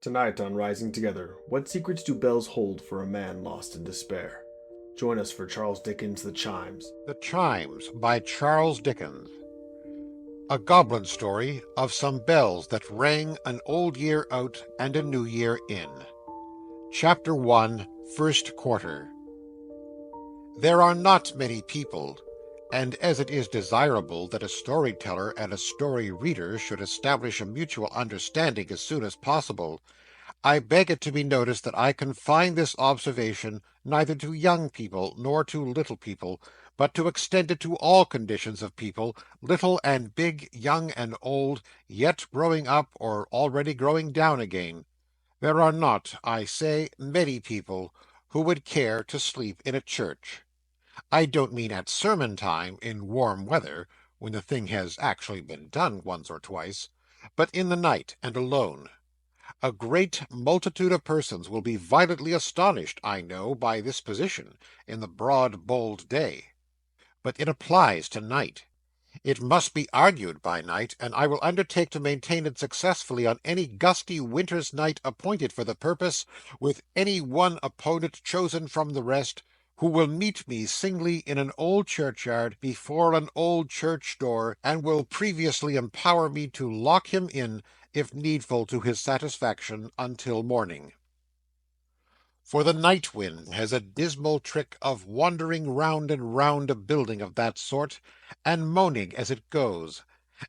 Tonight on Rising Together, what secrets do bells hold for a man lost in despair? Join us for Charles Dickens' The Chimes. The Chimes by Charles Dickens. A goblin story of some bells that rang an old year out and a new year in. Chapter 1, First Quarter. There are not many people, and as it is desirable that a storyteller and a story reader should establish a mutual understanding as soon as possible, I beg it to be noticed that I confine this observation neither to young people nor to little people, but to extend it to all conditions of people, little and big, young and old, yet growing up or already growing down again. There are not, I say, many people who would care to sleep in a church. I don't mean at sermon time, in warm weather, when the thing has actually been done once or twice, but in the night and alone. A great multitude of persons will be violently astonished, I know, by this position, in the broad bold day. But it applies to night. It must be argued by night, and I will undertake to maintain it successfully on any gusty winter's night appointed for the purpose, with any one opponent chosen from the rest, who will meet me singly in an old churchyard, before an old church door, and will previously empower me to lock him in, if needful to his satisfaction, until morning. For the night wind has a dismal trick of wandering round and round a building of that sort, and moaning as it goes,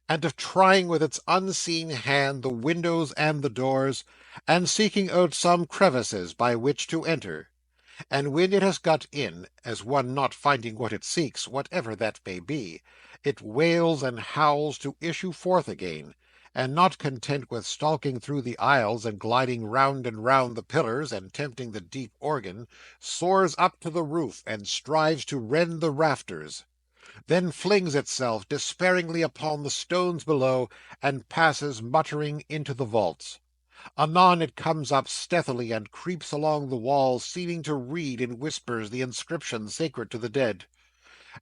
and of trying with its unseen hand the windows and the doors, and seeking out some crevices by which to enter. And when it has got in, as one not finding what it seeks, whatever that may be, it wails and howls to issue forth again, and not content with stalking through the aisles and gliding round and round the pillars and tempting the deep organ, soars up to the roof and strives to rend the rafters, then flings itself despairingly upon the stones below, and passes muttering into the vaults. Anon it comes up stealthily and creeps along the walls, seeming to read in whispers the inscriptions sacred to the dead.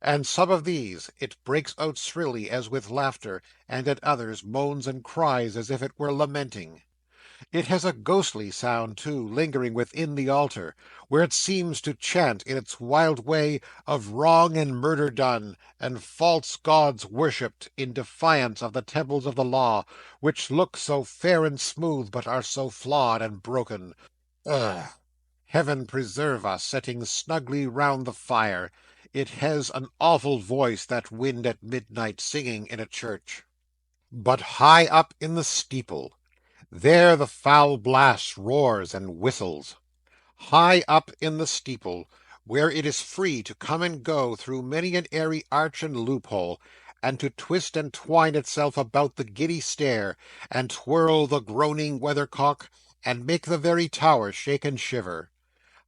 And some of these it breaks out shrilly as with laughter, and at others moans and cries as if it were lamenting. It has a ghostly sound, too, lingering within the altar, where it seems to chant in its wild way of wrong and murder done, and false gods worshipped, in defiance of the temples of the law, which look so fair and smooth, but are so flawed and broken. Ugh! Heaven preserve us, sitting snugly round the fire. It has an awful voice, that wind at midnight, singing in a church. But high up in the steeple, there the foul blast roars and whistles. High up in the steeple, where it is free to come and go through many an airy arch and loophole, and to twist and twine itself about the giddy stair, and twirl the groaning weathercock, and make the very tower shake and shiver.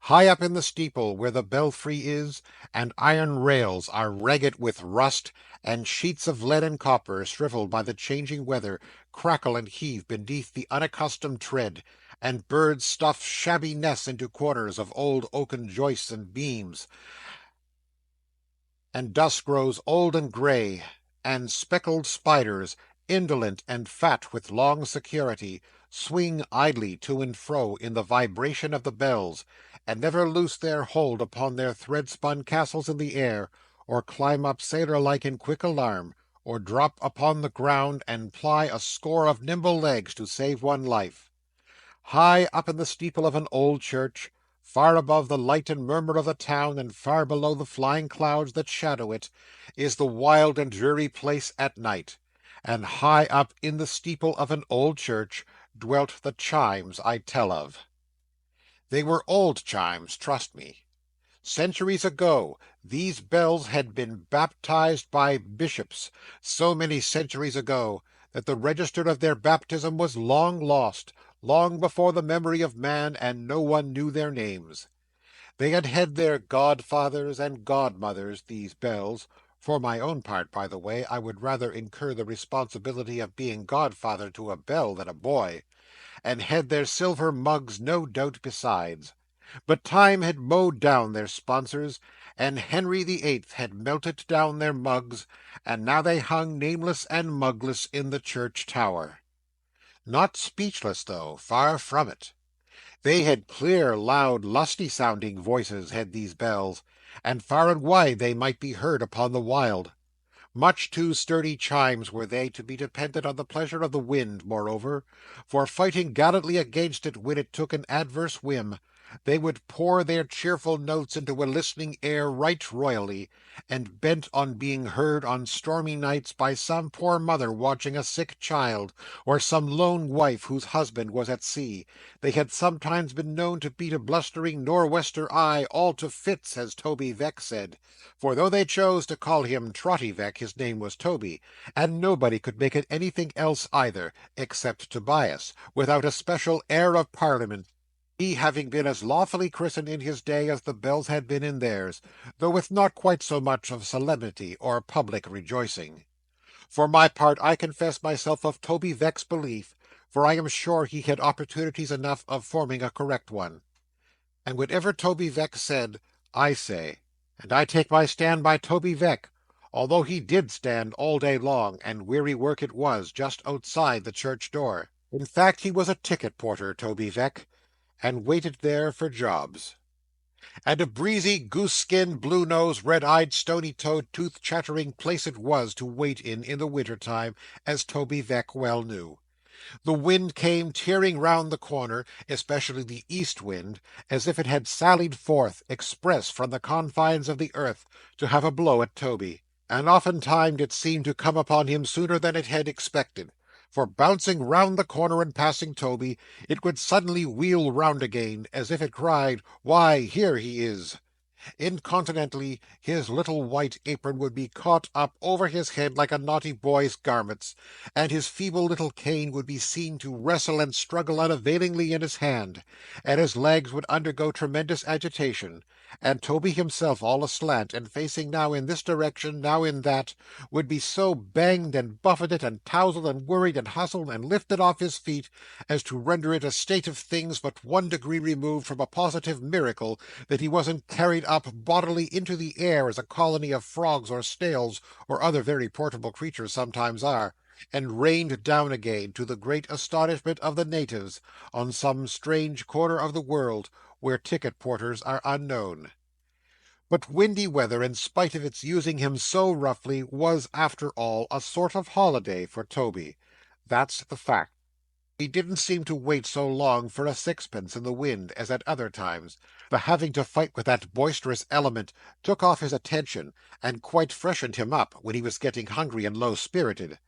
High up in the steeple, where the belfry is, and iron rails are ragged with rust, and sheets of lead and copper, shrivelled by the changing weather, crackle and heave beneath the unaccustomed tread, and birds stuff shabby nests into corners of old oaken joists and beams, and dust grows old and grey, and speckled spiders, indolent and fat with long security, swing idly to and fro in the vibration of the bells, and never loose their hold upon their thread-spun castles in the air, or climb up sailor-like in quick alarm, or drop upon the ground and ply a score of nimble legs to save one life. High up in the steeple of an old church, far above the light and murmur of the town, and far below the flying clouds that shadow it, is the wild and dreary place at night. And high up in the steeple of an old church dwelt the Chimes I tell of. They were old chimes, trust me. Centuries ago these bells had been baptized by bishops, so many centuries ago that the register of their baptism was long lost, long before the memory of man, and no one knew their names. They had had their godfathers and godmothers, these bells. For my own part, by the way, I would rather incur the responsibility of being godfather to a bell than a boy, and had their silver mugs no doubt besides. But time had mowed down their sponsors, and Henry the Eighth had melted down their mugs, and now they hung nameless and mugless in the church tower. Not speechless, though, far from it. They had clear, loud, lusty-sounding voices, had these bells, and far and wide they might be heard upon the wild. Much too sturdy chimes were they to be dependent on the pleasure of the wind, moreover, for fighting gallantly against it when it took an adverse whim, they would pour their cheerful notes into a listening air right royally, and bent on being heard on stormy nights by some poor mother watching a sick child, or some lone wife whose husband was at sea, they had sometimes been known to beat a blustering nor'wester eye all to fits, as Toby Veck said. For though they chose to call him Trotty Veck, his name was Toby, and nobody could make it anything else either, except Tobias, without a special air of Parliament, he having been as lawfully christened in his day as the bells had been in theirs, though with not quite so much of solemnity or public rejoicing. For my part, I confess myself of Toby Veck's belief, for I am sure he had opportunities enough of forming a correct one. And whatever Toby Veck said, I say, and I take my stand by Toby Veck, although he did stand all day long, and weary work it was, just outside the church door. In fact, he was a ticket porter, Toby Veck, and waited there for jobs. And a breezy, goose-skinned, blue-nosed, red-eyed, stony-toed, tooth-chattering place it was to wait in the winter time, as Toby Veck well knew. The wind came tearing round the corner, especially the east wind, as if it had sallied forth, express from the confines of the earth, to have a blow at Toby, and oftentimes it seemed to come upon him sooner than it had expected, for bouncing round the corner and passing Toby, it would suddenly wheel round again, as if it cried, "Why, here he is!" Incontinently his little white apron would be caught up over his head like a naughty boy's garments, and his feeble little cane would be seen to wrestle and struggle unavailingly in his hand, and his legs would undergo tremendous agitation, and Toby himself, all aslant, and facing now in this direction, now in that, would be so banged and buffeted and touzled and worried and hustled and lifted off his feet, as to render it a state of things but 1 degree removed from a positive miracle that he wasn't carried up bodily into the air as a colony of frogs or snails or other very portable creatures sometimes are, and rained down again, to the great astonishment of the natives, on some strange corner of the world where ticket porters are unknown. But windy weather, in spite of its using him so roughly, was, after all, a sort of holiday for Toby. That's the fact. He didn't seem to wait so long for a sixpence in the wind as at other times. The having to fight with that boisterous element took off his attention, and quite freshened him up when he was getting hungry and low-spirited.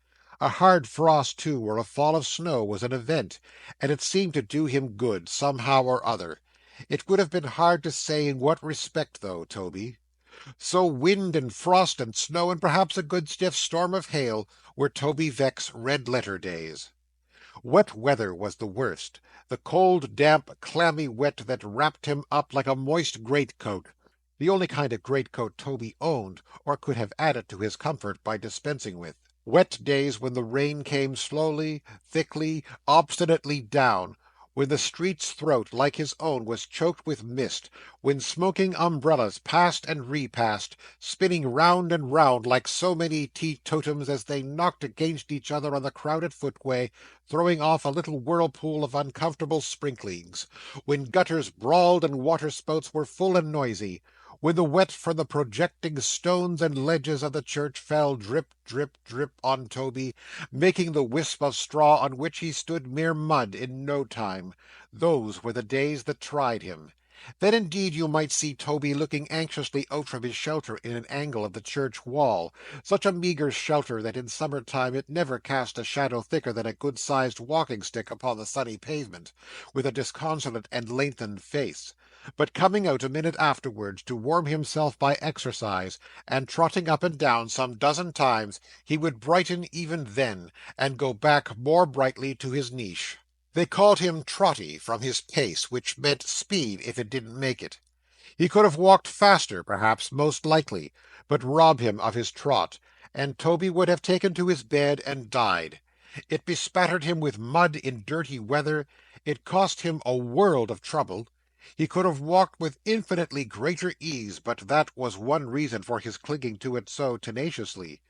A hard frost, too, or a fall of snow was an event, and it seemed to do him good, somehow or other. It would have been hard to say in what respect, though, Toby. So wind and frost and snow, and perhaps a good stiff storm of hail, were Toby Veck's red-letter days. Wet weather was the worst, the cold, damp, clammy wet that wrapped him up like a moist greatcoat, the only kind of greatcoat Toby owned, or could have added to his comfort by dispensing with. Wet days when the rain came slowly, thickly, obstinately down, when the street's throat, like his own, was choked with mist, when smoking umbrellas passed and repassed, spinning round and round like so many teetotums as they knocked against each other on the crowded footway, throwing off a little whirlpool of uncomfortable sprinklings, when gutters brawled and waterspouts were full and noisy, when the wet from the projecting stones and ledges of the church fell drip, drip, drip on Toby, making the wisp of straw on which he stood mere mud in no time, those were the days that tried him. Then indeed you might see Toby looking anxiously out from his shelter in an angle of the church wall, such a meagre shelter that in summer time it never cast a shadow thicker than a good-sized walking-stick upon the sunny pavement, with a disconsolate and lengthened face, but coming out a minute afterwards to warm himself by exercise, and trotting up and down some dozen times, he would brighten even then, and go back more brightly to his niche. They called him Trotty from his pace, which meant speed if it didn't make it. He could have walked faster, perhaps, most likely, but rob him of his trot, and Toby would have taken to his bed and died. It bespattered him with mud in dirty weather, it cost him a world of trouble. He could have walked with infinitely greater ease, but that was one reason for his clinging to it so tenaciously.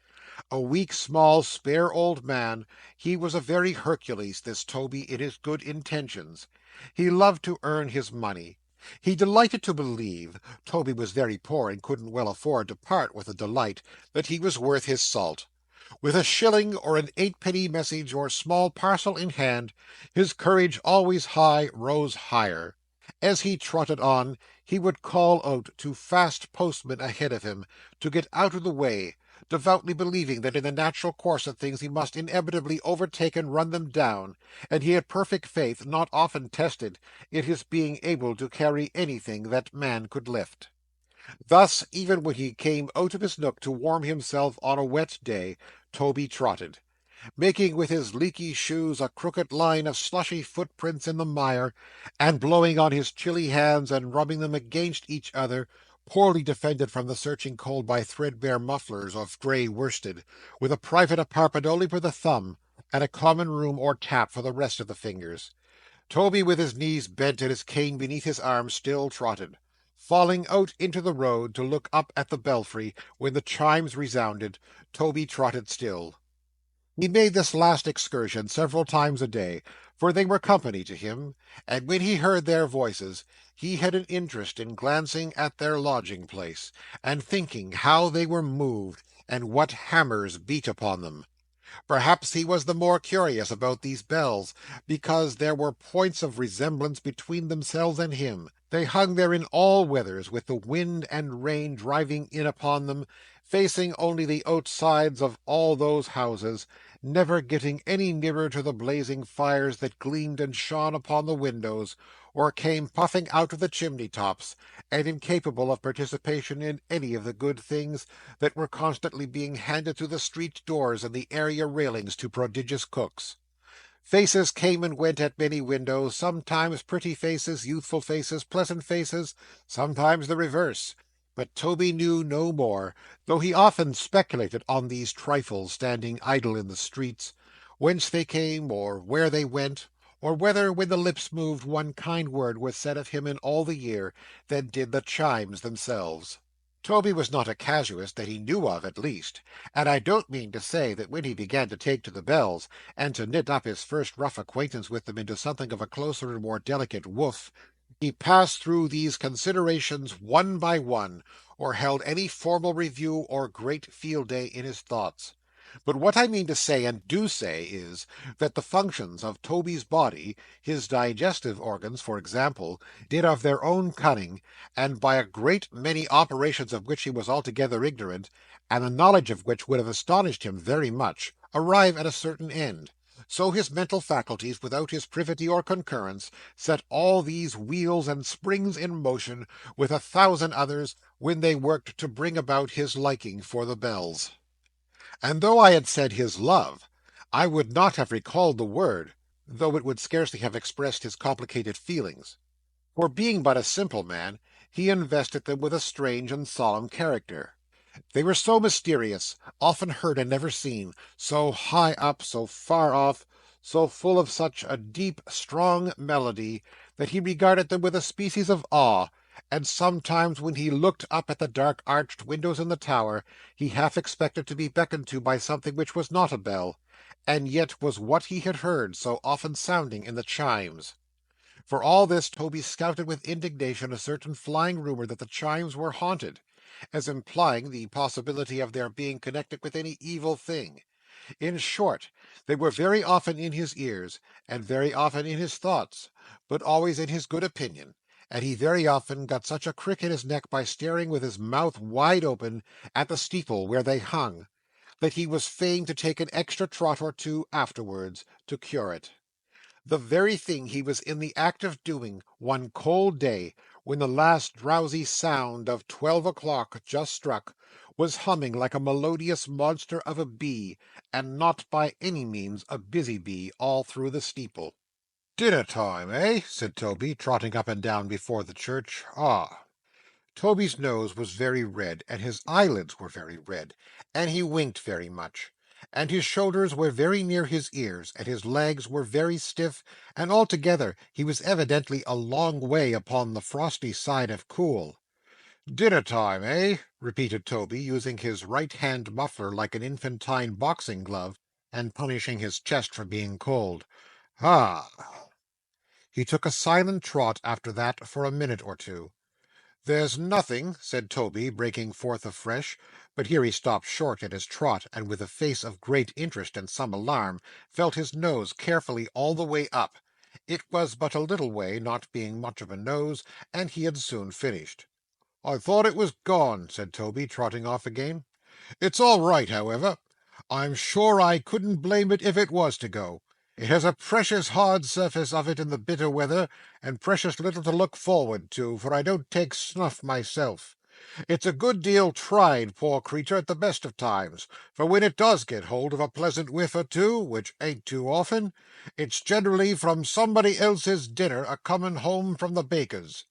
A weak, small, spare old man, he was a very Hercules, this Toby, in his good intentions. He loved to earn his money. He delighted to believe (Toby was very poor and couldn't well afford to part with the delight) that he was worth his salt. With a shilling or an eightpenny message or small parcel in hand, his courage, always high, rose higher. As he trotted on, he would call out to fast postmen ahead of him to get out of the way, devoutly believing that in the natural course of things he must inevitably overtake and run them down, and he had perfect faith, not often tested, in his being able to carry anything that man could lift. Thus, even when he came out of his nook to warm himself on a wet day, Toby trotted, making with his leaky shoes a crooked line of slushy footprints in the mire, and blowing on his chilly hands and rubbing them against each other, poorly defended from the searching cold by threadbare mufflers of grey worsted, with a private apartment only for the thumb, and a common room or tap for the rest of the fingers. Toby, with his knees bent and his cane beneath his arm, still trotted. Falling out into the road to look up at the belfry when the chimes resounded, Toby trotted still. He made this last excursion several times a day, for they were company to him, and when he heard their voices, he had an interest in glancing at their lodging place, and thinking how they were moved, and what hammers beat upon them. Perhaps he was the more curious about these bells, because there were points of resemblance between themselves and him. They hung there in all weathers, with the wind and rain driving in upon them, facing only the outsides of all those houses, never getting any nearer to the blazing fires that gleamed and shone upon the windows, or came puffing out of the chimney tops, and incapable of participation in any of the good things that were constantly being handed through the street doors and the area railings to prodigious cooks. Faces came and went at many windows, sometimes pretty faces, youthful faces, pleasant faces, sometimes the reverse. But Toby knew no more, though he often speculated on these trifles standing idle in the streets, whence they came, or where they went, or whether, when the lips moved, one kind word was said of him in all the year, than did the chimes themselves. Toby was not a casuist that he knew of, at least, and I don't mean to say that when he began to take to the bells, and to knit up his first rough acquaintance with them into something of a closer and more delicate woof, he passed through these considerations one by one, or held any formal review or great field day in his thoughts. But what I mean to say, and do say, is, that the functions of Toby's body, his digestive organs, for example, did of their own cunning, and by a great many operations of which he was altogether ignorant, and the knowledge of which would have astonished him very much, arrive at a certain end. So his mental faculties, without his privity or concurrence, set all these wheels and springs in motion, with 1,000 others, when they worked to bring about his liking for the bells. And though I had said his love, I would not have recalled the word, though it would scarcely have expressed his complicated feelings. For being but a simple man, he invested them with a strange and solemn character. They were so mysterious, often heard and never seen, so high up, so far off, so full of such a deep, strong melody, that he regarded them with a species of awe, and sometimes when he looked up at the dark arched windows in the tower, he half expected to be beckoned to by something which was not a bell, and yet was what he had heard so often sounding in the chimes. For all this, Toby scouted with indignation a certain flying rumour that the chimes were haunted, as implying the possibility of their being connected with any evil thing. In short, they were very often in his ears, and very often in his thoughts, but always in his good opinion, and he very often got such a crick in his neck by staring with his mouth wide open at the steeple where they hung, that he was fain to take an extra trot or two afterwards to cure it. The very thing he was in the act of doing, one cold day, when the last drowsy sound of 12 o'clock just struck, was humming like a melodious monster of a bee, and not by any means a busy bee, all through the steeple. "Dinner time, eh?" said Toby, trotting up and down before the church. "Ah!" Toby's nose was very red, and his eyelids were very red, and he winked very much, and his shoulders were very near his ears, and his legs were very stiff, and altogether he was evidently a long way upon the frosty side of cool. "Dinner time, eh?" repeated Toby, using his right-hand muffler like an infantine boxing glove, and punishing his chest for being cold. "Ah!" He took a silent trot after that for a minute or two. "There's nothing," said Toby, breaking forth afresh, but here he stopped short in his trot, and with a face of great interest and some alarm, felt his nose carefully all the way up. It was but a little way, not being much of a nose, and he had soon finished. "I thought it was gone," said Toby, trotting off again. "It's all right, however. I'm sure I couldn't blame it if it was to go. It has a precious hard surface of it in the bitter weather, and precious little to look forward to, for I don't take snuff myself. It's a good deal tried, poor creetur, at the best of times, for when it does get hold of a pleasant whiff or two, which ain't too often, it's generally from somebody else's dinner a coming home from the baker's."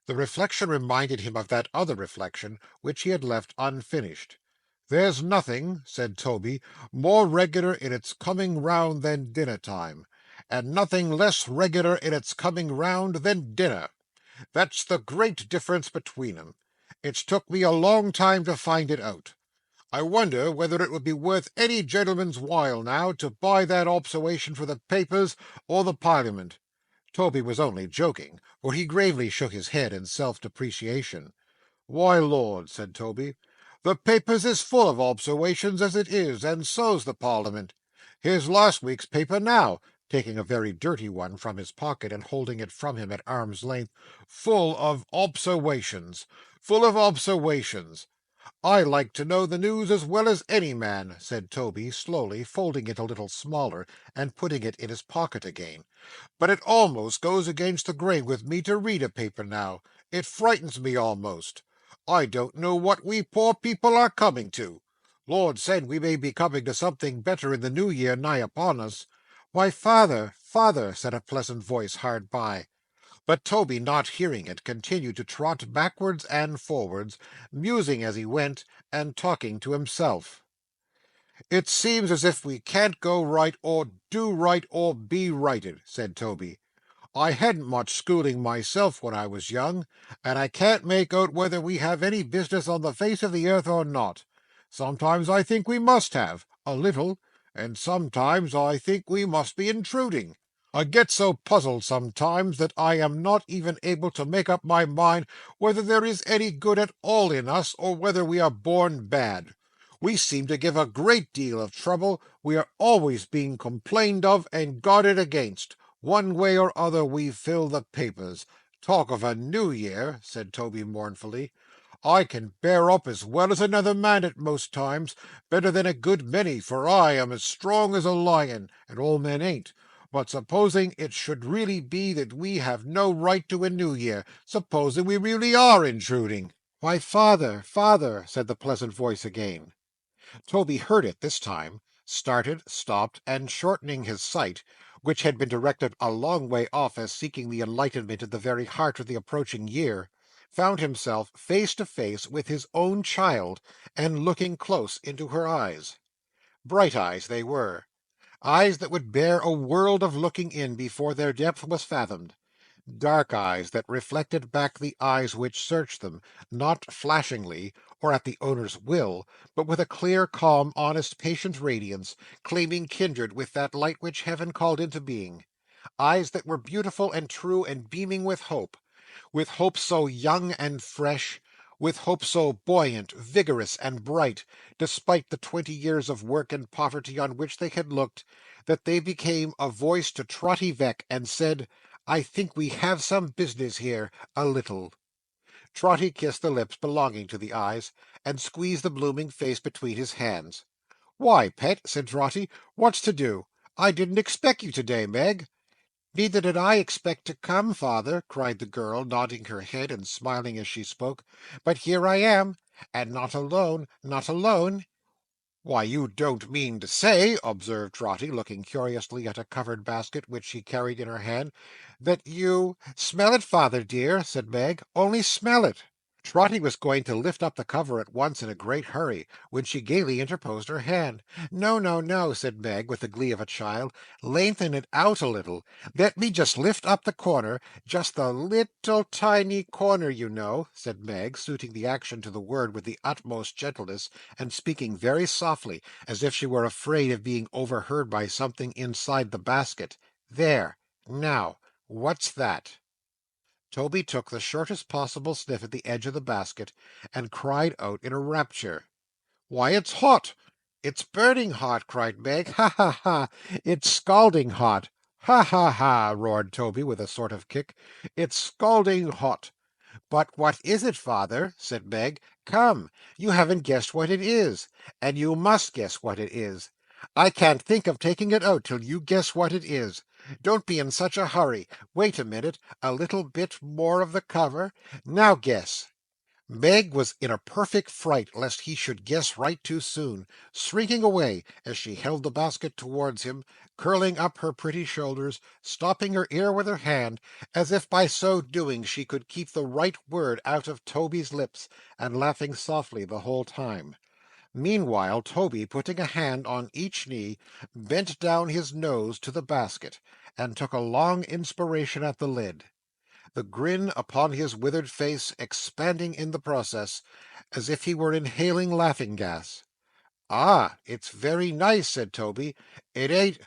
The reflection reminded him of that other reflection which he had left unfinished. "There's nothing," said Toby, "more regular in its coming round than dinner time, and nothing less regular in its coming round than dinner. That's the great difference between 'em. It's took me a long time to find it out. I wonder whether it would be worth any gentleman's while now to buy that obserwation for the papers or the Parliament." Toby was only joking, for he gravely shook his head in self-depreciation. "Why, Lord," said Toby, "the papers is full of obserwations as it is, and so's the Parliament. Here's last week's paper now," taking a very dirty one from his pocket and holding it from him at arm's length, "full of obserwations. Full of obserwations. I like to know the news as well as any man," said Toby, slowly folding it a little smaller, and putting it in his pocket again. "But it almost goes against the grain with me to read a paper now. It frightens me almost. I don't know what we poor people are coming to. Lord send we may be coming to something better in the new year nigh upon us." "Why, father, father," said a pleasant voice hard by. But Toby, not hearing it, continued to trot backwards and forwards, musing as he went, and talking to himself. "It seems as if we can't go right, or do right, or be righted," said Toby. "I hadn't much schooling myself when I was young, and I can't make out whether we have any business on the face of the earth or not. Sometimes I think we must have, a little, and sometimes I think we must be intruding. I get so puzzled sometimes that I am not even able to make up my mind whether there is any good at all in us, or whether we are born bad. We seem to give a great deal of trouble, we are always being complained of and guarded against. One way or other we fill the papers. Talk of a new year," said Toby mournfully. "I can bear up as well as another man at most times, better than a good many, for I am as strong as a lion, and all men ain't. But supposing it should really be that we have no right to a new year, supposing we really are intruding." "Why, father, father," said the pleasant voice again. Toby heard it this time, started, stopped, and shortening his sight, which had been directed a long way off as seeking the enlightenment in the very heart of the approaching year, found himself face to face with his own child, and looking close into her eyes. Bright eyes they were, eyes that would bear a world of looking in before their depth was fathomed. Dark eyes that reflected back the eyes which searched them, not flashingly, or at the owner's will, but with a clear, calm, honest, patient radiance, claiming kindred with that light which Heaven called into being. Eyes that were beautiful and true and beaming with hope so young and fresh, with hope so buoyant, vigorous, and bright, despite the 20 years of work and poverty on which they had looked, that they became a voice to Trotty Veck, and said, "I think we have some business here, a little." Trotty kissed the lips belonging to the eyes, and squeezed the blooming face between his hands. "Why, pet," said Trotty, "what's to do? I didn't expect you to-day, Meg." "Neither did I expect to come, father," cried the girl, nodding her head and smiling as she spoke. "But here I am, and not alone, not alone." "Why, you don't mean to say," observed Trotty, looking curiously at a covered basket which she carried in her hand, "that you—" "Smell it, father dear," said Meg. "Only smell it." Trotty was going to lift up the cover at once in a great hurry, when she gaily interposed her hand. "No, no, no," said Meg, with the glee of a child. "Lengthen it out a little. Let me just lift up the corner, just the little tiny corner, you know," said Meg, suiting the action to the word with the utmost gentleness, and speaking very softly, as if she were afraid of being overheard by something inside the basket. "There. Now, what's that?" Toby took the shortest possible sniff at the edge of the basket, and cried out in a rapture, "Why, it's hot! It's burning hot!" cried Meg. "Ha, ha, ha! It's scalding hot!" "Ha, ha, ha!" roared Toby, with a sort of kick. "It's scalding hot!" "But what is it, father?" said Meg. "Come, you haven't guessed what it is, and you must guess what it is. I can't think of taking it out till you guess what it is. Don't be in such a hurry. Wait a minute, a little bit more of the cover. Now guess." Meg was in a perfect fright lest he should guess right too soon, shrinking away as she held the basket towards him, curling up her pretty shoulders, stopping her ear with her hand, as if by so doing she could keep the right word out of Toby's lips, and laughing softly the whole time. Meanwhile, Toby, putting a hand on each knee, bent down his nose to the basket, and took a long inspiration at the lid, the grin upon his withered face expanding in the process, as if he were inhaling laughing gas. "Ah, it's very nice," said Toby. "It ain't,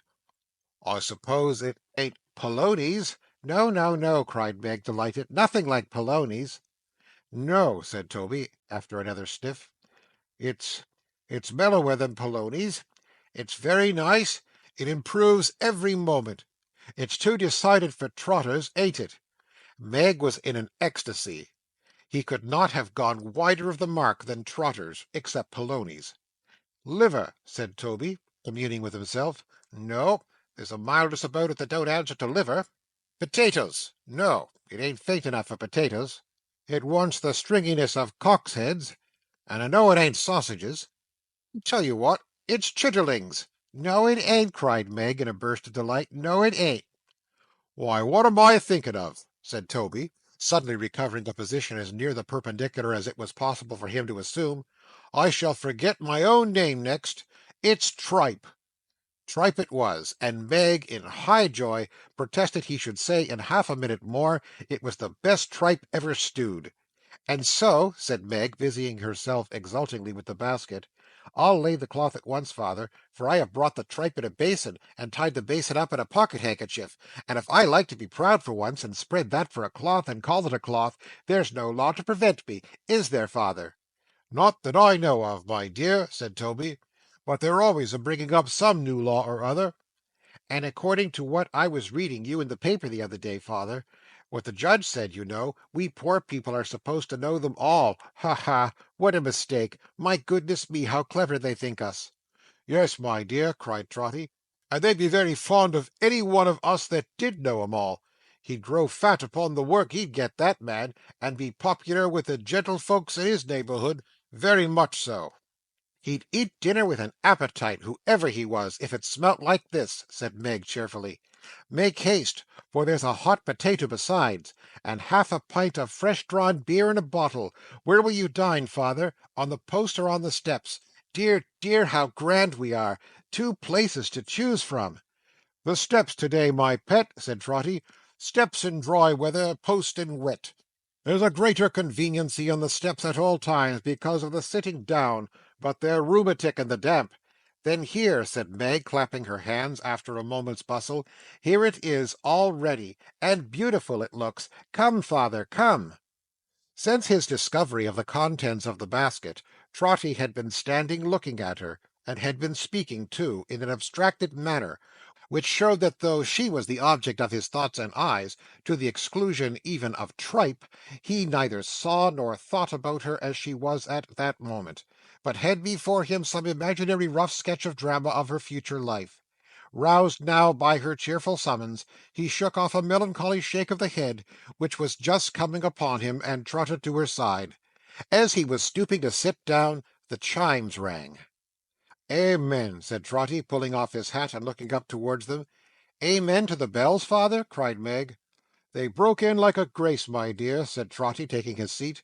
I suppose it ain't Polonies?" "No, no, no," cried Meg, delighted. "Nothing like Polonies." "No," said Toby, after another sniff. It's it's mellower than Polonies. It's very nice. It improves every moment. It's too decided for trotters, ain't it?" Meg was in an ecstasy. He could not have gone wider of the mark than trotters, except Polonies. "Liver," said Toby, communing with himself. "No, there's a mildness about it that don't answer to liver. Potatoes. No, it ain't faint enough for potatoes. It wants the stringiness of cocks' heads, and I know it ain't sausages. Tell you what, it's chitterlings." "No, it ain't," cried Meg, in a burst of delight. "No, it ain't." "Why, what am I thinking of?" said Toby, suddenly recovering a position as near the perpendicular as it was possible for him to assume. "I shall forget my own name next. It's tripe." Tripe it was, and Meg, in high joy, protested he should say in half a minute more it was the best tripe ever stewed. "And so," said Meg, busying herself exultingly with the basket, "I'll lay the cloth at once, father, for I have brought the tripe in a basin, and tied the basin up in a pocket handkerchief, and if I like to be proud for once, and spread that for a cloth, and call it a cloth, there's no law to prevent me, is there, father?" "Not that I know of, my dear," said Toby, "but they're always a bringing up some new law or other." "And according to what I was reading you in the paper the other day, father, what the judge said, you know, we poor people are supposed to know them all. Ha, ha! What a mistake! My goodness me, how clever they think us!" "Yes, my dear," cried Trotty, "and they'd be very fond of any one of us that did know 'em all. He'd grow fat upon the work he'd get, that man, and be popular with the gentlefolks in his neighbourhood, very much so." "He'd eat dinner with an appetite, whoever he was, if it smelt like this," said Meg cheerfully. "Make haste, for there's a hot potato besides, and half a pint of fresh drawn beer in a bottle. Where will you dine, father? On the post or on the steps? Dear, dear, how grand we are! Two places to choose from." "The steps to-day, my pet," said Trotty. "Steps in dry weather, post in wet. There's a greater conveniency on the steps at all times, because of the sitting down, but they're rheumatic in the damp." "Then here," said Meg, clapping her hands after a moment's bustle, "here it is, all ready, and beautiful it looks. Come, father, come." Since his discovery of the contents of the basket, Trotty had been standing looking at her, and had been speaking too, in an abstracted manner, which showed that though she was the object of his thoughts and eyes, to the exclusion even of tripe, he neither saw nor thought about her as she was at that moment, but had before him some imaginary rough sketch of drama of her future life. Roused now by her cheerful summons, he shook off a melancholy shake of the head, which was just coming upon him, and trotted to her side. As he was stooping to sit down, the chimes rang. "Amen," said Trotty, pulling off his hat and looking up towards them. "Amen to the bells, father?" cried Meg. "They broke in like a grace, my dear," said Trotty, taking his seat.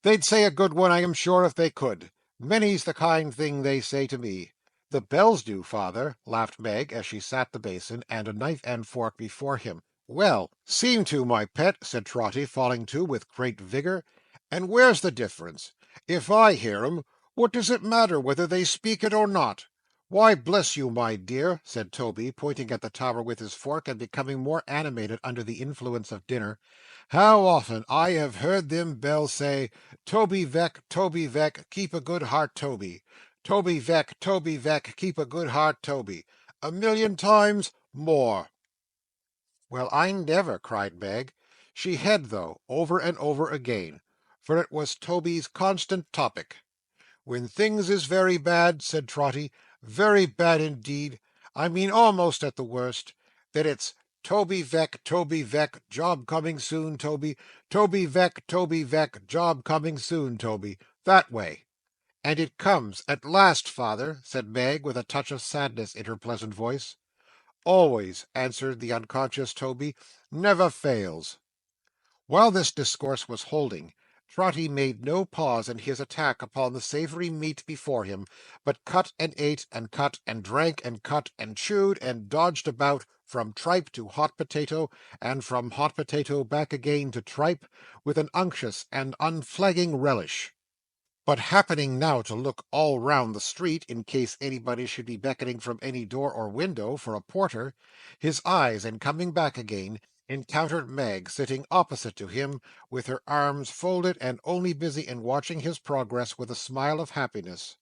They'd say a good one, I am sure, if they could. Many's the kind thing they say to me. The bells do, father, laughed Meg, as she sat the basin and a knife and fork before him. Well, seem to, my pet, said Trotty, falling to with great vigour. And where's the difference? If I hear 'em, what does it matter whether they speak it or not? Why, bless you, my dear, said Toby, pointing at the tower with his fork and becoming more animated under the influence of dinner, how often I have heard them bells say, Toby Veck, keep a good heart, Toby. Toby Veck, keep a good heart, Toby. 1,000,000 times more. Well, I never, cried Meg. She had, though, over and over again, for it was Toby's constant topic. When things is very bad, said Trotty, very bad indeed, I mean almost at the worst, then it's Toby Veck, job coming soon, Toby. Toby Veck, job coming soon, Toby. That way. And it comes at last, father, said Meg, with a touch of sadness in her pleasant voice. Always, answered the unconscious Toby, never fails. While this discourse was holding, Trotty made no pause in his attack upon the savoury meat before him, but cut and ate, and cut and drank, and cut and chewed, and dodged about from tripe to hot potato, and from hot potato back again to tripe, with an unctuous and unflagging relish. But happening now to look all round the street, in case anybody should be beckoning from any door or window for a porter, his eyes, in coming back again, encountered Meg sitting opposite to him, with her arms folded and only busy in watching his progress with a smile of happiness.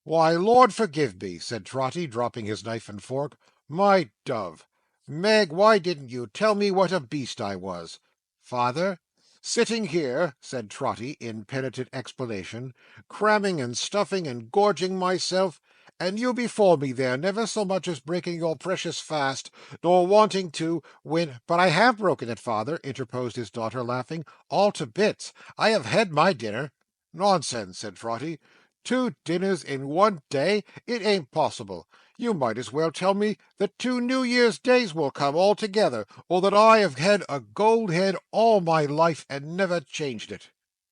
Why, Lord forgive me, said Trotty, dropping his knife and fork. My dove! Meg, why didn't you tell me what a beast I was? Father? Sitting here, said Trotty, in penitent explanation, cramming and stuffing and gorging myself, and you before me there, never so much as breaking your precious fast, nor wanting to, when— But I have broken it, father, interposed his daughter, laughing, all to bits. I have had my dinner. Nonsense, said Trotty. 2 dinners in 1 day! It ain't possible. You might as well tell me that 2 New Year's days will come all together, or that I have had a gold head all my life and never changed it.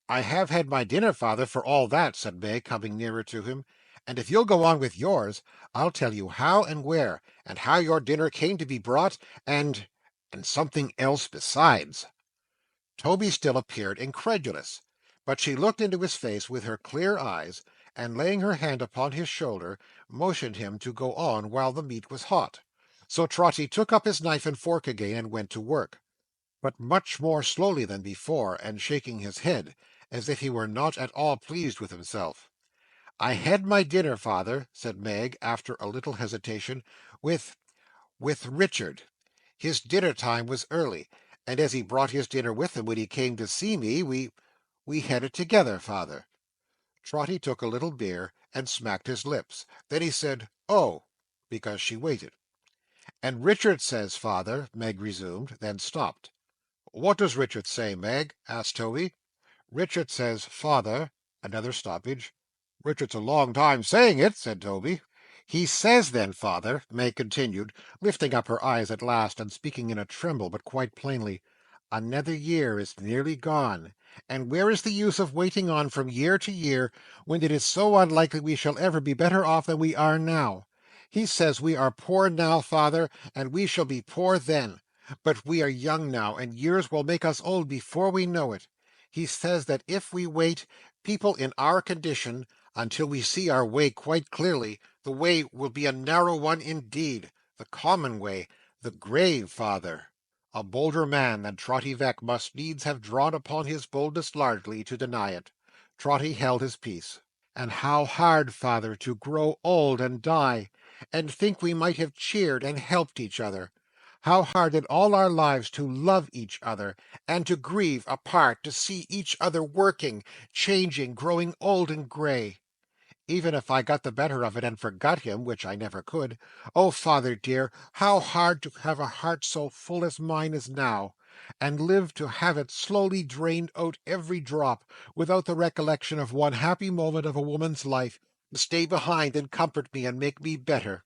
I have had my dinner, father, for all that, said Meg, coming nearer to him, and if you'll go on with yours, I'll tell you how and where, and how your dinner came to be brought, and something else besides. Toby still appeared incredulous, but she looked into his face with her clear eyes, and laying her hand upon his shoulder, motioned him to go on while the meat was hot. So Trotty took up his knife and fork again and went to work, but much more slowly than before, and shaking his head, as if he were not at all pleased with himself. I had my dinner, father, said Meg, after a little hesitation, with Richard. His dinner time was early, and as he brought his dinner with him when he came to see me, we had it together, father. Trotty took a little beer, and smacked his lips. Then he said, "Oh," because she waited. "And Richard says, father," Meg resumed, then stopped. "What does Richard say, Meg?" asked Toby. "Richard says, father," another stoppage. "Richard's a long time saying it," said Toby. "He says then, father," Meg continued, lifting up her eyes at last, and speaking in a tremble, but quite plainly, "another year is nearly gone, and where is the use of waiting on from year to year, when it is so unlikely we shall ever be better off than we are now? He says we are poor now, father, and we shall be poor then, but we are young now, and years will make us old before we know it. He says that if we wait, people in our condition, until we see our way quite clearly, the way will be a narrow one indeed, the common way, the grave, father." A bolder man than Trotty Veck must needs have drawn upon his boldness largely to deny it. Trotty held his peace. "And how hard, father, to grow old and die, and think we might have cheered and helped each other. How hard in all our lives to love each other, and to grieve apart to see each other working, changing, growing old and grey. Even if I got the better of it and forgot him, which I never could. Oh, father dear, how hard to have a heart so full as mine is now, and live to have it slowly drained out every drop, without the recollection of one happy moment of a woman's life, to stay behind and comfort me and make me better."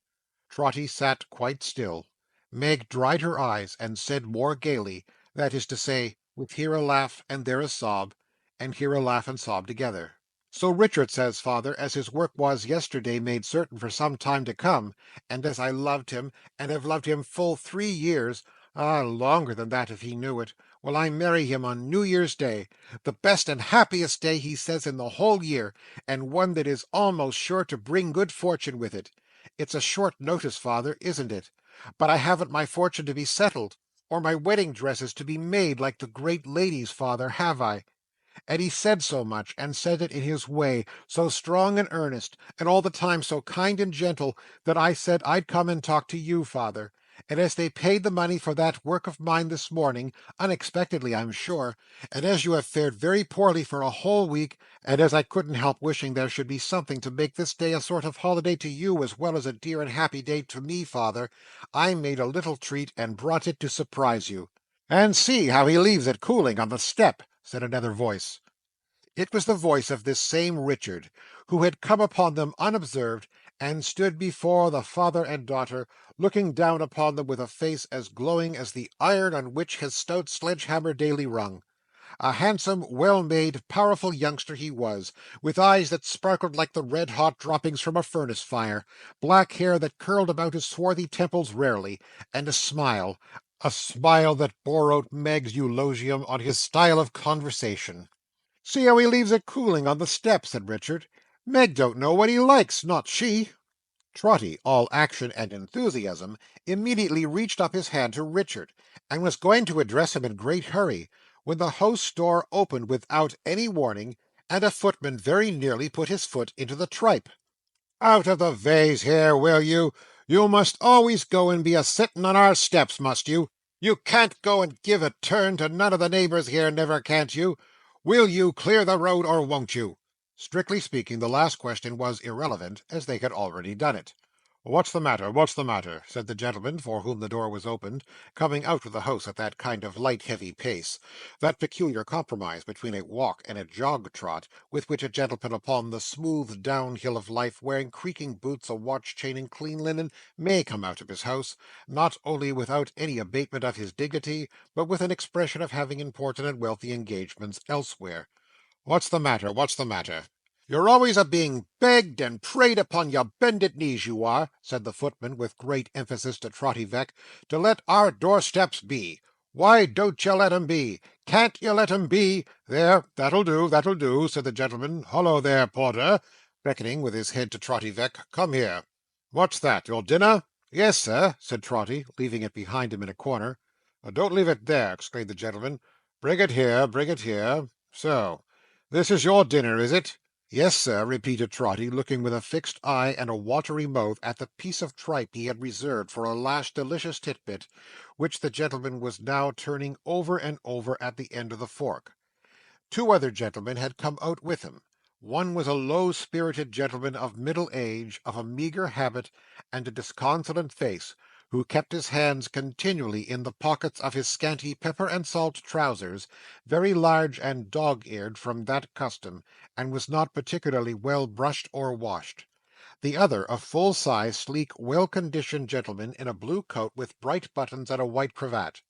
Trotty sat quite still. Meg dried her eyes, and said more gaily, that is to say, with here a laugh and there a sob, and hear a laugh and sob together. So Richard says, father, as his work was yesterday made certain for some time to come, and as I loved him, and have loved him full 3 years, longer than that if he knew it, will I marry him on New Year's Day, the best and happiest day, he says, in the whole year, and one that is almost sure to bring good fortune with it. It's a short notice, father, isn't it? But I haven't my fortune to be settled, or my wedding dresses to be made like the great ladies, father, have I? And he said so much, and said it in his way, so strong and earnest, and all the time so kind and gentle, that I said I'd come and talk to you, father. And as they paid the money for that work of mine this morning, unexpectedly I'm sure, and as you have fared very poorly for a whole week, and as I couldn't help wishing there should be something to make this day a sort of holiday to you as well as a dear and happy day to me, father, I made a little treat and brought it to surprise you. And see how he leaves it cooling on the step, said another voice. It was the voice of this same Richard, who had come upon them unobserved, and stood before the father and daughter, looking down upon them with a face as glowing as the iron on which his stout sledge-hammer daily rung. A handsome, well-made, powerful youngster he was, with eyes that sparkled like the red-hot droppings from a furnace-fire, black hair that curled about his swarthy temples rarely, and a smile that bore out Meg's eulogium on his style of conversation. "See how he leaves it cooling on the step," said Richard. "Meg don't know what he likes, not she." Trotty, all action and enthusiasm, immediately reached up his hand to Richard, and was going to address him in great hurry, when the host's door opened without any warning, and a footman very nearly put his foot into the tripe. "Out of the vays here, will you? You must always go and be a sitting on our steps, must you? You can't go and give a turn to none of the neighbours here, never can't you? Will you clear the road, or won't you?" Strictly speaking, the last question was irrelevant, as they had already done it. "What's the matter? What's the matter?" said the gentleman for whom the door was opened, coming out of the house at that kind of light heavy pace, that peculiar compromise between a walk and a jog trot, with which a gentleman upon the smooth down hill of life, wearing creaking boots, a watch chain, and clean linen, may come out of his house, not only without any abatement of his dignity, but with an expression of having important and wealthy engagements elsewhere. "What's the matter? What's the matter?" "You're always a being begged and prayed upon your bended knees, you are," said the footman, with great emphasis to Trotty Veck, "to let our doorsteps be. Why don't you let 'em be? Can't you let 'em be? There, that'll do," said the gentleman. "Hollo there, porter," beckoning with his head to Trotty Veck. "Come here." "What's that, your dinner?" "Yes, sir," said Trotty, leaving it behind him in a corner. "Don't leave it there," exclaimed the gentleman. "Bring it here, bring it here. So. This is your dinner, is it?" "Yes, sir," repeated Trotty, looking with a fixed eye and a watery mouth at the piece of tripe he had reserved for a last delicious titbit, which the gentleman was now turning over and over at the end of the fork. Two other gentlemen had come out with him. One was a low-spirited gentleman of middle age, of a meagre habit, and a disconsolate face, who kept his hands continually in the pockets of his scanty pepper and salt trousers, very large and dog-eared from that custom, and was not particularly well brushed or washed. The other, a full-sized, sleek, well-conditioned gentleman in a blue coat with bright buttons and a white cravat.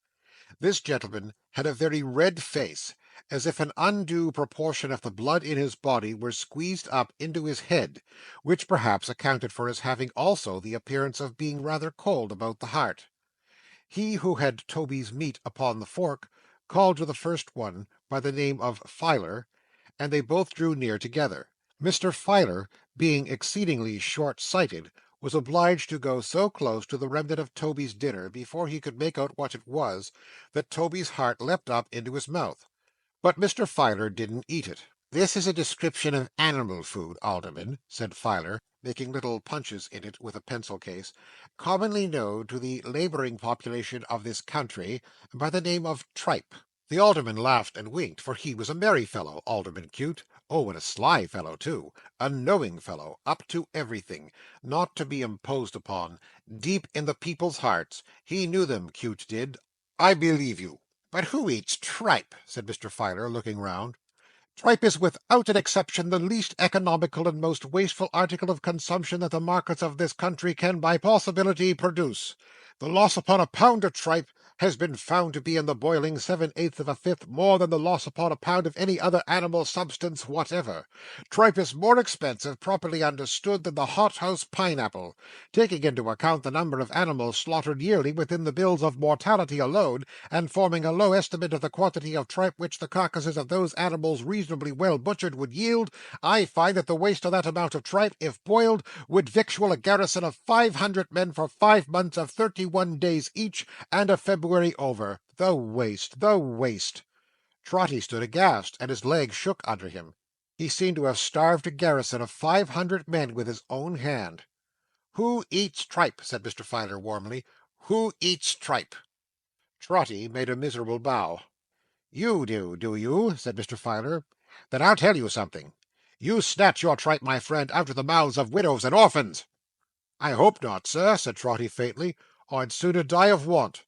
This gentleman had a very red face, as if an undue proportion of the blood in his body were squeezed up into his head, which perhaps accounted for his having also the appearance of being rather cold about the heart. He who had Toby's meat upon the fork called to the first one by the name of Filer, and they both drew near together. Mr. Filer, being exceedingly short-sighted, was obliged to go so close to the remnant of Toby's dinner before he could make out what it was, that Toby's heart leapt up into his mouth. But Mr. Filer didn't eat it. "This is a description of animal food, Alderman," said Filer, making little punches in it with a pencil case, "commonly known to the labouring population of this country by the name of tripe." The Alderman laughed and winked, for he was a merry fellow, Alderman Cute. Oh, and a sly fellow too, a knowing fellow, up to everything, not to be imposed upon, deep in the people's hearts. He knew them, Cute did. "I believe you. But who eats tripe?" said Mr. Filer, looking round. "Tripe is without an exception the least economical and most wasteful article of consumption that the markets of this country can by possibility produce. The loss upon a pound of tripe has been found to be in the boiling 7/8 of a fifth more than the loss upon a pound of any other animal substance whatever. Tripe is more expensive, properly understood, than the hothouse pineapple. Taking into account the number of animals slaughtered yearly within the bills of mortality alone, and forming a low estimate of the quantity of tripe which the carcasses of those animals reasonably well butchered would yield, I find that the waste of that amount of tripe, if boiled, would victual a garrison of 500 men for 5 months of 31 days each, and a February over. The waste, the waste! Trotty stood aghast, and his legs shook under him. He seemed to have starved a garrison of 500 men with his own hand. "Who eats tripe?" said Mr. Filer warmly. "Who eats tripe?" Trotty made a miserable bow. "You do you?" said Mr. Filer. "Then I'll tell you something. You snatch your tripe, my friend, out of the mouths of widows and orphans." "I hope not, sir," said Trotty faintly. "I'd sooner die of want."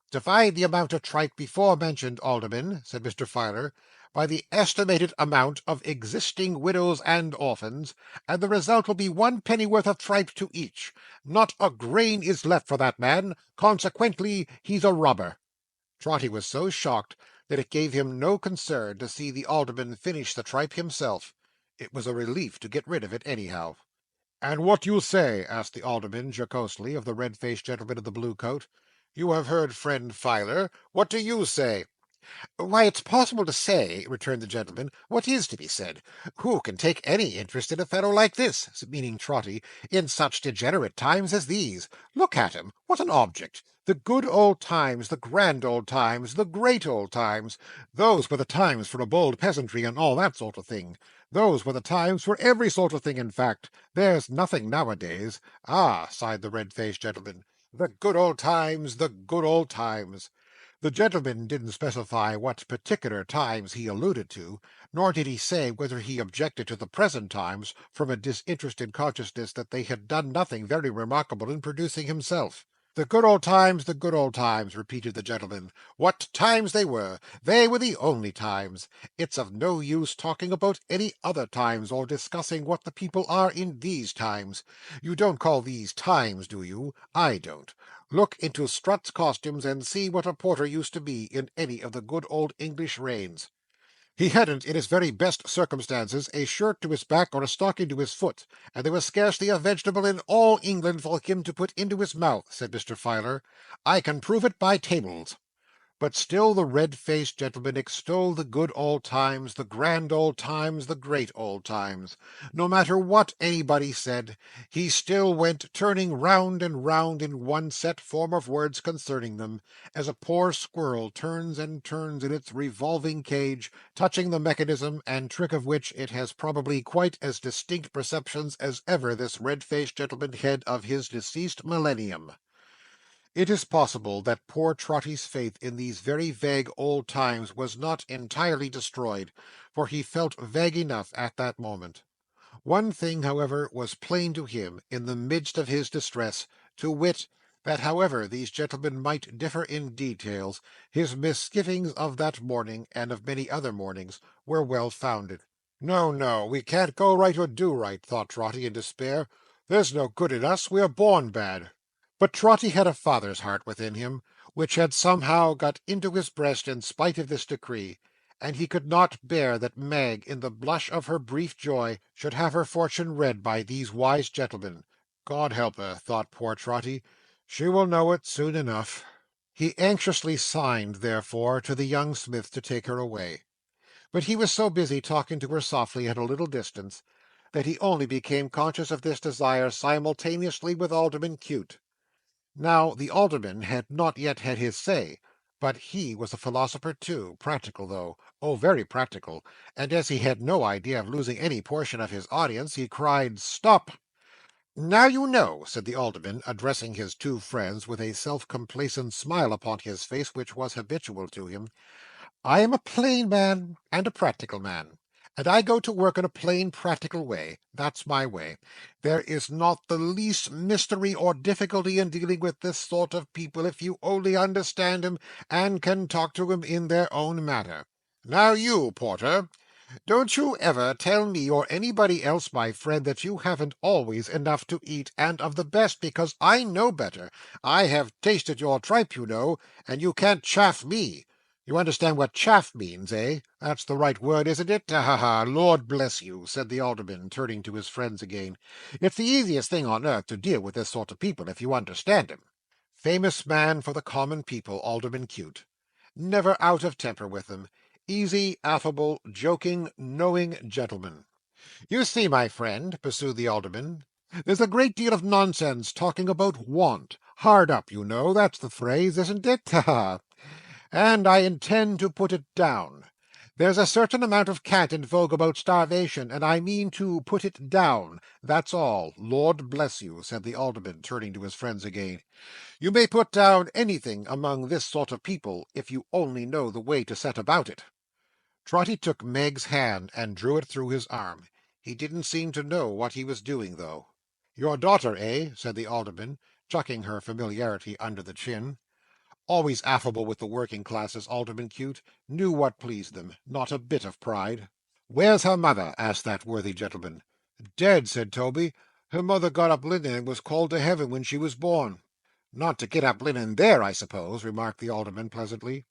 "Divide the amount of tripe before mentioned, Alderman," said Mr. Filer, "by the estimated amount of existing widows and orphans, and the result will be 1 pennyworth of tripe to each. Not a grain is left for that man, consequently he's a robber." Trotty was so shocked that it gave him no concern to see the Alderman finish the tripe himself. It was a relief to get rid of it anyhow. "And what do you say?" asked the Alderman jocosely of the red-faced gentleman in the blue coat. "You have heard friend Filer. What do you say?" "Why, it's possible to say," returned the gentleman, "what is to be said. Who can take any interest in a fellow like this," meaning Trotty, "in such degenerate times as these? Look at him. What an object! The good old times, the grand old times, the great old times. Those were the times for a bold peasantry and all that sort of thing. Those were the times for every sort of thing, in fact. There's nothing nowadays. Ah," sighed the red-faced gentleman, "the good old times, the good old times." The gentleman didn't specify what particular times he alluded to, nor did he say whether he objected to the present times, from a disinterested consciousness that they had done nothing very remarkable in producing himself. "The good old times, the good old times," repeated the gentleman. "What times they were! They were the only times. It's of no use talking about any other times, or discussing what the people are in these times. You don't call these times, do you? I don't. Look into Strutt's costumes, and see what a porter used to be in any of the good old English reigns. He hadn't, in his very best circumstances, a shirt to his back or a stocking to his foot, and there was scarcely a vegetable in all England for him to put into his mouth," said Mr. Filer. "I can prove it by tables." But still the red-faced gentleman extolled the good old times, the grand old times, the great old times. No matter what anybody said, he still went turning round and round in one set form of words concerning them, as a poor squirrel turns and turns in its revolving cage, touching the mechanism and trick of which it has probably quite as distinct perceptions as ever this red-faced gentleman had of his deceased millennium. It is possible that poor Trotty's faith in these very vague old times was not entirely destroyed, for he felt vague enough at that moment. One thing, however, was plain to him in the midst of his distress, to wit, that however these gentlemen might differ in details, his misgivings of that morning, and of many other mornings, were well founded. "No, no, we can't go right or do right," thought Trotty in despair. "There's no good in us. We are born bad." But Trotty had a father's heart within him, which had somehow got into his breast in spite of this decree, and he could not bear that Mag, in the blush of her brief joy, should have her fortune read by these wise gentlemen. God help her, thought poor Trotty. She will know it soon enough. He anxiously signed, therefore, to the young smith to take her away. But he was so busy talking to her softly at a little distance, that he only became conscious of this desire simultaneously with Alderman Cute. Now, the Alderman had not yet had his say, but he was a philosopher too, practical though, oh very practical, and as he had no idea of losing any portion of his audience, he cried, "Stop!" "Now you know," said the Alderman, addressing his two friends with a self-complacent smile upon his face which was habitual to him, "I am a plain man and a practical man, and I go to work in a plain practical way. That's my way. There is not the least mystery or difficulty in dealing with this sort of people if you only understand 'em and can talk to 'em in their own manner. Now you, Porter." Don't you ever tell me or anybody else, my friend, that you haven't always enough to eat, and of the best, because I know better. I have tasted your tripe, you know, and you can't chaff me. You understand what chaff means, eh? That's the right word, isn't it? Ha ha ha! Lord bless you, said the alderman, turning to his friends again. It's the easiest thing on earth to deal with this sort of people, if you understand him. Famous man for the common people, Alderman Cute. Never out of temper with them. Easy, affable, joking, knowing gentleman. You see, my friend, pursued the alderman, there's a great deal of nonsense talking about want. Hard up, you know, that's the phrase, isn't it? Ha ha! And I intend to put it down. There's a certain amount of cant in vogue about starvation, and I mean to put it down. That's all. Lord bless you, said the alderman, turning to his friends again. You may put down anything among this sort of people, if you only know the way to set about it. Trotty took Meg's hand and drew it through his arm. He didn't seem to know what he was doing, though. Your daughter, eh? said the alderman, chucking her familiarity under the chin. Always affable with the working classes, Alderman Cute, knew what pleased them, not a bit of pride. Where's her mother? asked that worthy gentleman. Dead, said Toby. Her mother got up linen and was called to heaven when she was born. Not to get up linen there, I suppose, remarked the alderman pleasantly.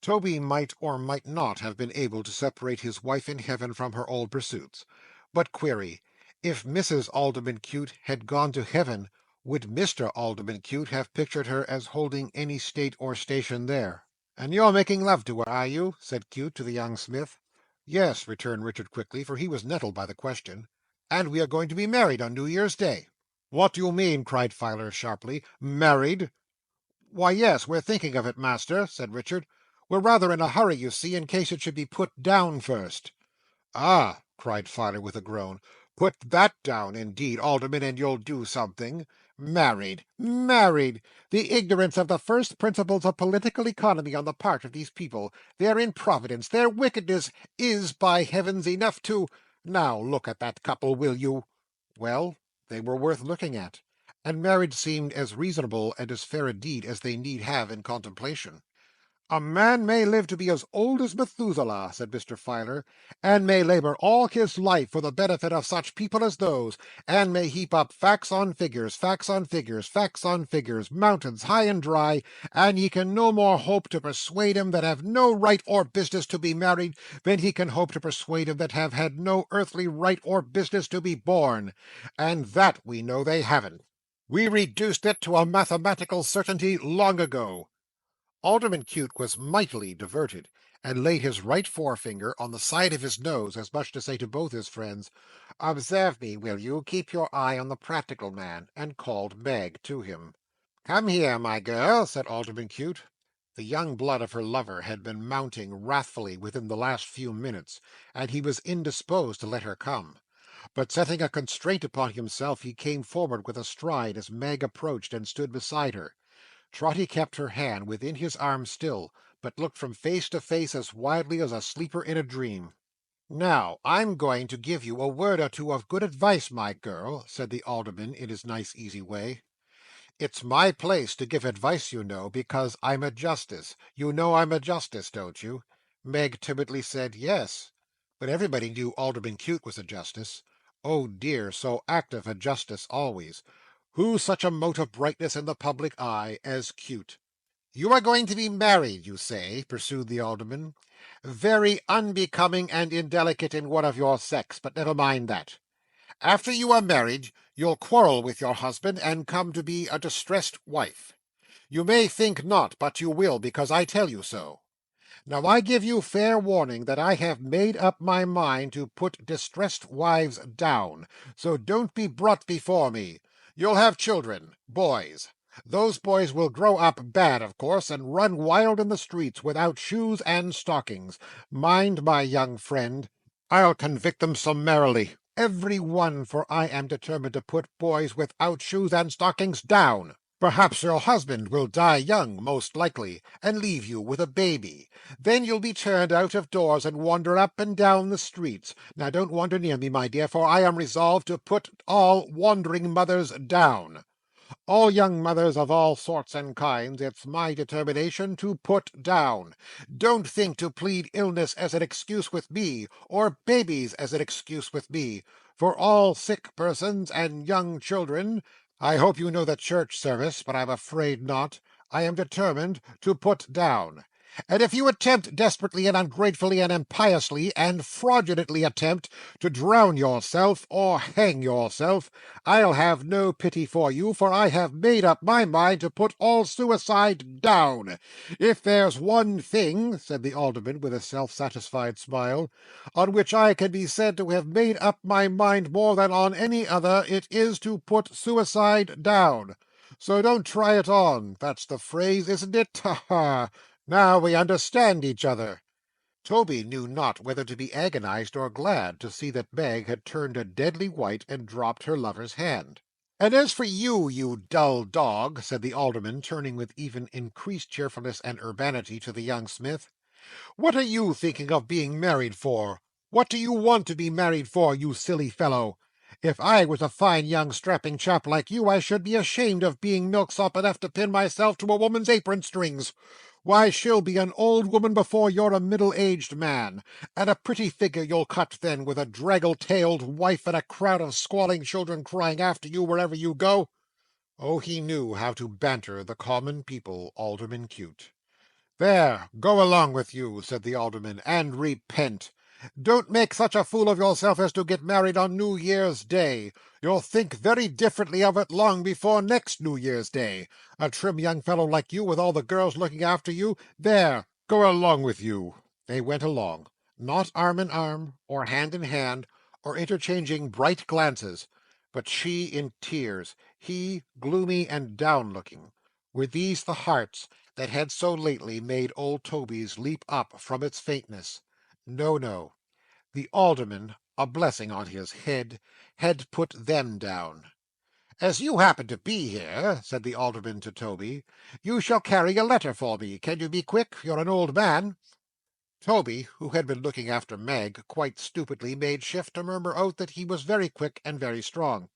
Toby might or might not have been able to separate his wife in heaven from her old pursuits. But query, if Mrs. Alderman Cute had gone to heaven, would Mr. Alderman Cute have pictured her as holding any state or station there? And you're making love to her, are you? said Cute to the young smith. Yes, returned Richard quickly, for he was nettled by the question. And we are going to be married on New Year's Day. What do you mean? cried Filer sharply. Married? Why, yes, we're thinking of it, master, said Richard. We're rather in a hurry, you see, in case it should be put down first. Ah, cried Filer with a groan, put that down, indeed, alderman, and you'll do something. Married, married! The ignorance of the first principles of political economy on the part of these people, their improvidence, their wickedness, is, by heavens, enough to— Now look at that couple, will you? Well, they were worth looking at, and marriage seemed as reasonable and as fair a deed as they need have in contemplation. A man may live to be as old as Methuselah, said Mr. Filer, and may labour all his life for the benefit of such people as those, and may heap up facts on figures, facts on figures, facts on figures, mountains high and dry, and he can no more hope to persuade 'em that have no right or business to be married, than he can hope to persuade 'em that have had no earthly right or business to be born. And that we know they haven't. We reduced it to a mathematical certainty long ago. Alderman Cute was mightily diverted, and laid his right forefinger on the side of his nose, as much to say to both his friends, Observe me, will you? Keep your eye on the practical man, and called Meg to him. Come here, my girl, said Alderman Cute. The young blood of her lover had been mounting wrathfully within the last few minutes, and he was indisposed to let her come. But setting a constraint upon himself, he came forward with a stride as Meg approached and stood beside her. Trotty kept her hand within his arm still, but looked from face to face as wildly as a sleeper in a dream. Now, I'm going to give you a word or two of good advice, my girl, said the alderman in his nice easy way. It's my place to give advice, you know, because I'm a justice. You know I'm a justice, don't you? Meg timidly said yes. But everybody knew Alderman Cute was a justice. Oh dear, so active a justice always. Who such a mote of brightness in the public eye as Cute? You are going to be married, you say, pursued the alderman. Very unbecoming and indelicate in one of your sex, but never mind that. After you are married, you'll quarrel with your husband, and come to be a distressed wife. You may think not, but you will, because I tell you so. Now I give you fair warning that I have made up my mind to put distressed wives down, so don't be brought before me. You'll have children, boys. Those boys will grow up bad, of course, and run wild in the streets, without shoes and stockings. Mind, my young friend, I'll convict them summarily, every one, for I am determined to put boys without shoes and stockings down. Perhaps your husband will die young, most likely, and leave you with a baby. Then you'll be turned out of doors and wander up and down the streets. Now don't wander near me, my dear, for I am resolved to put all wandering mothers down. All young mothers of all sorts and kinds, it's my determination to put down. Don't think to plead illness as an excuse with me, or babies as an excuse with me. For all sick persons and young children, I hope you know the church service, but I'm afraid not, I am determined to put down. And if you attempt desperately and ungratefully and impiously and fraudulently attempt to drown yourself or hang yourself, I'll have no pity for you, for I have made up my mind to put all suicide down. If there's one thing, said the Alderman with a self-satisfied smile, on which I can be said to have made up my mind more than on any other, it is to put suicide down. So don't try it on. That's the phrase, isn't it? Ha ha! Now we understand each other. Toby knew not whether to be agonized or glad to see that Meg had turned a deadly white and dropped her lover's hand. And as for you, you dull dog, said the Alderman, turning with even increased cheerfulness and urbanity to the young smith, what are you thinking of being married for? What do you want to be married for, you silly fellow? If I was a fine young strapping chap like you, I should be ashamed of being milksop enough to pin myself to a woman's apron strings. Why, she'll be an old woman before you're a middle-aged man, and a pretty figure you'll cut then, with a draggle-tailed wife and a crowd of squalling children crying after you wherever you go. Oh, he knew how to banter the common people, Alderman Cute. There, go along with you, said the Alderman, and repent. Don't make such a fool of yourself as to get married on New Year's Day. You'll think very differently of it long before next New Year's Day. A trim young fellow like you, with all the girls looking after you. There, go along with you. They went along, not arm in arm, or hand in hand, or interchanging bright glances, but she in tears, he gloomy and down-looking. Were these the hearts that had so lately made old Toby's leap up from its faintness? No, no. The Alderman, a blessing on his head, had put them down. As you happen to be here, said the Alderman to Toby, you shall carry a letter for me. Can you be quick? You're an old man. Toby, who had been looking after Meg, quite stupidly made shift to murmur out that he was very quick and very strong.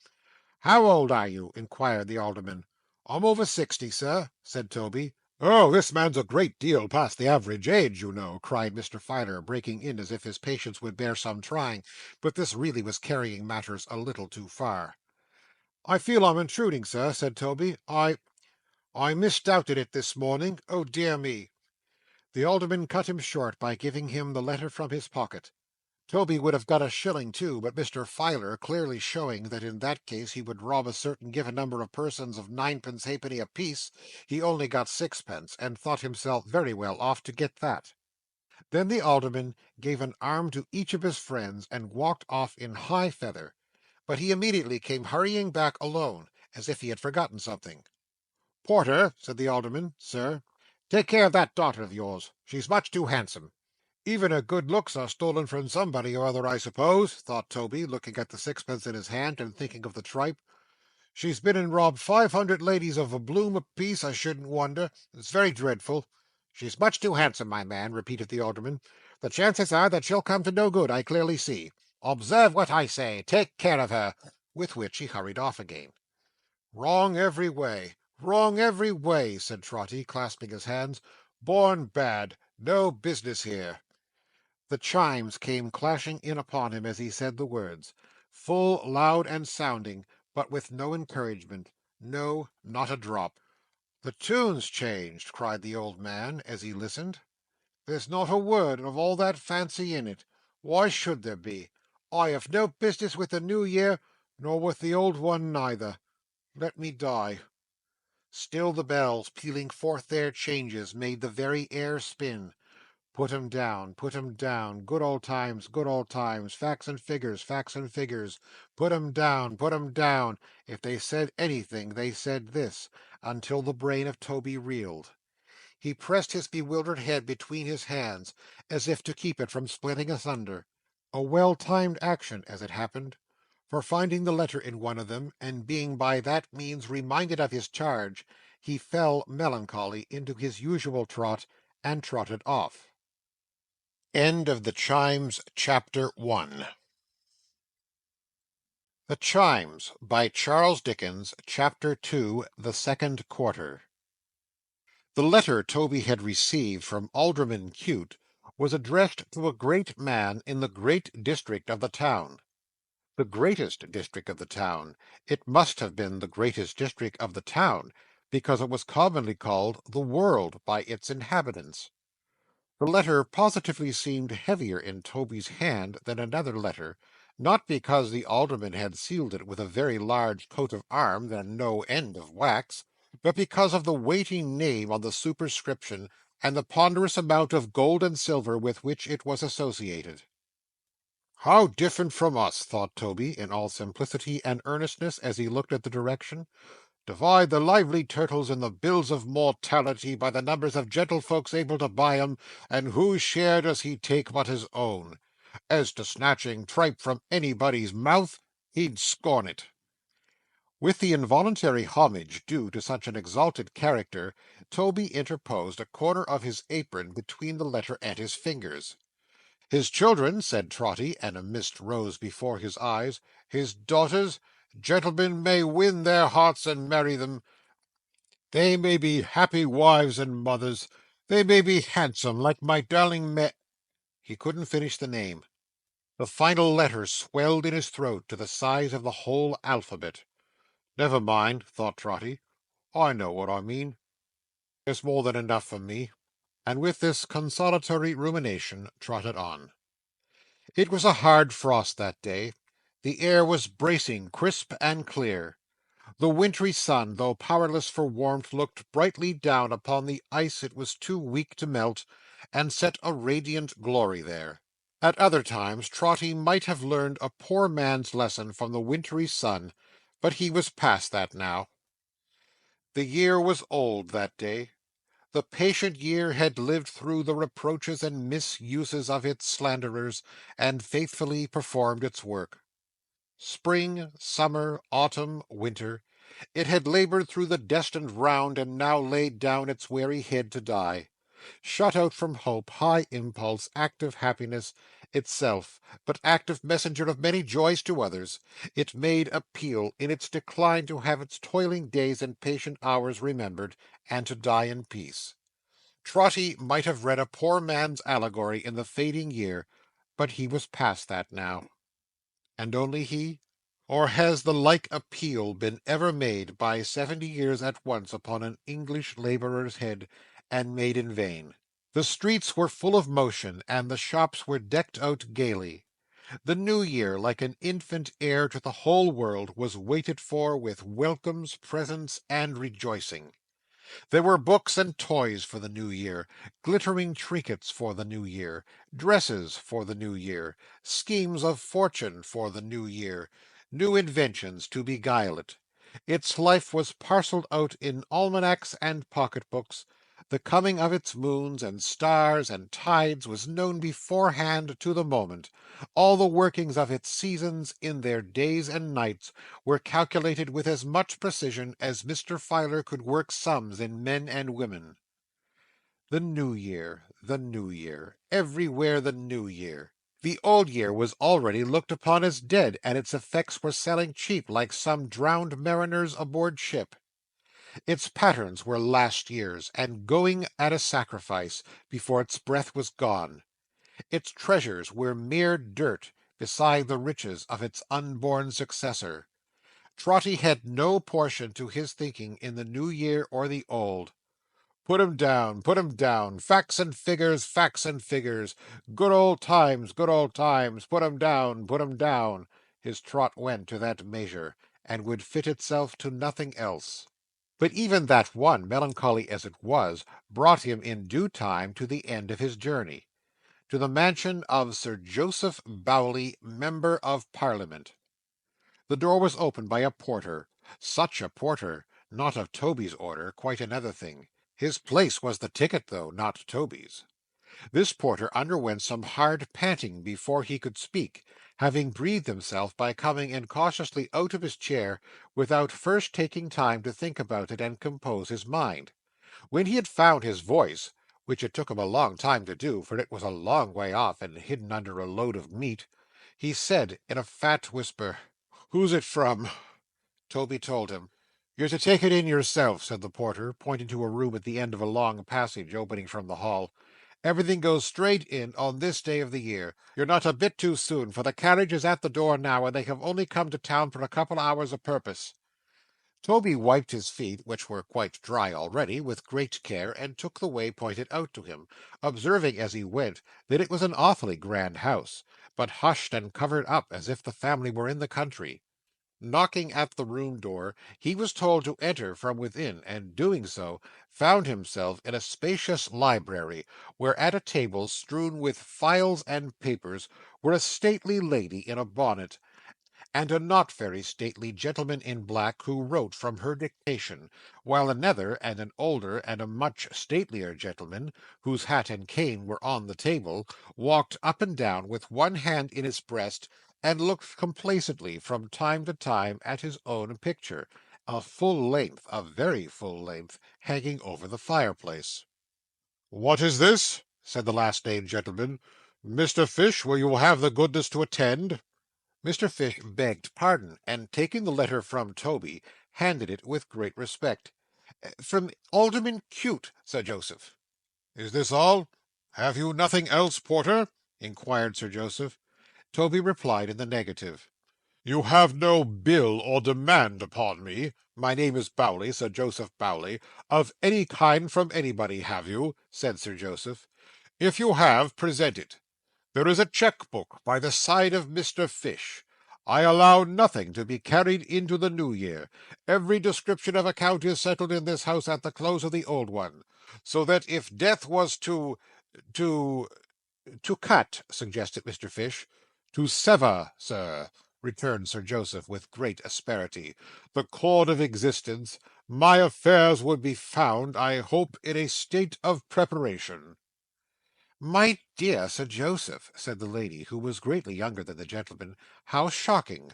How old are you? Inquired the Alderman. I'm over 60, sir, said Toby. Oh, this man's a great deal past the average age, you know, cried Mr. Filer, breaking in as if his patience would bear some trying, but this really was carrying matters a little too far. I feel I'm intruding, sir, said Toby. I misdoubted it this morning. Oh, dear me. The Alderman cut him short by giving him the letter from his pocket. Toby would have got a shilling too, but Mr. Filer, clearly showing that in that case he would rob a certain given number of persons of ninepence halfpenny apiece, he only got sixpence, and thought himself very well off to get that. Then the Alderman gave an arm to each of his friends, and walked off in high feather, but he immediately came hurrying back alone, as if he had forgotten something. Porter, said the Alderman, sir, take care of that daughter of yours. She's much too handsome. Even her good looks are stolen from somebody or other, I suppose, thought Toby, looking at the sixpence in his hand, and thinking of the tripe. She's been and robbed 500 ladies of a bloom apiece, I shouldn't wonder. It's very dreadful. She's much too handsome, my man, repeated the Alderman. The chances are that she'll come to no good, I clearly see. Observe what I say. Take care of her. With which he hurried off again. Wrong every way. Wrong every way, said Trotty, clasping his hands. Born bad. No business here. The chimes came clashing in upon him as he said the words, full, loud, and sounding, but with no encouragement, no, not a drop. The tune's changed, cried the old man, as he listened. There's not a word of all that fancy in it. Why should there be? I have no business with the new year, nor with the old one neither. Let me die. Still the bells, pealing forth their changes, made the very air spin. Put 'em down, put 'em down, good old times, facts and figures, facts and figures. Put 'em down, put 'em down. If they said anything, they said this, until the brain of Toby reeled. He pressed his bewildered head between his hands, as if to keep it from splitting asunder. A well-timed action, as it happened, for finding the letter in one of them, and being by that means reminded of his charge, he fell melancholy into his usual trot, and trotted off. End of the Chimes, Chapter 1. The Chimes, by Charles Dickens, Chapter 2, the Second Quarter. The letter Toby had received from Alderman Cute was addressed to a great man in the great district of the town. The greatest district of the town. It must have been the greatest district of the town, because it was commonly called the world by its inhabitants. The letter positively seemed heavier in Toby's hand than another letter, not because the alderman had sealed it with a very large coat of arms and no end of wax, but because of the weighty name on the superscription and the ponderous amount of gold and silver with which it was associated. How different from us, thought Toby, in all simplicity and earnestness, as he looked at the direction. Divide the lively turtles in the bills of mortality by the numbers of gentlefolks able to buy 'em, and whose share does he take but his own? As to snatching tripe from anybody's mouth, he'd scorn it. With the involuntary homage due to such an exalted character, Toby interposed a corner of his apron between the letter and his fingers. His children, said Trotty, and a mist rose before his eyes, his daughters, gentlemen may win their hearts and marry them. They may be happy wives and mothers. They may be handsome, like my darling He couldn't finish the name. The final letter swelled in his throat to the size of the whole alphabet. Never mind, thought Trotty. I know what I mean. It's more than enough for me. And with this consolatory rumination trotted on. It was a hard frost that day. The air was bracing, crisp, and clear. The wintry sun, though powerless for warmth, looked brightly down upon the ice it was too weak to melt, and set a radiant glory there. At other times Trotty might have learned a poor man's lesson from the wintry sun, but he was past that now. The year was old that day. The patient year had lived through the reproaches and misuses of its slanderers, and faithfully performed its work. Spring, summer, autumn, winter, it had laboured through the destined round, and now laid down its weary head to die. Shut out from hope, high impulse, active happiness itself, but active messenger of many joys to others, it made appeal in its decline to have its toiling days and patient hours remembered, and to die in peace. Trotty might have read a poor man's allegory in the fading year, but he was past that now. And only he? Or has the like appeal been ever made by 70 years at once upon an English labourer's head, and made in vain? The streets were full of motion, and the shops were decked out gaily. The New Year, like an infant heir to the whole world, was waited for with welcomes, presents, and rejoicing. There were books and toys for the New Year, glittering trinkets for the New Year, dresses for the New Year, schemes of fortune for the New Year, new inventions to beguile it. Its life was parcelled out in almanacs and pocket-books. The coming of its moons and stars and tides was known beforehand to the moment. All the workings of its seasons in their days and nights were calculated with as much precision as Mr. Filer could work sums in men and women. The New Year, the New Year, everywhere the New Year. The Old Year was already looked upon as dead, and its effects were selling cheap like some drowned mariners aboard ship. Its patterns were last year's, and going at a sacrifice, before its breath was gone. Its treasures were mere dirt beside the riches of its unborn successor. Trotty had no portion to his thinking in the New Year or the Old. Put 'em down, put 'em down, facts and figures, facts and figures, good old times, put 'em down, put 'em down. His trot went to that measure, and would fit itself to nothing else. But even that one, melancholy as it was, brought him in due time to the end of his journey, to the mansion of Sir Joseph Bowley, Member of Parliament. The door was opened by a porter. Such a porter! Not of Toby's order, quite another thing. His place was the ticket, though, not Toby's. This porter underwent some hard panting before he could speak, having breathed himself by coming incautiously out of his chair, without first taking time to think about it and compose his mind. When he had found his voice, which it took him a long time to do, for it was a long way off and hidden under a load of meat, he said in a fat whisper, Who's it from? Toby told him. You're to take it in yourself, said the porter, pointing to a room at the end of a long passage opening from the hall. Everything goes straight in on this day of the year. You're not a bit too soon, for the carriage is at the door now, and they have only come to town for a couple of hours o' purpose. Toby wiped his feet, which were quite dry already, with great care, and took the way pointed out to him, observing as he went that it was an awfully grand house, but hushed and covered up as if the family were in the country. Knocking at the room door, he was told to enter from within, and doing so, found himself in a spacious library, where at a table strewn with files and papers were a stately lady in a bonnet, and a not very stately gentleman in black who wrote from her dictation, while another and an older and a much statelier gentleman, whose hat and cane were on the table, walked up and down with one hand in his breast, and looked complacently from time to time at his own picture, a very full length, hanging over the fireplace. "What is this?" said the last named gentleman. "Mr. Fish, will you have the goodness to attend?" Mr. Fish begged pardon, and taking the letter from Toby, handed it with great respect. "From Alderman Cute, Sir Joseph." "Is this all? Have you nothing else, porter?" inquired Sir Joseph. Toby replied in the negative. "You have no bill or demand upon me, my name is Bowley, Sir Joseph Bowley, of any kind from anybody, have you?" said Sir Joseph. "If you have, present it. There is a cheque-book by the side of Mr. Fish. I allow nothing to be carried into the new year. Every description of account is settled in this house at the close of the old one, so that if death was to to cut, suggested Mr. Fish. To sever, sir, returned Sir Joseph with great asperity, the cord of existence, my affairs would be found, I hope, in a state of preparation." "My dear Sir Joseph," said the lady, who was greatly younger than the gentleman, "how shocking!"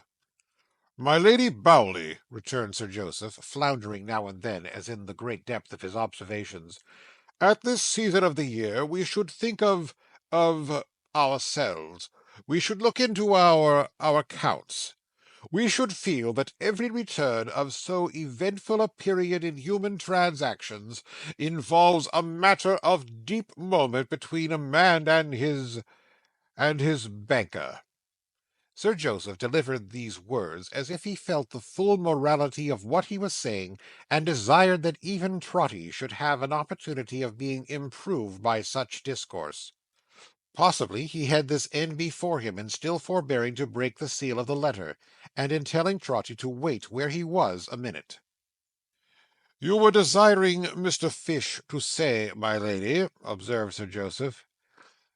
"My Lady Bowley," returned Sir Joseph, floundering now and then, as in the great depth of his observations, "at this season of the year we should think of ourselves. We should look into our accounts. We should feel that every return of so eventful a period in human transactions involves a matter of deep moment between a man and his banker." Sir Joseph delivered these words as if he felt the full morality of what he was saying, and desired that even Trotty should have an opportunity of being improved by such discourse. Possibly he had this end before him in still forbearing to break the seal of the letter, and in telling Trotty to wait where he was a minute. "You were desiring Mr. Fish to say, my lady," observed Sir Joseph.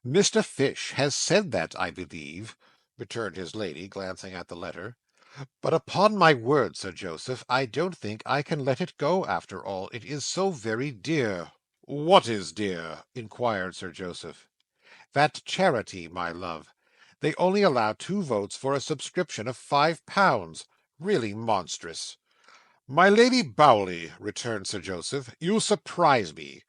"Mr. Fish has said that, I believe," returned his lady, glancing at the letter. "But upon my word, Sir Joseph, I don't think I can let it go after all. It is so very dear." "What is dear?" inquired Sir Joseph. "That charity, my love. They only allow 2 votes for a subscription of £5. Really monstrous." "My Lady Bowley," returned Sir Joseph, "you surprise me.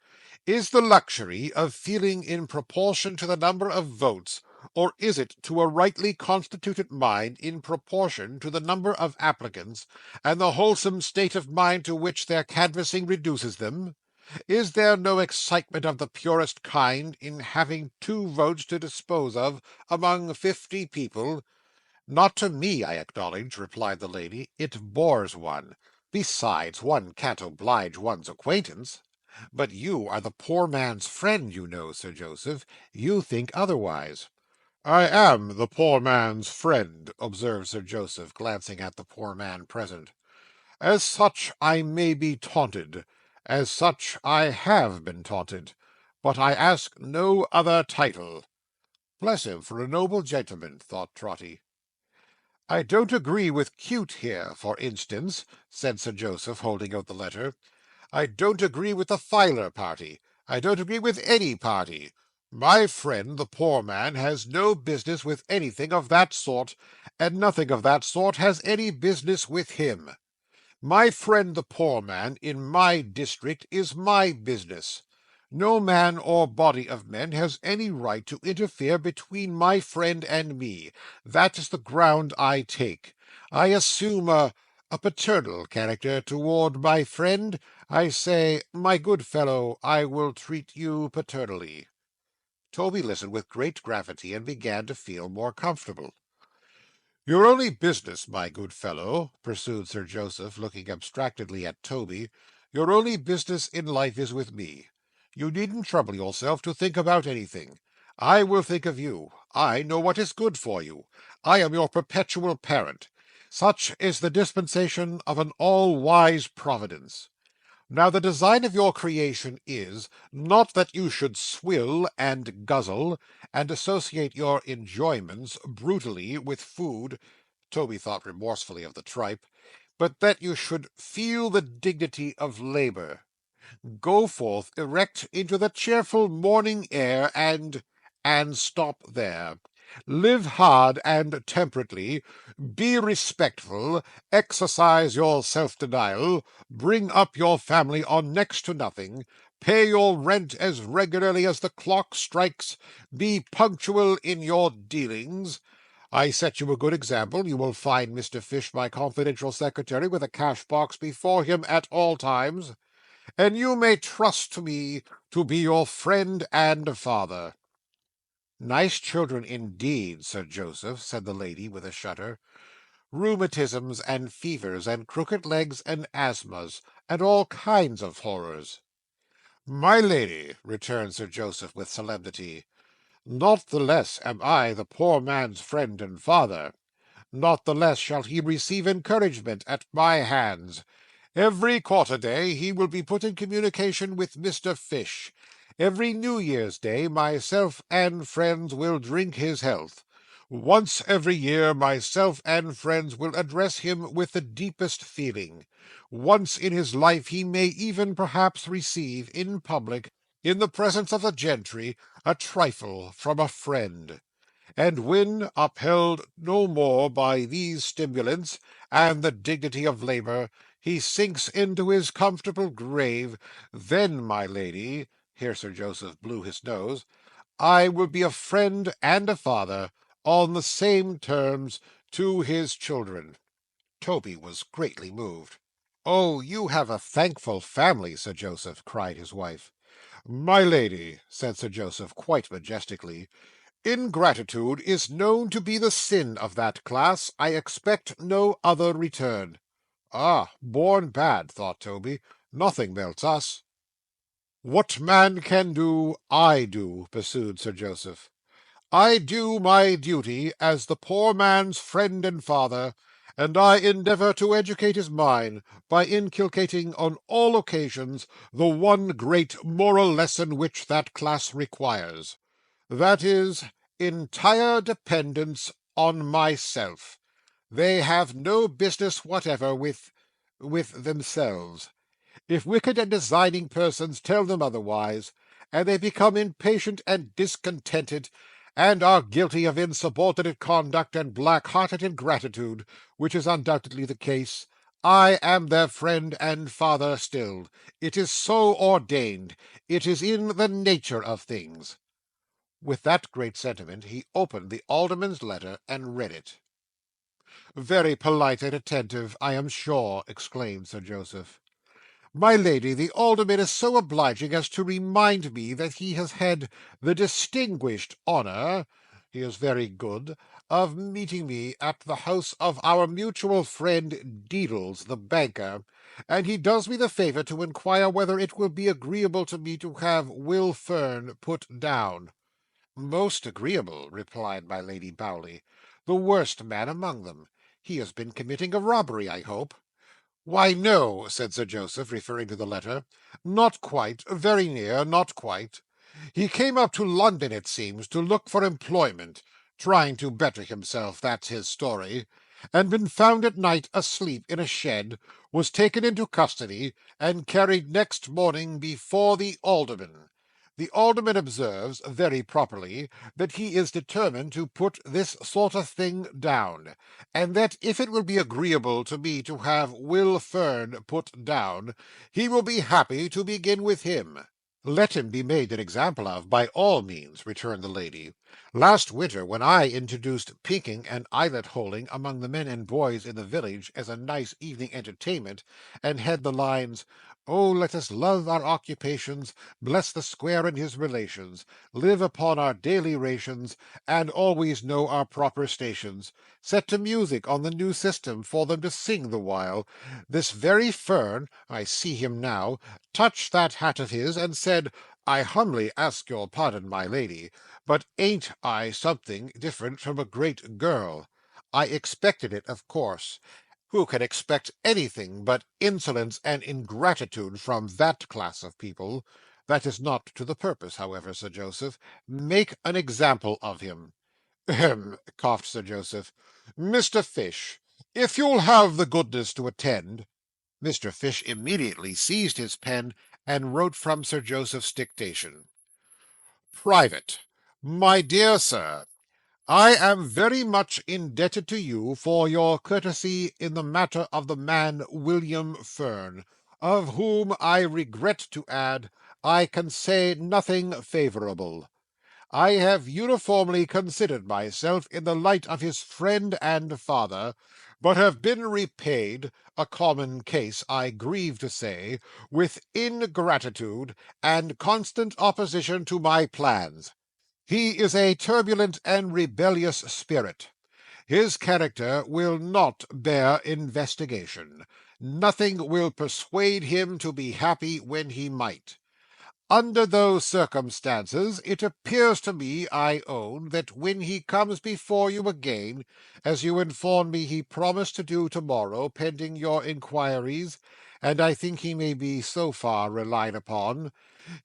Is the luxury of feeling in proportion to the number of votes, or is it to a rightly constituted mind in proportion to the number of applicants, and the wholesome state of mind to which their canvassing reduces them? Is there no excitement of the purest kind in having 2 votes to dispose of among 50 people?" "Not to me, I acknowledge," replied the lady. "It bores one. Besides, one can't oblige one's acquaintance. But you are the poor man's friend, you know, Sir Joseph. You think otherwise." "I am the poor man's friend," observed Sir Joseph, glancing at the poor man present. "As such I may be taunted. As such I have been taunted. But I ask no other title." Bless him for a noble gentleman, thought Trotty. "I don't agree with Cute here, for instance," said Sir Joseph, holding out the letter. "I don't agree with the Filer party. I don't agree with any party. My friend the poor man has no business with anything of that sort, and nothing of that sort has any business with him. My friend the poor man, in my district, is my business. No man or body of men has any right to interfere between my friend and me. That is the ground I take. I assume a paternal character toward my friend. I say, my good fellow, I will treat you paternally. Toby listened with great gravity, and began to feel more comfortable. Your only business, my good fellow, pursued Sir Joseph, looking abstractedly at Toby, your only business in life is with me. You needn't trouble yourself to think about anything. I will think of you. I know what is good for you. I am your perpetual parent. Such is the dispensation of an all-wise Providence. Now the design of your creation is, not that you should swill and guzzle, and associate your enjoyments brutally with food. Toby thought remorsefully of the tripe, but that you should feel the dignity of labour. Go forth erect into the cheerful morning air, and stop there. Live hard and temperately, be respectful, exercise your self-denial, bring up your family on next to nothing, pay your rent as regularly as the clock strikes, be punctual in your dealings. I set you a good example. You will find Mr. Fish, my confidential secretary, with a cash-box before him at all times, and you may trust to me to be your friend and father. Nice children indeed, Sir Joseph, said the lady with a shudder. Rheumatisms and fevers and crooked legs and asthmas, and all kinds of horrors. My lady, returned Sir Joseph with solemnity, not the less am I the poor man's friend and father. Not the less shall he receive encouragement at my hands. Every quarter-day he will be put in communication with Mr. Fish. Every New Year's Day myself and friends will drink his health. Once every year myself and friends will address him with the deepest feeling. Once in his life he may even perhaps receive, in public, in the presence of the gentry, a trifle from a friend. And when, upheld no more by these stimulants and the dignity of labour, he sinks into his comfortable grave, then, my lady, here Sir Joseph blew his nose, I will be a friend and a father, on the same terms, to his children. Toby was greatly moved. Oh, you have a thankful family, Sir Joseph, cried his wife. My lady, said Sir Joseph, quite majestically, ingratitude is known to be the sin of that class. I expect no other return. Ah, born bad, thought Toby. Nothing melts us. What man can do, I do, pursued Sir Joseph. I do my duty as the poor man's friend and father, and I endeavour to educate his mind by inculcating on all occasions the one great moral lesson which that class requires. That is, entire dependence on myself. They have no business whatever with themselves. If wicked and designing persons tell them otherwise, and they become impatient and discontented, and are guilty of insubordinate conduct and black-hearted ingratitude, which is undoubtedly the case, I am their friend and father still. It is so ordained. It is in the nature of things. With that great sentiment he opened the alderman's letter and read it. Very polite and attentive, I am sure, exclaimed Sir Joseph. My lady, the alderman is so obliging as to remind me that he has had the distinguished honour, he is very good, of meeting me at the house of our mutual friend Deedles, the banker, and he does me the favour to inquire whether it will be agreeable to me to have Will Fern put down. Most agreeable, replied my Lady Bowley. The worst man among them. He has been committing a robbery, I hope. Why, no, said Sir Joseph, referring to the letter. Not quite. Very near. Not quite. He came up to London, it seems, to look for employment, trying to better himself, that's his story, and been found at night asleep in a shed, was taken into custody, and carried next morning before the alderman. The alderman observes, very properly, that he is determined to put this sort of thing down, and that if it will be agreeable to me to have Will Fern put down, he will be happy to begin with him. Let him be made an example of, by all means, returned the lady. Last winter, when I introduced pinking and eyelet holding among the men and boys in the village as a nice evening entertainment, and had the lines, "Oh, let us love our occupations, bless the square and his relations, live upon our daily rations, and always know our proper stations," set to music on the new system for them to sing the while, this very Fern, I see him now, touched that hat of his, and said, "I humbly ask your pardon, my lady, but ain't I something different from a great girl? I expected it, of course. Who can expect anything but insolence and ingratitude from that class of people? That is not to the purpose, however, Sir Joseph. Make an example of him." "Ahem!" coughed Sir Joseph. "Mr. Fish, if you'll have the goodness to attend." Mr. Fish immediately seized his pen and wrote from Sir Joseph's dictation. "Private. My dear Sir, I am very much indebted to you for your courtesy in the matter of the man William Fern, of whom I regret to add I can say nothing favourable. I have uniformly considered myself in the light of his friend and father, but have been repaid, a common case I grieve to say, with ingratitude and constant opposition to my plans. He is a turbulent and rebellious spirit. His character will not bear investigation. Nothing will persuade him to be happy when he might. Under those circumstances, it appears to me, I own, that when he comes before you again, as you inform me he promised to do to-morrow, pending your inquiries, and I think he may be so far relied upon,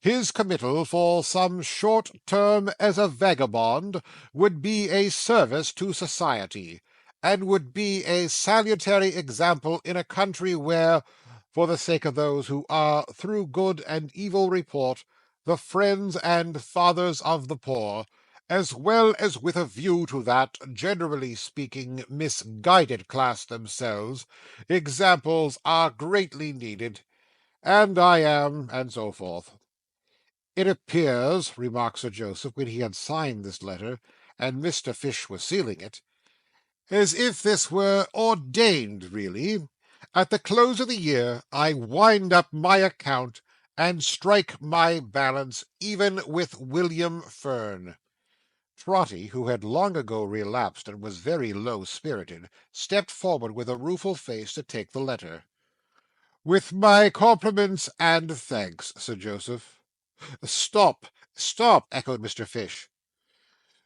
his committal for some short term as a vagabond would be a service to society, and would be a salutary example in a country where, for the sake of those who are, through good and evil report, the friends and fathers of the poor, as well as with a view to that, generally speaking, misguided class themselves, examples are greatly needed, and I am, and so forth. "It appears," remarked Sir Joseph, when he had signed this letter, and Mr. Fish was sealing it, "as if this were ordained really. At the close of the year I wind up my account, and strike my balance even with William Fern." Trotty, who had long ago relapsed and was very low-spirited, stepped forward with a rueful face to take the letter. "With my compliments and thanks, Sir Joseph." "Stop, stop!" echoed Mr. Fish.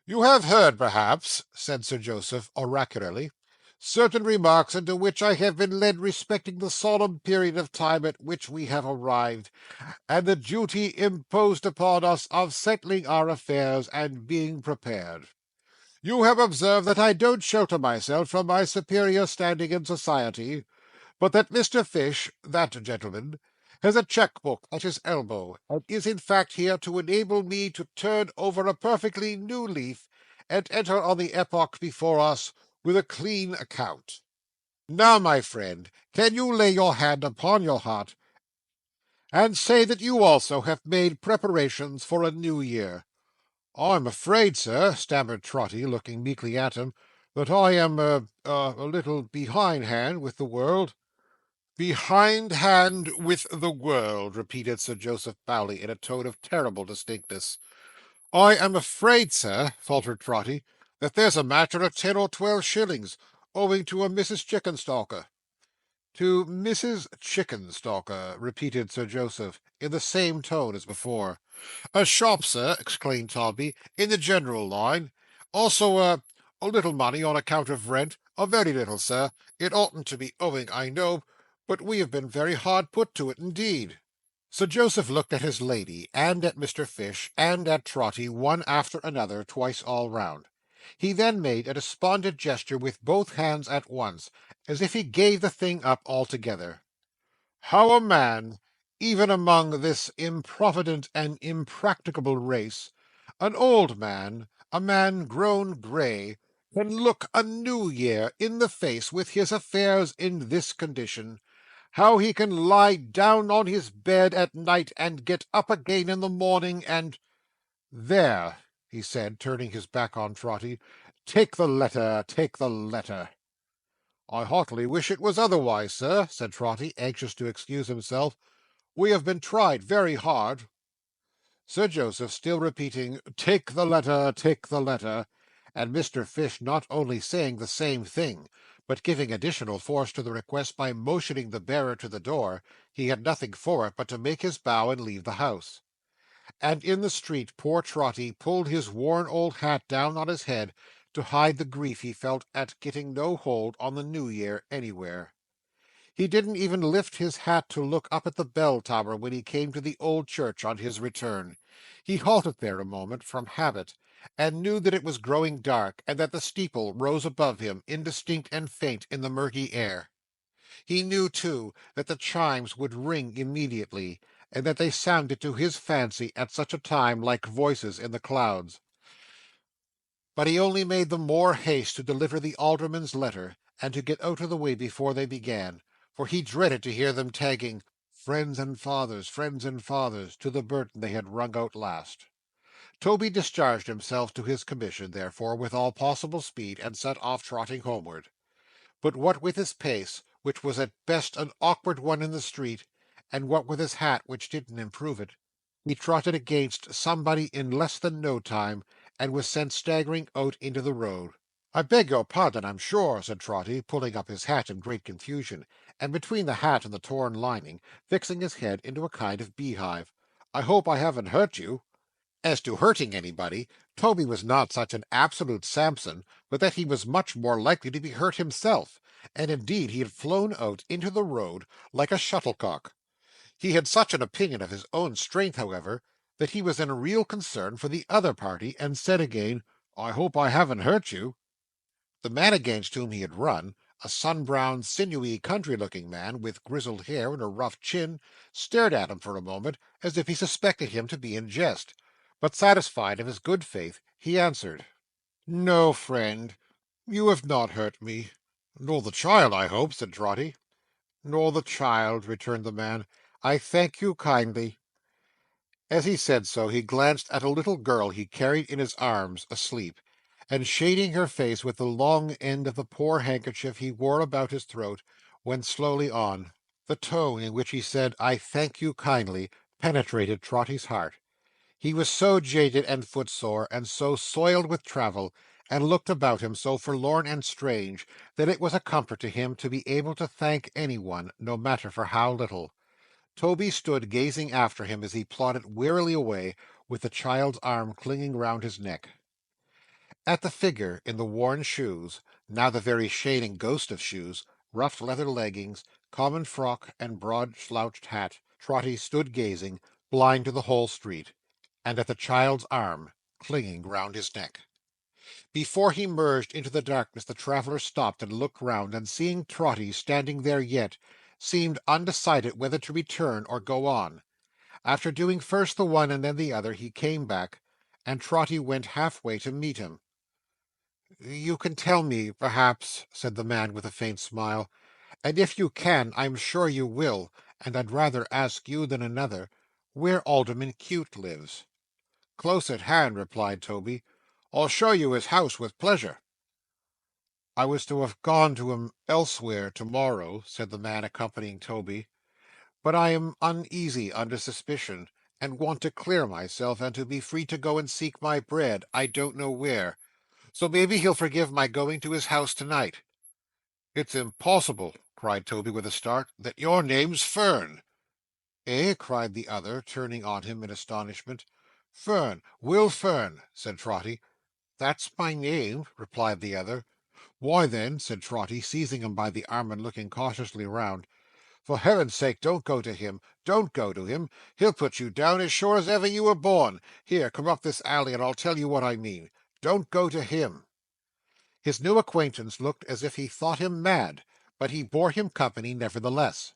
"You have heard, perhaps," said Sir Joseph, oracularly, "certain remarks into which I have been led respecting the solemn period of time at which we have arrived, and the duty imposed upon us of settling our affairs and being prepared. You have observed that I don't shelter myself from my superior standing in society, but that Mr. Fish, that gentleman, has a cheque-book at his elbow, and is in fact here to enable me to turn over a perfectly new leaf, and enter on the epoch before us with a clean account. Now, my friend, can you lay your hand upon your heart, and say that you also have made preparations for a new year?" "I'm afraid, sir," stammered Trotty, looking meekly at him, "that I am a little behindhand with the world." "Behindhand with the world," repeated Sir Joseph Bowley in a tone of terrible distinctness. "I am afraid, sir," faltered Trotty, "that there's a matter of 10 or 12 shillings, owing to a Mrs. Chickenstalker." "To Mrs. Chickenstalker," repeated Sir Joseph, in the same tone as before. "A shop, sir," exclaimed Todby, "in the general line. Also a little money on account of rent. A very little, sir. It oughtn't to be owing, I know, but we have been very hard put to it indeed." Sir Joseph looked at his lady, and at Mr. Fish, and at Trotty, one after another, twice all round. He then made a despondent gesture with both hands at once, as if he gave the thing up altogether. "How a man, even among this improvident and impracticable race, an old man, a man grown grey, can look a new year in the face with his affairs in this condition, how he can lie down on his bed at night and get up again in the morning, and there!" he said, turning his back on Trotty. "Take the letter, take the letter." "I heartily wish it was otherwise, sir," said Trotty, anxious to excuse himself. "We have been tried very hard." Sir Joseph still repeating, "Take the letter, take the letter," and Mr. Fish not only saying the same thing, but giving additional force to the request by motioning the bearer to the door, he had nothing for it but to make his bow and leave the house. And in the street poor Trotty pulled his worn old hat down on his head to hide the grief he felt at getting no hold on the New Year anywhere. He didn't even lift his hat to look up at the bell tower when he came to the old church on his return. He halted there a moment, from habit, and knew that it was growing dark, and that the steeple rose above him, indistinct and faint in the murky air. He knew, too, that the chimes would ring immediately, and that they sounded to his fancy at such a time like voices in the clouds. But he only made the more haste to deliver the alderman's letter, and to get out of the way before they began, for he dreaded to hear them tagging friends and fathers, to the burden they had rung out last. Toby discharged himself to his commission, therefore, with all possible speed, and set off trotting homeward. But what with his pace, which was at best an awkward one in the street, and what with his hat, which didn't improve it, he trotted against somebody in less than no time, and was sent staggering out into the road. "I beg your pardon, I'm sure," said Trotty, pulling up his hat in great confusion, and between the hat and the torn lining, fixing his head into a kind of beehive. "I hope I haven't hurt you." As to hurting anybody, Toby was not such an absolute Samson, but that he was much more likely to be hurt himself, and indeed he had flown out into the road like a shuttlecock. He had such an opinion of his own strength, however, that he was in real concern for the other party, and said again, "I hope I haven't hurt you." The man against whom he had run, a sun-browned, sinewy, country-looking man, with grizzled hair and a rough chin, stared at him for a moment as if he suspected him to be in jest, but satisfied of his good faith, he answered, "No, friend, you have not hurt me." "Nor the child, I hope," said Trotty. "Nor the child," returned the man. "I thank you kindly." As he said so, he glanced at a little girl he carried in his arms, asleep, and shading her face with the long end of the poor handkerchief he wore about his throat, went slowly on. The tone in which he said, "I thank you kindly," penetrated Trotty's heart. He was so jaded and footsore, and so soiled with travel, and looked about him so forlorn and strange, that it was a comfort to him to be able to thank any one, no matter for how little. Toby stood gazing after him as he plodded wearily away, with the child's arm clinging round his neck. At the figure in the worn shoes, now the very shade and ghost of shoes, rough leather leggings, common frock, and broad slouched hat, Trotty stood gazing, blind to the whole street, and at the child's arm clinging round his neck. Before he merged into the darkness, the traveller stopped and looked round, and seeing Trotty standing there yet, seemed undecided whether to return or go on. After doing first the one and then the other, he came back, and Trotty went half-way to meet him. "You can tell me, perhaps," said the man with a faint smile, "and if you can, I'm sure you will, and I'd rather ask you than another, where Alderman Cute lives." "Close at hand," replied Toby. "I'll show you his house with pleasure." "I was to have gone to him elsewhere to-morrow," said the man accompanying Toby, "but I am uneasy under suspicion, and want to clear myself, and to be free to go and seek my bread, I don't know where. So maybe he'll forgive my going to his house to-night." "It's impossible," cried Toby with a start, "that your name's Fern." "Eh?" cried the other, turning on him in astonishment. "Fern, Will Fern," said Trotty. "That's my name," replied the other. "Why then," said Trotty, seizing him by the arm and looking cautiously round, "for heaven's sake don't go to him, don't go to him. He'll put you down as sure as ever you were born. Here, come up this alley, and I'll tell you what I mean. Don't go to him." His new acquaintance looked as if he thought him mad, but he bore him company nevertheless.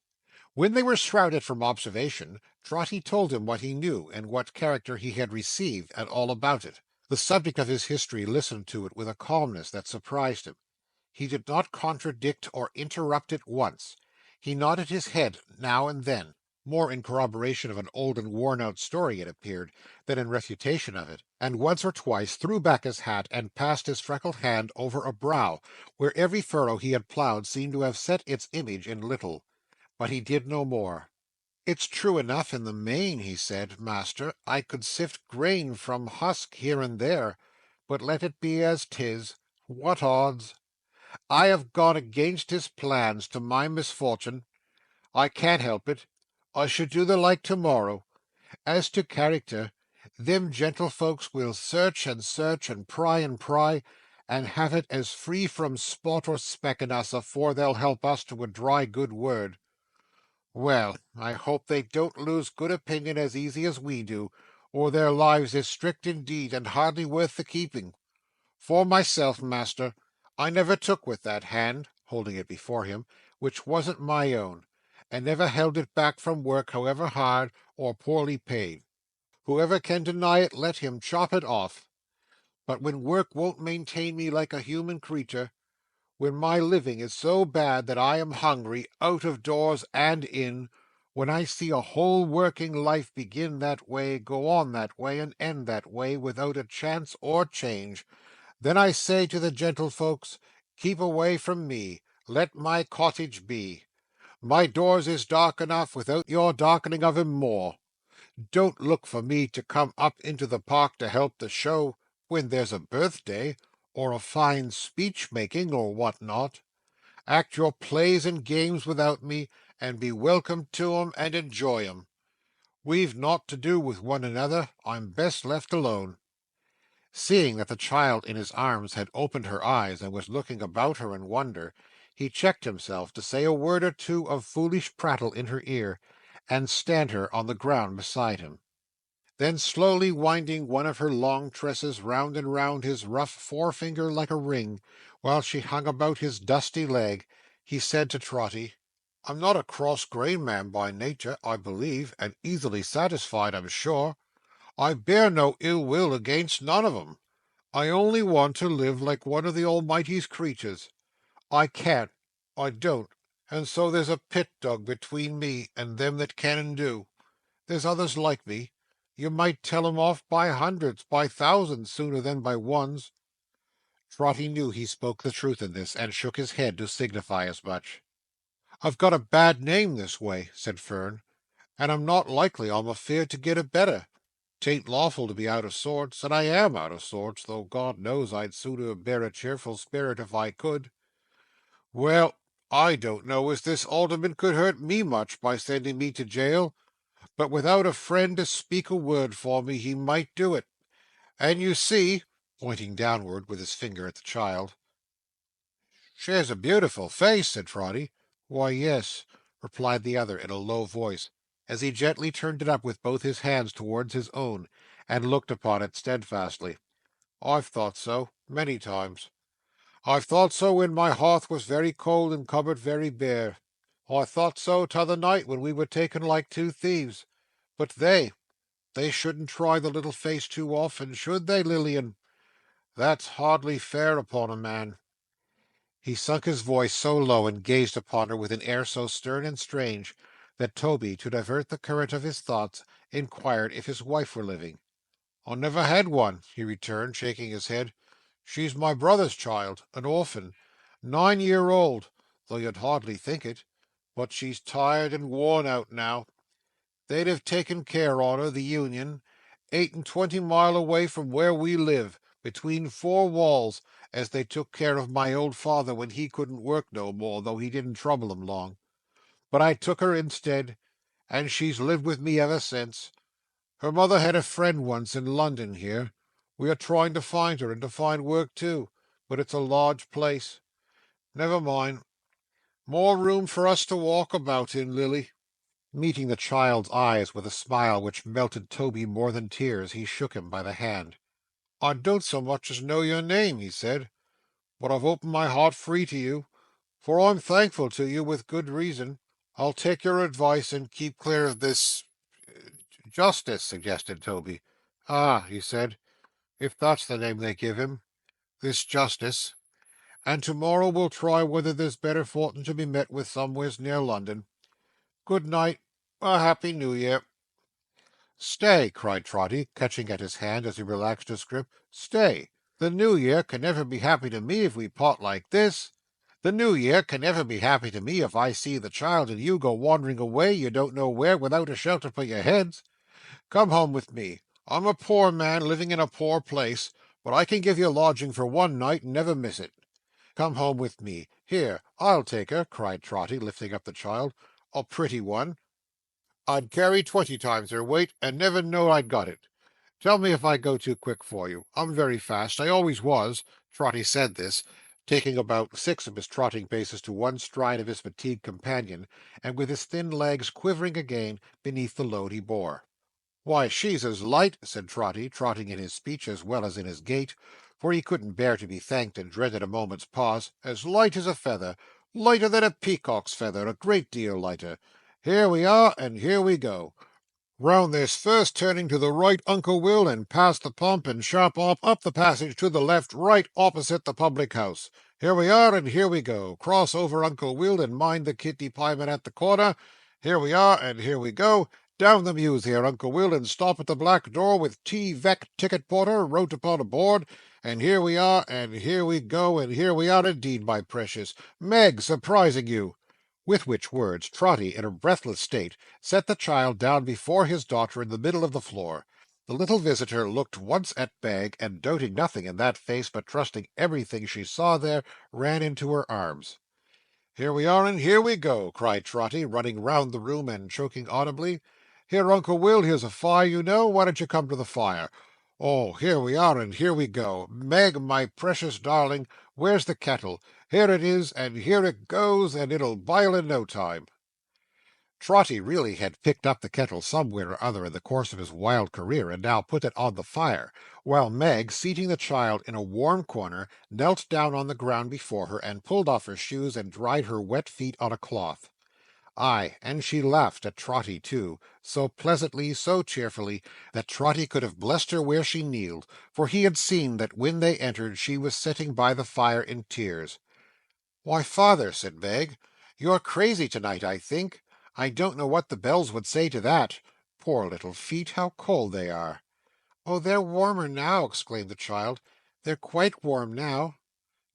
When they were shrouded from observation, Trotty told him what he knew, and what character he had received, and all about it. The subject of his history listened to it with a calmness that surprised him. He did not contradict or interrupt it once. He nodded his head now and then, more in corroboration of an old and worn-out story, it appeared, than in refutation of it, and once or twice threw back his hat and passed his freckled hand over a brow, where every furrow he had ploughed seemed to have set its image in little. But he did no more. "It's true enough in the main," he said, "master. I could sift grain from husk here and there, but let it be as 'tis. What odds? I have gone against his plans, to my misfortune. I can't help it. I should do the like to-morrow. As to character, them gentlefolks will search and pry, and have it as free from spot or speck in us afore they'll help us to a dry good word. Well, I hope they don't lose good opinion as easy as we do, or their lives is strict indeed, and hardly worth the keeping. For myself, master, I never took with that hand," holding it before him, "which wasn't my own, and never held it back from work, however hard or poorly paid. Whoever can deny it, let him chop it off. But when work won't maintain me like a human creature, when my living is so bad that I am hungry, out of doors and in, when I see a whole working life begin that way, go on that way, and end that way, without a chance or change, then I say to the gentlefolks, keep away from me, let my cottage be. My doors is dark enough without your darkening of 'em more. Don't look for me to come up into the park to help the show, when there's a birthday, or a fine speech-making, or what not. Act your plays and games without me, and be welcome to 'em and enjoy 'em. We've nought to do with one another. I'm best left alone." Seeing that the child in his arms had opened her eyes and was looking about her in wonder, he checked himself to say a word or two of foolish prattle in her ear, and stand her on the ground beside him. Then slowly winding one of her long tresses round and round his rough forefinger like a ring, while she hung about his dusty leg, he said to Trotty, "I'm not a cross-grained man by nature, I believe, and easily satisfied, I'm sure. I bear no ill will against none of 'em. I only want to live like one of the Almighty's creatures. I can't, I don't, and so there's a pit-dog between me and them that can and do. There's others like me. You might tell 'em off by hundreds, by thousands, sooner than by ones." Trotty knew he spoke the truth in this, and shook his head to signify as much. "I've got a bad name this way," said Fern, "and I'm not likely, I'm afeard, to get a better. 'Tain't lawful to be out of sorts, and I am out of sorts, though God knows I'd sooner bear a cheerful spirit if I could. Well, I don't know as this alderman could hurt me much by sending me to jail, but without a friend to speak a word for me, he might do it. And you see," pointing downward with his finger at the child. "She has a beautiful face," said Trotty. "Why, yes," replied the other in a low voice, as he gently turned it up with both his hands towards his own, and looked upon it steadfastly. "I've thought so, many times. I've thought so when my hearth was very cold and cupboard very bare. I thought so t'other night when we were taken like two thieves. But they shouldn't try the little face too often, should they, Lilian? That's hardly fair upon a man." He sunk his voice so low and gazed upon her with an air so stern and strange, that Toby, to divert the current of his thoughts, inquired if his wife were living. "I never had one," he returned, shaking his head. "She's my brother's child, an orphan, 9 year old, though you'd hardly think it. But she's tired and worn out now. They'd have taken care on her, the Union, 8 and 20 mile away from where we live, between four walls, as they took care of my old father when he couldn't work no more, though he didn't trouble him long. But I took her instead, and she's lived with me ever since. Her mother had a friend once in London here. We are trying to find her and to find work too, but it's a large place. Never mind. More room for us to walk about in, Lily." Meeting the child's eyes with a smile which melted Toby more than tears, he shook him by the hand. "I don't so much as know your name," he said, "but I've opened my heart free to you, for I'm thankful to you with good reason. I'll take your advice and keep clear of this—" "Justice," suggested Toby. "Ah," he said, "if that's the name they give him, this Justice. And to-morrow we'll try whether there's better fortin to be met with somewheres near London. Good night." A happy New Year." "Stay!" cried Trotty, catching at his hand as he relaxed his grip. "Stay! The New Year can never be happy to me if we part like this. The New Year can never be happy to me if I see the child and you go wandering away you don't know where without a shelter for your heads. Come home with me. I'm a poor man living in a poor place, but I can give you lodging for one night and never miss it. Come home with me. Here, I'll take her," cried Trotty, lifting up the child. "A pretty one. I'd carry 20 times her weight, and never know I'd got it. Tell me if I go too quick for you. I'm very fast. I always was." Trotty said this, taking about 6 of his trotting paces to one stride of his fatigued companion, and with his thin legs quivering again beneath the load he bore. "Why, she's as light," said Trotty, trotting in his speech as well as in his gait, for he couldn't bear to be thanked and dreaded a moment's pause, "as light as a feather, lighter than a peacock's feather, a great deal lighter. Here we are, and here we go. Round this first turning to the right, Uncle Will, and past the pump, and sharp off up the passage to the left, right opposite the public house. Here we are, and here we go. Cross over, Uncle Will, and mind the kidney pieman at the corner. Here we are, and here we go. Down the mews here, Uncle Will, and stop at the black door with T. Vec. ticket porter wrote upon a board. And here we are, and here we go, and here we are indeed, my precious. Meg, surprising you." With which words, Trotty, in a breathless state, set the child down before his daughter in the middle of the floor. The little visitor looked once at Meg, and doubting nothing in that face, but trusting everything she saw there, ran into her arms. "Here we are, and here we go," cried Trotty, running round the room and choking audibly. "Here, Uncle Will, here's a fire, you know. Why don't you come to the fire? Oh, here we are, and here we go. Meg, my precious darling, where's the kettle? Here it is, and here it goes, and it'll bile in no time." Trotty really had picked up the kettle somewhere or other in the course of his wild career, and now put it on the fire, while Meg, seating the child in a warm corner, knelt down on the ground before her, and pulled off her shoes and dried her wet feet on a cloth. Ay, and she laughed at Trotty too, so pleasantly, so cheerfully, that Trotty could have blessed her where she kneeled, for he had seen that when they entered she was sitting by the fire in tears. "Why, father," said Meg, "you're crazy to-night, I think. I don't know what the bells would say to that. Poor little feet, how cold they are." "Oh, they're warmer now," exclaimed the child. "They're quite warm now."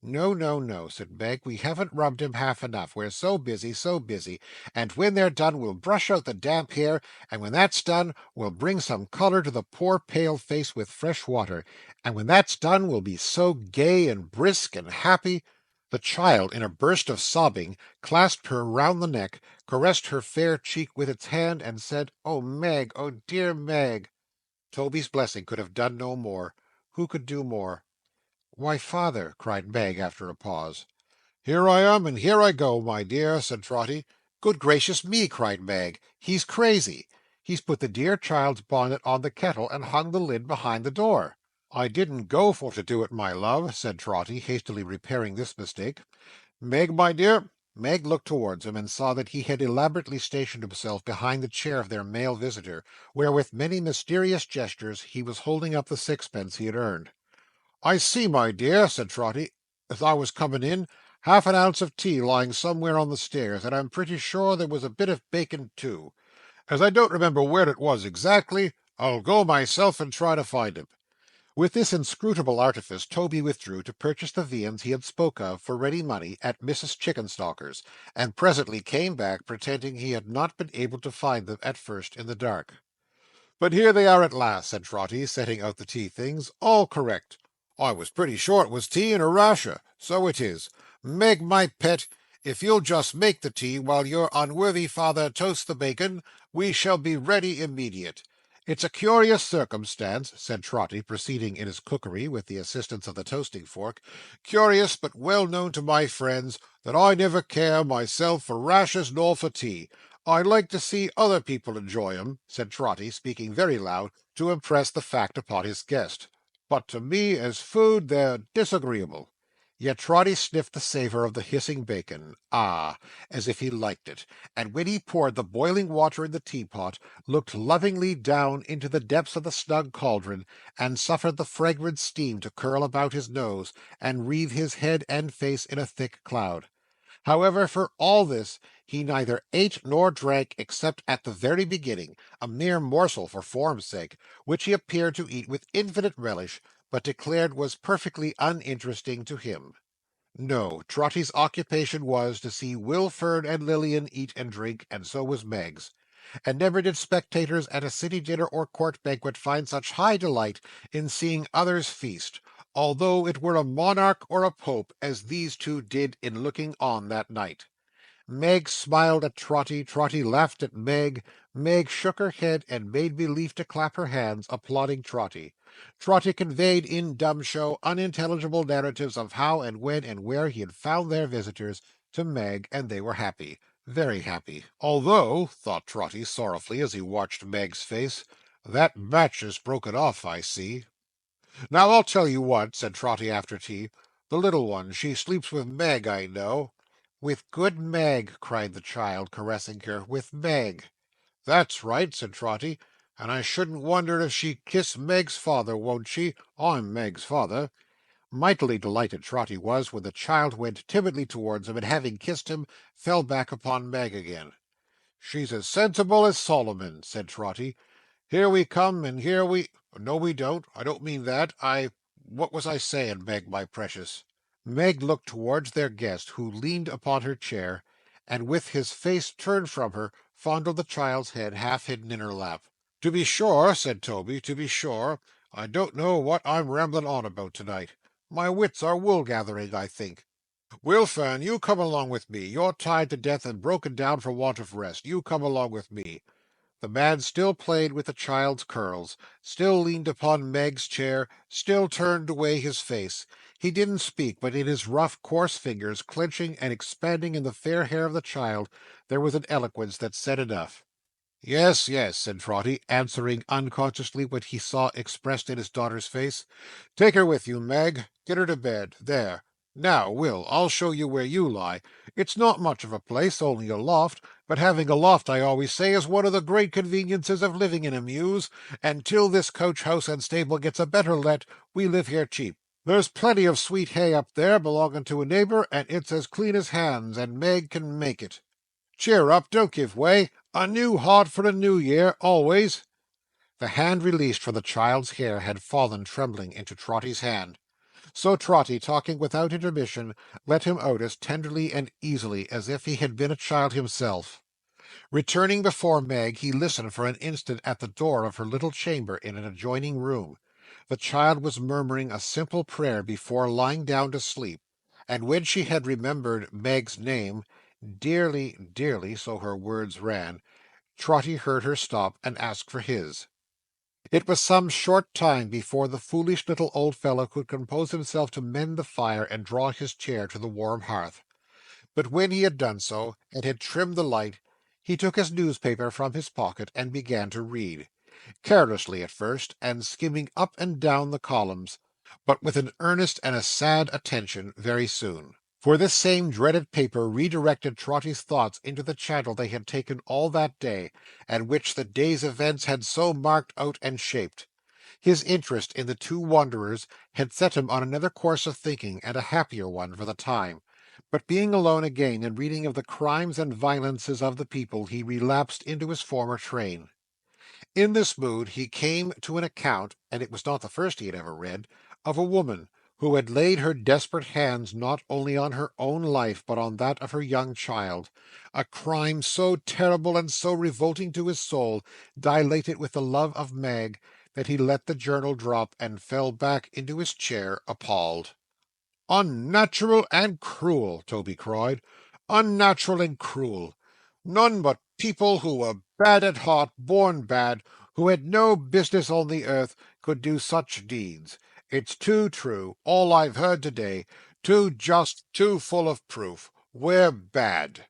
"No, no, no," said Meg, "we haven't rubbed him half enough. We're so busy, so busy. And when they're done, we'll brush out the damp hair, and when that's done, we'll bring some colour to the poor pale face with fresh water, and when that's done, we'll be so gay and brisk and happy." The child, in a burst of sobbing, clasped her round the neck, caressed her fair cheek with its hand, and said, "Oh, Meg! Oh, dear Meg!" Toby's blessing could have done no more. Who could do more? "Why, father!" cried Meg after a pause. "Here I am, and here I go, my dear," said Trotty. "Good gracious me!" cried Meg. "He's crazy. He's put the dear child's bonnet on the kettle, and hung the lid behind the door." "I didn't go for to do it, my love," said Trotty, hastily repairing this mistake. "Meg, my dear." Meg looked towards him, and saw that he had elaborately stationed himself behind the chair of their male visitor, where, with many mysterious gestures, he was holding up the sixpence he had earned. "I see, my dear," said Trotty, "as I was coming in, half an ounce of tea lying somewhere on the stairs, and I'm pretty sure there was a bit of bacon too. As I don't remember where it was exactly, I'll go myself and try to find him." With this inscrutable artifice Toby withdrew to purchase the viands he had spoke of for ready money at Mrs. Chickenstalker's, and presently came back, pretending he had not been able to find them at first in the dark. "But here they are at last," said Trotty, setting out the tea things, "all correct. I was pretty sure it was tea and a rasher. So it is. Meg, my pet, if you'll just make the tea while your unworthy father toasts the bacon, we shall be ready immediate. It's a curious circumstance," said Trotty, proceeding in his cookery with the assistance of the toasting fork, "curious, but well known to my friends, that I never care myself for rashers nor for tea. I like to see other people enjoy 'em," said Trotty, speaking very loud, to impress the fact upon his guest, "but to me, as food, they're disagreeable." Yet Trotty sniffed the savour of the hissing bacon, as if he liked it, and when he poured the boiling water in the teapot, looked lovingly down into the depths of the snug cauldron, and suffered the fragrant steam to curl about his nose, and wreathe his head and face in a thick cloud. However, for all this, he neither ate nor drank except at the very beginning, a mere morsel for form's sake, which he appeared to eat with infinite relish, but declared was perfectly uninteresting to him. No, Trotty's occupation was to see Wilferd and Lilian eat and drink, and so was Meg's. And never did spectators at a city dinner or court banquet find such high delight in seeing others feast, although it were a monarch or a pope, as these two did in looking on that night. Meg smiled at Trotty, Trotty laughed at Meg, Meg shook her head and made believe to clap her hands, applauding Trotty. Trotty conveyed in dumb show unintelligible narratives of how and when and where he had found their visitors to Meg, and they were happy, very happy. Although, thought Trotty sorrowfully as he watched Meg's face, that match is broken off, I see. Now I'll tell you what, said Trotty after tea. The little one, she sleeps with Meg, I know. With good Meg, cried the child, caressing her. With Meg. That's right, said Trotty, and I shouldn't wonder if she kiss Meg's father, won't she? I'm Meg's father. Mightily delighted Trotty was when the child went timidly towards him, and having kissed him, fell back upon Meg again. She's as sensible as Solomon, said Trotty. Here we come, and here we— No, we don't. I don't mean that. What was I saying, Meg, my precious? Meg looked towards their guest, who leaned upon her chair, and with his face turned from her, fondled the child's head half hidden in her lap. To be sure, said Toby, to be sure. I don't know what I'm rambling on about tonight. My wits are wool-gathering, I think. Wilfern, you come along with me. You're tired to death and broken down for want of rest. You come along with me. The man still played with the child's curls, still leaned upon Meg's chair, still turned away his face. He didn't speak, but in his rough, coarse fingers, clenching and expanding in the fair hair of the child, there was an eloquence that said enough. Yes, yes, said Trotty, answering unconsciously what he saw expressed in his daughter's face. Take her with you, Meg. Get her to bed. There. Now, Will, I'll show you where you lie. It's not much of a place, only a loft, but having a loft, I always say, is one of the great conveniences of living in a mews, and till this coach house and stable gets a better let, we live here cheap. There's plenty of sweet hay up there belonging to a neighbour, and it's as clean as hands, and Meg can make it. Cheer up, don't give way. A new heart for the new year, always. The hand released from the child's hair had fallen trembling into Trotty's hand. So Trotty, talking without intermission, let him out as tenderly and easily as if he had been a child himself. Returning before Meg, he listened for an instant at the door of her little chamber in an adjoining room. The child was murmuring a simple prayer before lying down to sleep, and when she had remembered Meg's name, dearly, dearly, so her words ran, Trotty heard her stop and ask for his. It was some short time before the foolish little old fellow could compose himself to mend the fire and draw his chair to the warm hearth. But when he had done so, and had trimmed the light, he took his newspaper from his pocket and began to read, carelessly at first, and skimming up and down the columns, but with an earnest and a sad attention very soon. For this same dreaded paper redirected Trotty's thoughts into the channel they had taken all that day, and which the day's events had so marked out and shaped. His interest in the two wanderers had set him on another course of thinking, and a happier one for the time. But being alone again and reading of the crimes and violences of the people, he relapsed into his former train. In this mood he came to an account, and it was not the first he had ever read, of a woman who had laid her desperate hands not only on her own life but on that of her young child, a crime so terrible and so revolting to his soul, dilated with the love of Meg, that he let the journal drop and fell back into his chair appalled. Unnatural and cruel, Toby cried. Unnatural and cruel. None but people who were bad at heart, born bad, who had no business on the earth, could do such deeds. It's too true, all I've heard to-day, too just, too full of proof. We're bad.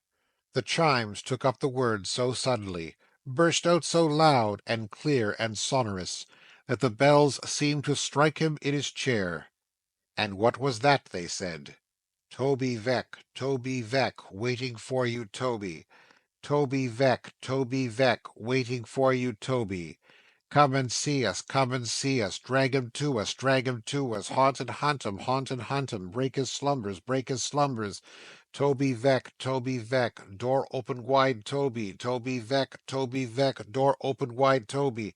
The chimes took up the words so suddenly, burst out so loud and clear and sonorous, that the bells seemed to strike him in his chair. And what was that, they said? Toby Veck, Toby Veck, waiting for you, Toby. Toby Veck, Toby Veck, waiting for you, Toby. Come and see us, come and see us, drag him to us, drag him to us, haunt and hunt him, break his slumbers, break his slumbers. Toby Veck, Toby Veck, door open wide, Toby, Toby Veck, Toby Veck, door open wide, Toby.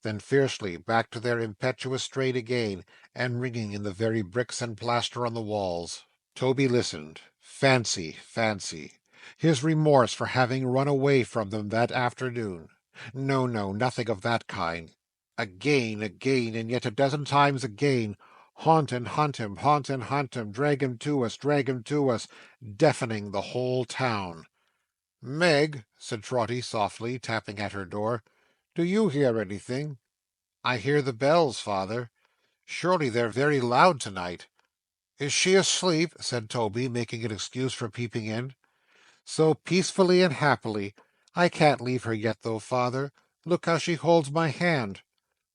Then fiercely back to their impetuous strain again, and ringing in the very bricks and plaster on the walls. Toby listened. Fancy, fancy. His remorse for having run away from them that afternoon. No, no, nothing of that kind. Again, again, and yet a dozen times again. Haunt and hunt him, haunt and hunt him, drag him to us, deafening the whole town. Meg, said Trotty softly, tapping at her door, do you hear anything? I hear the bells, father. Surely they're very loud tonight. Is she asleep? Said Toby, making an excuse for peeping in. So peacefully and happily. I can't leave her yet, though, father. Look how she holds my hand.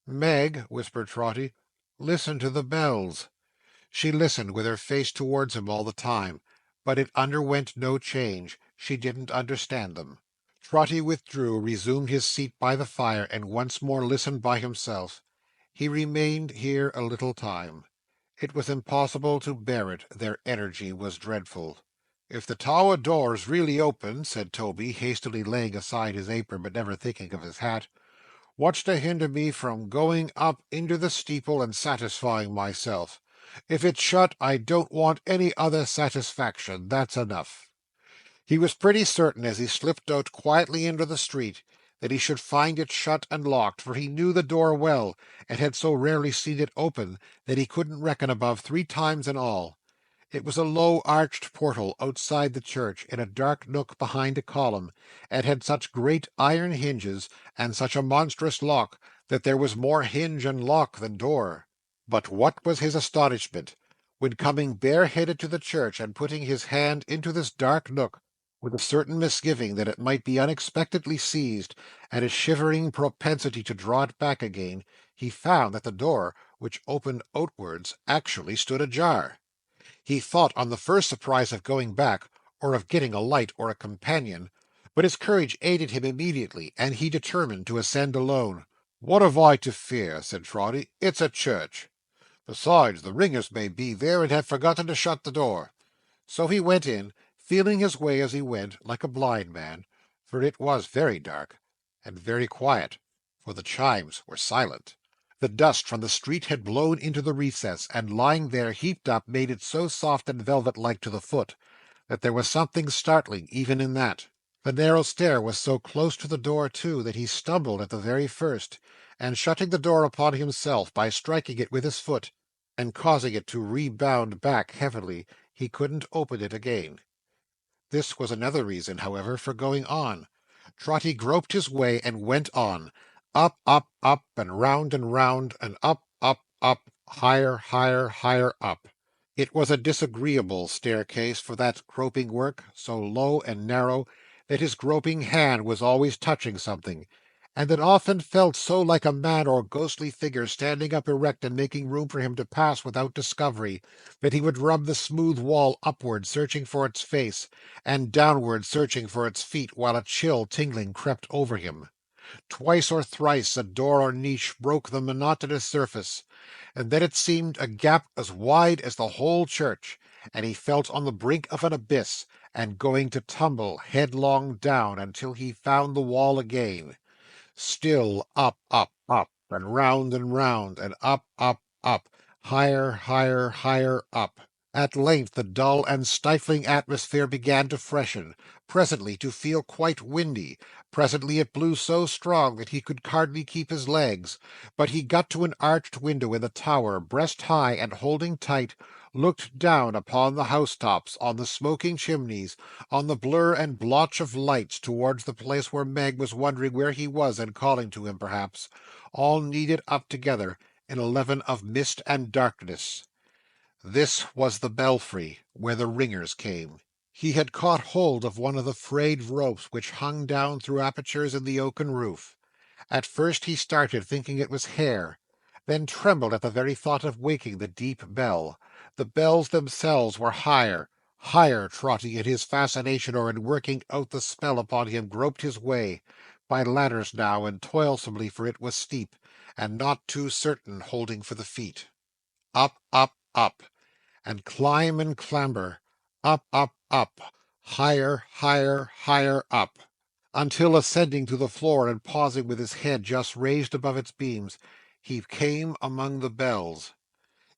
Meg, whispered Trotty, listen to the bells. She listened with her face towards him all the time, but it underwent no change. She didn't understand them. Trotty withdrew, resumed his seat by the fire, and once more listened by himself. He remained here a little time. It was impossible to bear it, their energy was dreadful. If the tower door's really open, said Toby, hastily laying aside his apron, but never thinking of his hat, what's to hinder me from going up into the steeple and satisfying myself? If it's shut, I don't want any other satisfaction, that's enough. He was pretty certain, as he slipped out quietly into the street, that he should find it shut and locked, for he knew the door well, and had so rarely seen it open that he couldn't reckon above 3 times in all. It was a low arched portal outside the church, in a dark nook behind a column, and had such great iron hinges, and such a monstrous lock, that there was more hinge and lock than door. But what was his astonishment, when coming bareheaded to the church, and putting his hand into this dark nook, with a certain misgiving that it might be unexpectedly seized, and a shivering propensity to draw it back again, he found that the door, which opened outwards, actually stood ajar. He thought on the first surprise of going back, or of getting a light or a companion, but his courage aided him immediately, and he determined to ascend alone. "What have I to fear?" said Trotty. "It's a church. Besides, the ringers may be there and have forgotten to shut the door." So he went in, feeling his way as he went, like a blind man, for it was very dark, and very quiet, for the chimes were silent. The dust from the street had blown into the recess, and lying there heaped up made it so soft and velvet-like to the foot, that there was something startling even in that. The narrow stair was so close to the door, too, that he stumbled at the very first, and shutting the door upon himself by striking it with his foot, and causing it to rebound back heavily, he couldn't open it again. This was another reason, however, for going on. Trotty groped his way and went on, up, up, up, and round, and up, higher, higher, higher up. It was a disagreeable staircase for that groping work, so low and narrow that his groping hand was always touching something, and it often felt so like a man or ghostly figure standing up erect and making room for him to pass without discovery, that he would rub the smooth wall upward searching for its face, and downward searching for its feet, while a chill tingling crept over him. Twice or thrice a door or niche broke the monotonous surface, and then it seemed a gap as wide as the whole church, and he felt on the brink of an abyss, and going to tumble headlong down until he found the wall again. Still up, and round, and up, higher, higher, higher up. At length the dull and stifling atmosphere began to freshen, presently to feel quite windy, presently it blew so strong that he could hardly keep his legs, but he got to an arched window in the tower, breast high, and holding tight, looked down upon the housetops, on the smoking chimneys, on the blur and blotch of lights, towards the place where Meg was wondering where he was and calling to him perhaps, all kneaded up together in a leaven of mist and darkness. This was the belfry, where the ringers came. He had caught hold of one of the frayed ropes which hung down through apertures in the oaken roof. At first he started, thinking it was hair, then trembled at the very thought of waking the deep bell. The bells themselves were higher, higher. Trotty, in his fascination or in working out the spell upon him, groped his way, by ladders now, and toilsomely, for it was steep, and not too certain holding for the feet. Up, and climb and clamber, up, up, higher, higher, higher up, until ascending to the floor and pausing with his head just raised above its beams, he came among the bells.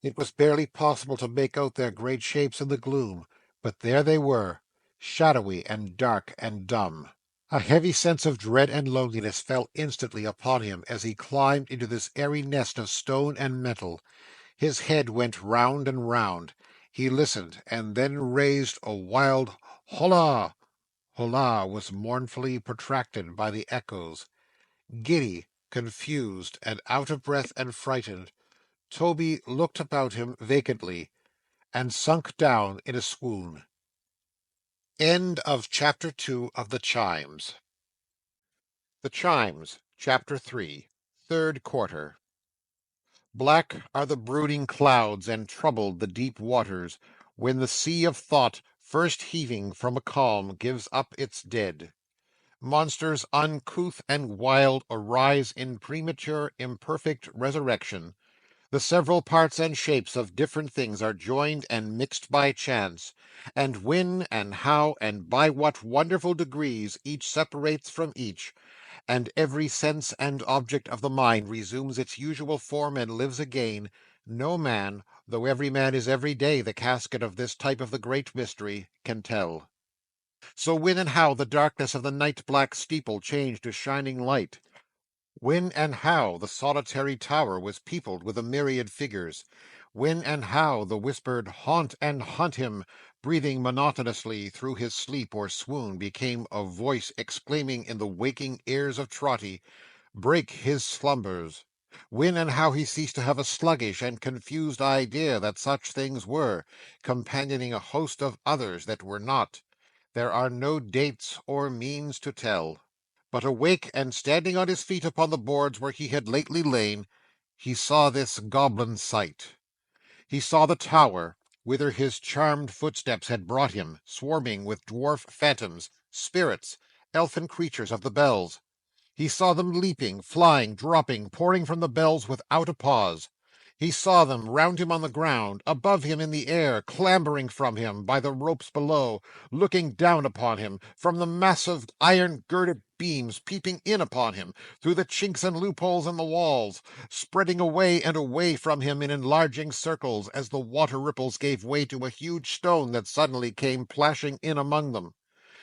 It was barely possible to make out their great shapes in the gloom, but there they were, shadowy and dark and dumb. A heavy sense of dread and loneliness fell instantly upon him as he climbed into this airy nest of stone and metal. His head went round and round. He listened, and then raised a wild "Holla!" Holla was mournfully protracted by the echoes. Giddy, confused, and out of breath and frightened, Toby looked about him vacantly, and sunk down in a swoon. End of Chapter 2 of the Chimes. The Chimes, Chapter 3, Third Quarter. Black are the brooding clouds, and troubled the deep waters, when the sea of thought, first heaving from a calm, gives up its dead. Monsters uncouth and wild arise in premature, imperfect resurrection. The several parts and shapes of different things are joined and mixed by chance, and when and how and by what wonderful degrees each separates from each, and every sense and object of the mind resumes its usual form and lives again, no man, though every man is every day the casket of this type of the great mystery, can tell. So when and how the darkness of the night black steeple changed to shining light, when and how the solitary tower was peopled with a myriad figures, when and how the whispered "Haunt and hunt him," breathing monotonously through his sleep or swoon, became a voice exclaiming in the waking ears of Trotty, "Break his slumbers," when and how he ceased to have a sluggish and confused idea that such things were, companioning a host of others that were not, there are no dates or means to tell. But awake and standing on his feet upon the boards where he had lately lain, he saw this goblin sight. He saw the tower, whither his charmed footsteps had brought him, swarming with dwarf phantoms, spirits, elfin creatures of the bells. He saw them leaping, flying, dropping, pouring from the bells without a pause. He saw them round him on the ground, above him in the air, clambering from him by the ropes below, looking down upon him from the massive iron-girded beams, peeping in upon him through the chinks and loopholes in the walls, spreading away and away from him in enlarging circles, as the water ripples gave way to a huge stone that suddenly came plashing in among them.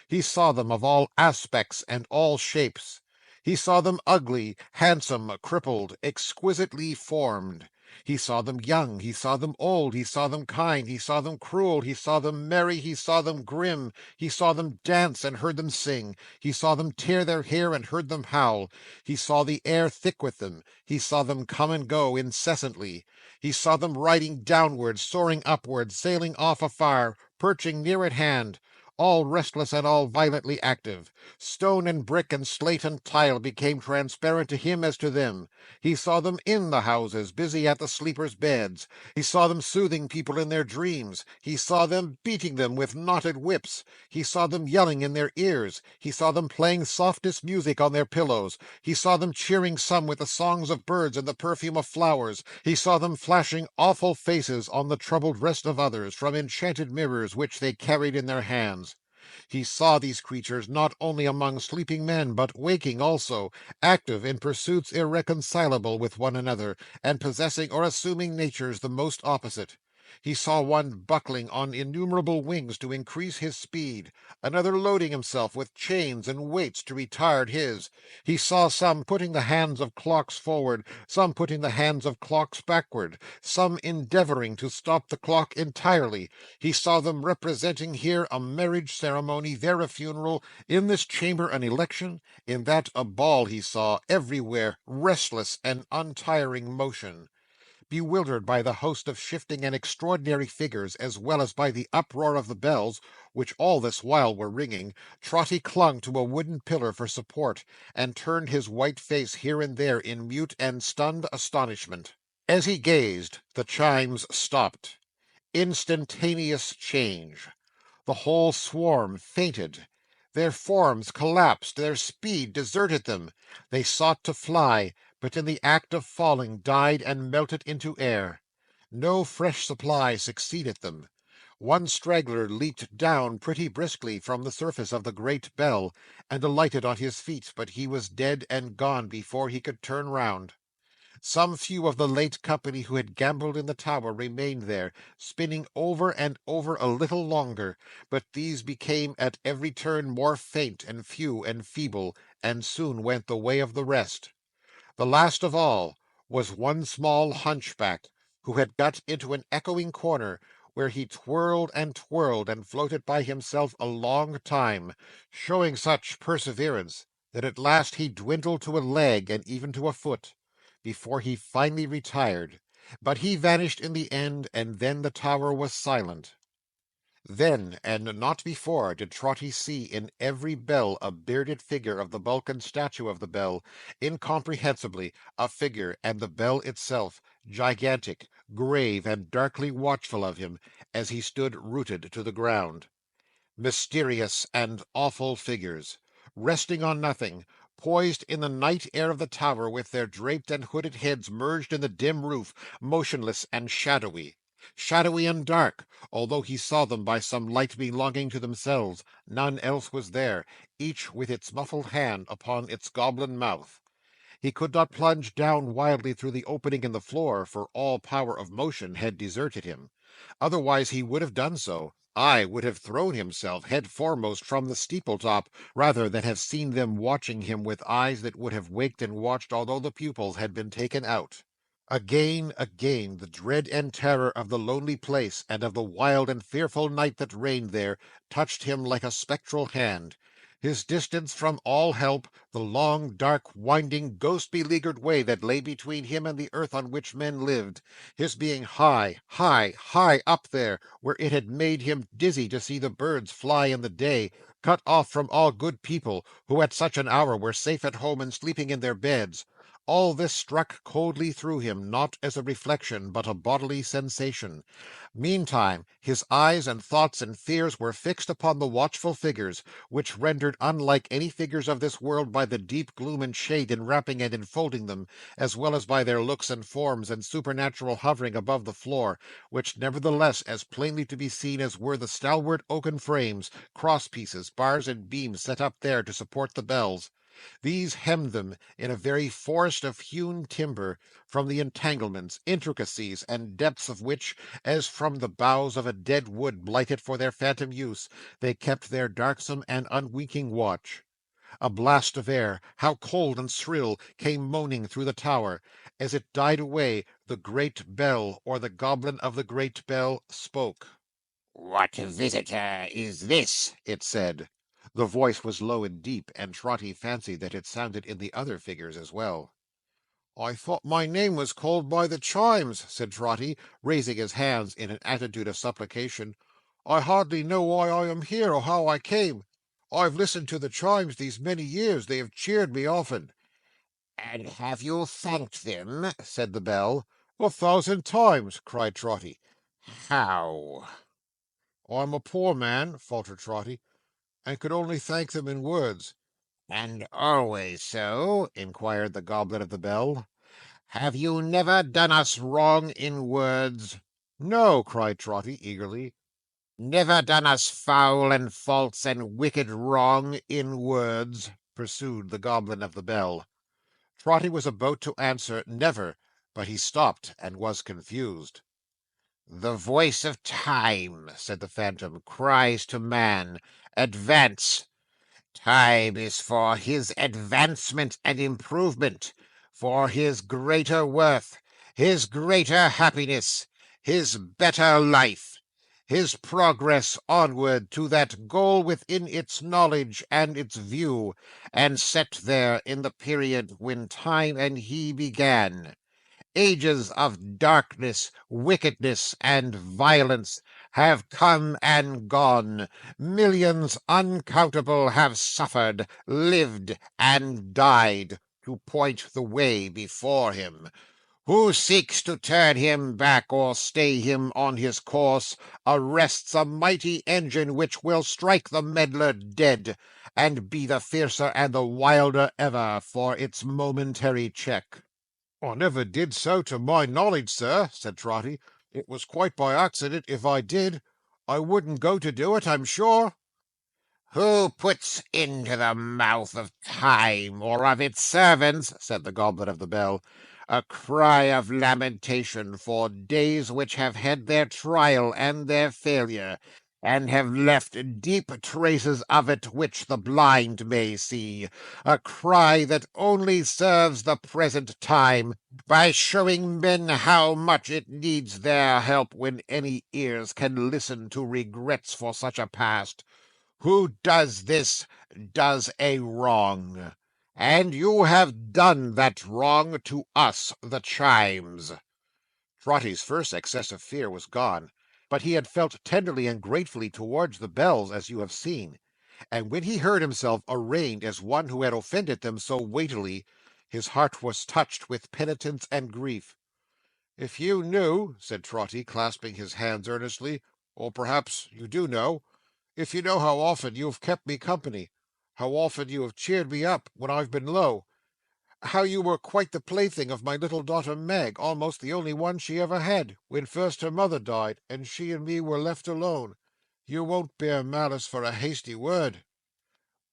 He saw them of all aspects and all shapes. He saw them ugly, handsome, crippled, exquisitely formed. He saw them young, he saw them old, he saw them kind, he saw them cruel, he saw them merry, he saw them grim, he saw them dance and heard them sing, he saw them tear their hair and heard them howl, he saw the air thick with them, he saw them come and go incessantly, he saw them riding downwards, soaring upwards, sailing off afar, perching near at hand, all restless and all violently active. Stone and brick and slate and tile became transparent to him as to them. He saw them in the houses, busy at the sleepers' beds. He saw them soothing people in their dreams. He saw them beating them with knotted whips. He saw them yelling in their ears. He saw them playing softest music on their pillows. He saw them cheering some with the songs of birds and the perfume of flowers. He saw them flashing awful faces on the troubled rest of others from enchanted mirrors which they carried in their hands. He saw these creatures not only among sleeping men, but waking also, active in pursuits irreconcilable with one another, and possessing or assuming natures the most opposite. He saw one buckling on innumerable wings to increase his speed, another loading himself with chains and weights to retard his. He saw some putting the hands of clocks forward, some putting the hands of clocks backward, some endeavouring to stop the clock entirely. He saw them representing here a marriage ceremony, there a funeral, in this chamber an election, in that a ball. He saw everywhere restless and untiring motion. Bewildered by the host of shifting and extraordinary figures, as well as by the uproar of the bells, which all this while were ringing, Trotty clung to a wooden pillar for support, and turned his white face here and there in mute and stunned astonishment. As he gazed, the chimes stopped. Instantaneous change. The whole swarm fainted. Their forms collapsed, their speed deserted them. They sought to fly, but in the act of falling died and melted into air. No fresh supply succeeded them. One straggler leaped down pretty briskly from the surface of the great bell, and alighted on his feet, but he was dead and gone before he could turn round. Some few of the late company who had gambled in the tower remained there, spinning over and over a little longer, but these became at every turn more faint and few and feeble, and soon went the way of the rest. The last of all was one small hunchback, who had got into an echoing corner, where he twirled and floated by himself a long time, showing such perseverance that at last he dwindled to a leg and even to a foot, before he finally retired. But he vanished in the end, and then the tower was silent. Then, and not before, did Trotty see in every bell a bearded figure of the bulk and statue of the bell, incomprehensibly a figure, and the bell itself, gigantic, grave, and darkly watchful of him, as he stood rooted to the ground. Mysterious and awful figures, resting on nothing, poised in the night air of the tower, with their draped and hooded heads merged in the dim roof, motionless and shadowy. Shadowy and dark, although he saw them by some light belonging to themselves. None else was there, each with its muffled hand upon its goblin mouth. He could not plunge down wildly through the opening in the floor, for all power of motion had deserted him. Otherwise he would have done so, ay, would have thrown himself head foremost from the steeple-top, rather than have seen them watching him with eyes that would have waked and watched although the pupils had been taken out. Again, again, the dread and terror of the lonely place, and of the wild and fearful night that reigned there, touched him like a spectral hand. His distance from all help, the long, dark, winding, ghost-beleaguered way that lay between him and the earth on which men lived, his being high, high, high up there, where it had made him dizzy to see the birds fly in the day, cut off from all good people, who at such an hour were safe at home and sleeping in their beds. All this struck coldly through him, not as a reflection, but a bodily sensation. Meantime, his eyes and thoughts and fears were fixed upon the watchful figures, which rendered unlike any figures of this world by the deep gloom and shade enwrapping and enfolding them, as well as by their looks and forms and supernatural hovering above the floor, which nevertheless as plainly to be seen as were the stalwart oaken frames, cross-pieces, bars, and beams set up there to support the bells. These hemmed them in a very forest of hewn timber, from the entanglements, intricacies, and depths of which, as from the boughs of a dead wood blighted for their phantom use, they kept their darksome and unwinking watch. A blast of air, how cold and shrill, came moaning through the tower. As it died away, the great bell, or the goblin of the great bell, spoke. "What visitor is this?" it said. The voice was low and deep, and Trotty fancied that it sounded in the other figures as well. "I thought my name was called by the chimes," said Trotty, raising his hands in an attitude of supplication. "I hardly know why I am here, or how I came. I've listened to the chimes these many years. They have cheered me often." "And have you thanked them?" said the bell. "1,000 times," cried Trotty. "How?" "I'm a poor man," faltered Trotty, "and could only thank them in words." "And always so?" inquired the goblin of the bell. "Have you never done us wrong in words?" "No," cried Trotty, eagerly. "Never done us foul and false and wicked wrong in words?" pursued the goblin of the bell. Trotty was about to answer "Never," but he stopped and was confused. "The voice of time," said the phantom, "cries to man, advance. Time is for his advancement and improvement, for his greater worth, his greater happiness, his better life, his progress onward to that goal within its knowledge and its view, and set there in the period when time and he began. Ages of darkness, wickedness, and violence have come and gone. Millions uncountable have suffered, lived, and died, to point the way before him. Who seeks to turn him back or stay him on his course, arrests a mighty engine which will strike the meddler dead, and be the fiercer and the wilder ever for its momentary check." "I never did so to my knowledge, sir," said Trotty. "It was quite by accident if I did. I wouldn't go to do it, I'm sure." "Who puts into the mouth of time or of its servants," said the Goblet of the Bell, "a cry of lamentation for days which have had their trial and their failure, and have left deep traces of it which the blind may see, a cry that only serves the present time, by showing men how much it needs their help when any ears can listen to regrets for such a past. Who does this does a wrong, and you have done that wrong to us, the Chimes." Trotty's first excess of fear was gone, but he had felt tenderly and gratefully towards the bells, as you have seen, and when he heard himself arraigned as one who had offended them so weightily, his heart was touched with penitence and grief. "If you knew," said Trotty, clasping his hands earnestly, "or perhaps you do know, if you know how often you have kept me company, how often you have cheered me up when I've been low, how you were quite the plaything of my little daughter Meg, almost the only one she ever had, when first her mother died, and she and me were left alone, you won't bear malice for a hasty word."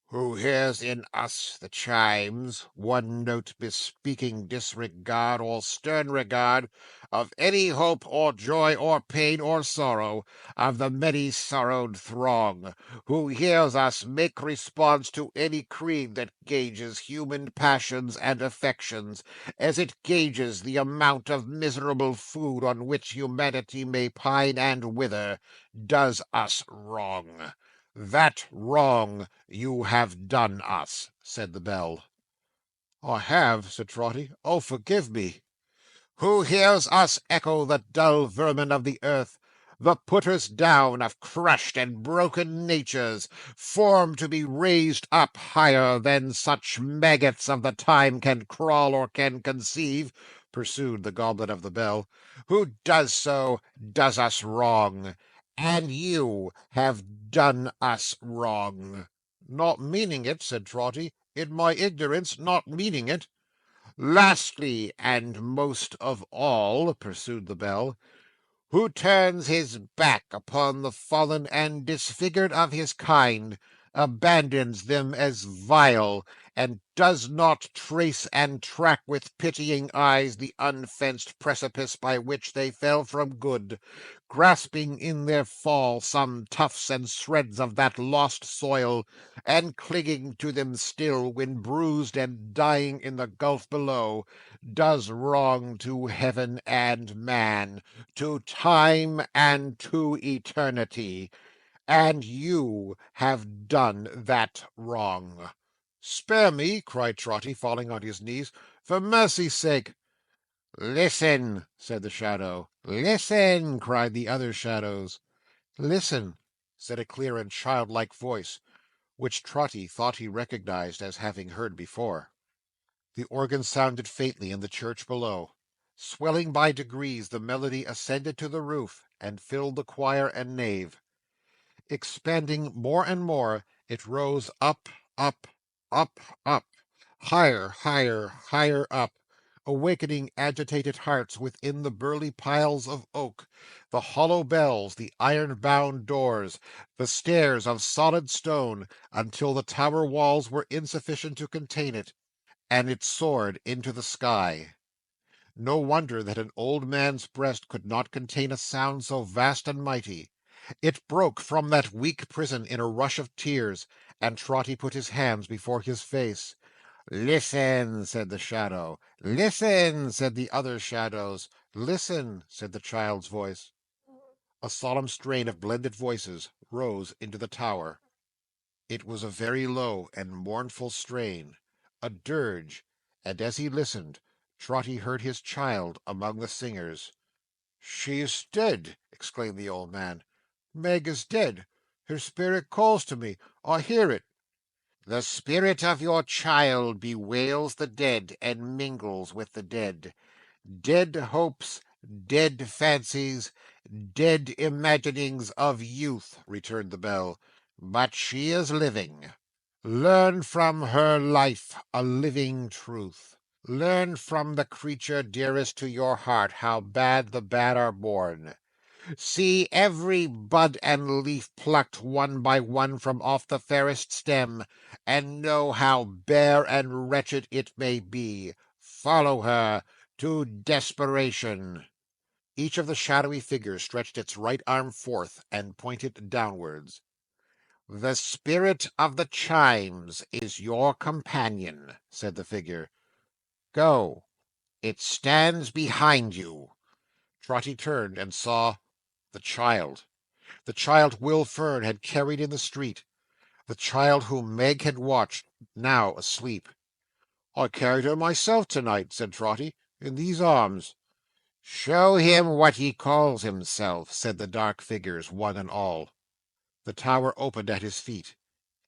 Who hears in us, the Chimes, one note bespeaking disregard or stern regard of any hope or joy or pain or sorrow of the many-sorrowed throng, who hears us make response to any creed that gauges human passions and affections, as it gauges the amount of miserable food on which humanity may pine and wither, does us wrong. That wrong you have done us," said the bell. "I have," said Trotty. "Oh, forgive me." Who hears us echo the dull vermin of the earth, the putters down of crushed and broken natures, formed to be raised up higher than such maggots of the time can crawl or can conceive, pursued the Goblet of the Bell, who does so, does us wrong, and you have done us wrong." "Not meaning it," said Trotty. "In my ignorance, not meaning it." "Lastly, and most of all," pursued the bell, "who turns his back upon the fallen and disfigured of his kind, abandons them as vile, and does not trace and track with pitying eyes the unfenced precipice by which they fell from good, grasping in their fall some tufts and shreds of that lost soil, and clinging to them still when bruised and dying in the gulf below, does wrong to heaven and man, to time and to eternity, and you have done that wrong." "Spare me!" cried Trotty, falling on his knees. "For mercy's sake!" "Listen," said the shadow. "Listen," cried the other shadows. "Listen," said a clear and childlike voice, which Trotty thought he recognized as having heard before. The organ sounded faintly in the church below. Swelling by degrees, the melody ascended to the roof, and filled the choir and nave. Expanding more and more, it rose up, up, up, up, higher, higher, higher up, awakening agitated hearts within the burly piles of oak, the hollow bells, the iron-bound doors, the stairs of solid stone, until the tower walls were insufficient to contain it, and it soared into the sky. No wonder that an old man's breast could not contain a sound so vast and mighty. It broke from that weak prison in a rush of tears, and Trotty put his hands before his face. "Listen," said the shadow. "Listen," said the other shadows. "Listen," said the child's voice. A solemn strain of blended voices rose into the tower. It was a very low and mournful strain, a dirge, and as he listened, Trotty heard his child among the singers. "She is dead!" exclaimed the old man. "Meg is dead! Her spirit calls to me! I hear it!" "The spirit of your child bewails the dead, and mingles with the dead. Dead hopes, dead fancies, dead imaginings of youth," returned the bell. "But she is living. Learn from her life a living truth. Learn from the creature dearest to your heart how bad the bad are born. See every bud and leaf plucked one by one from off the fairest stem, and know how bare and wretched it may be. Follow her to desperation." Each of the shadowy figures stretched its right arm forth and pointed downwards. "The spirit of the chimes is your companion," said the figure. "Go, it stands behind you." Trotty turned and saw the child. The child Will Fern had carried in the street. The child whom Meg had watched, now asleep. "I carried her myself to-night," said Trotty, "in these arms." "Show him what he calls himself," said the dark figures, one and all. The tower opened at his feet.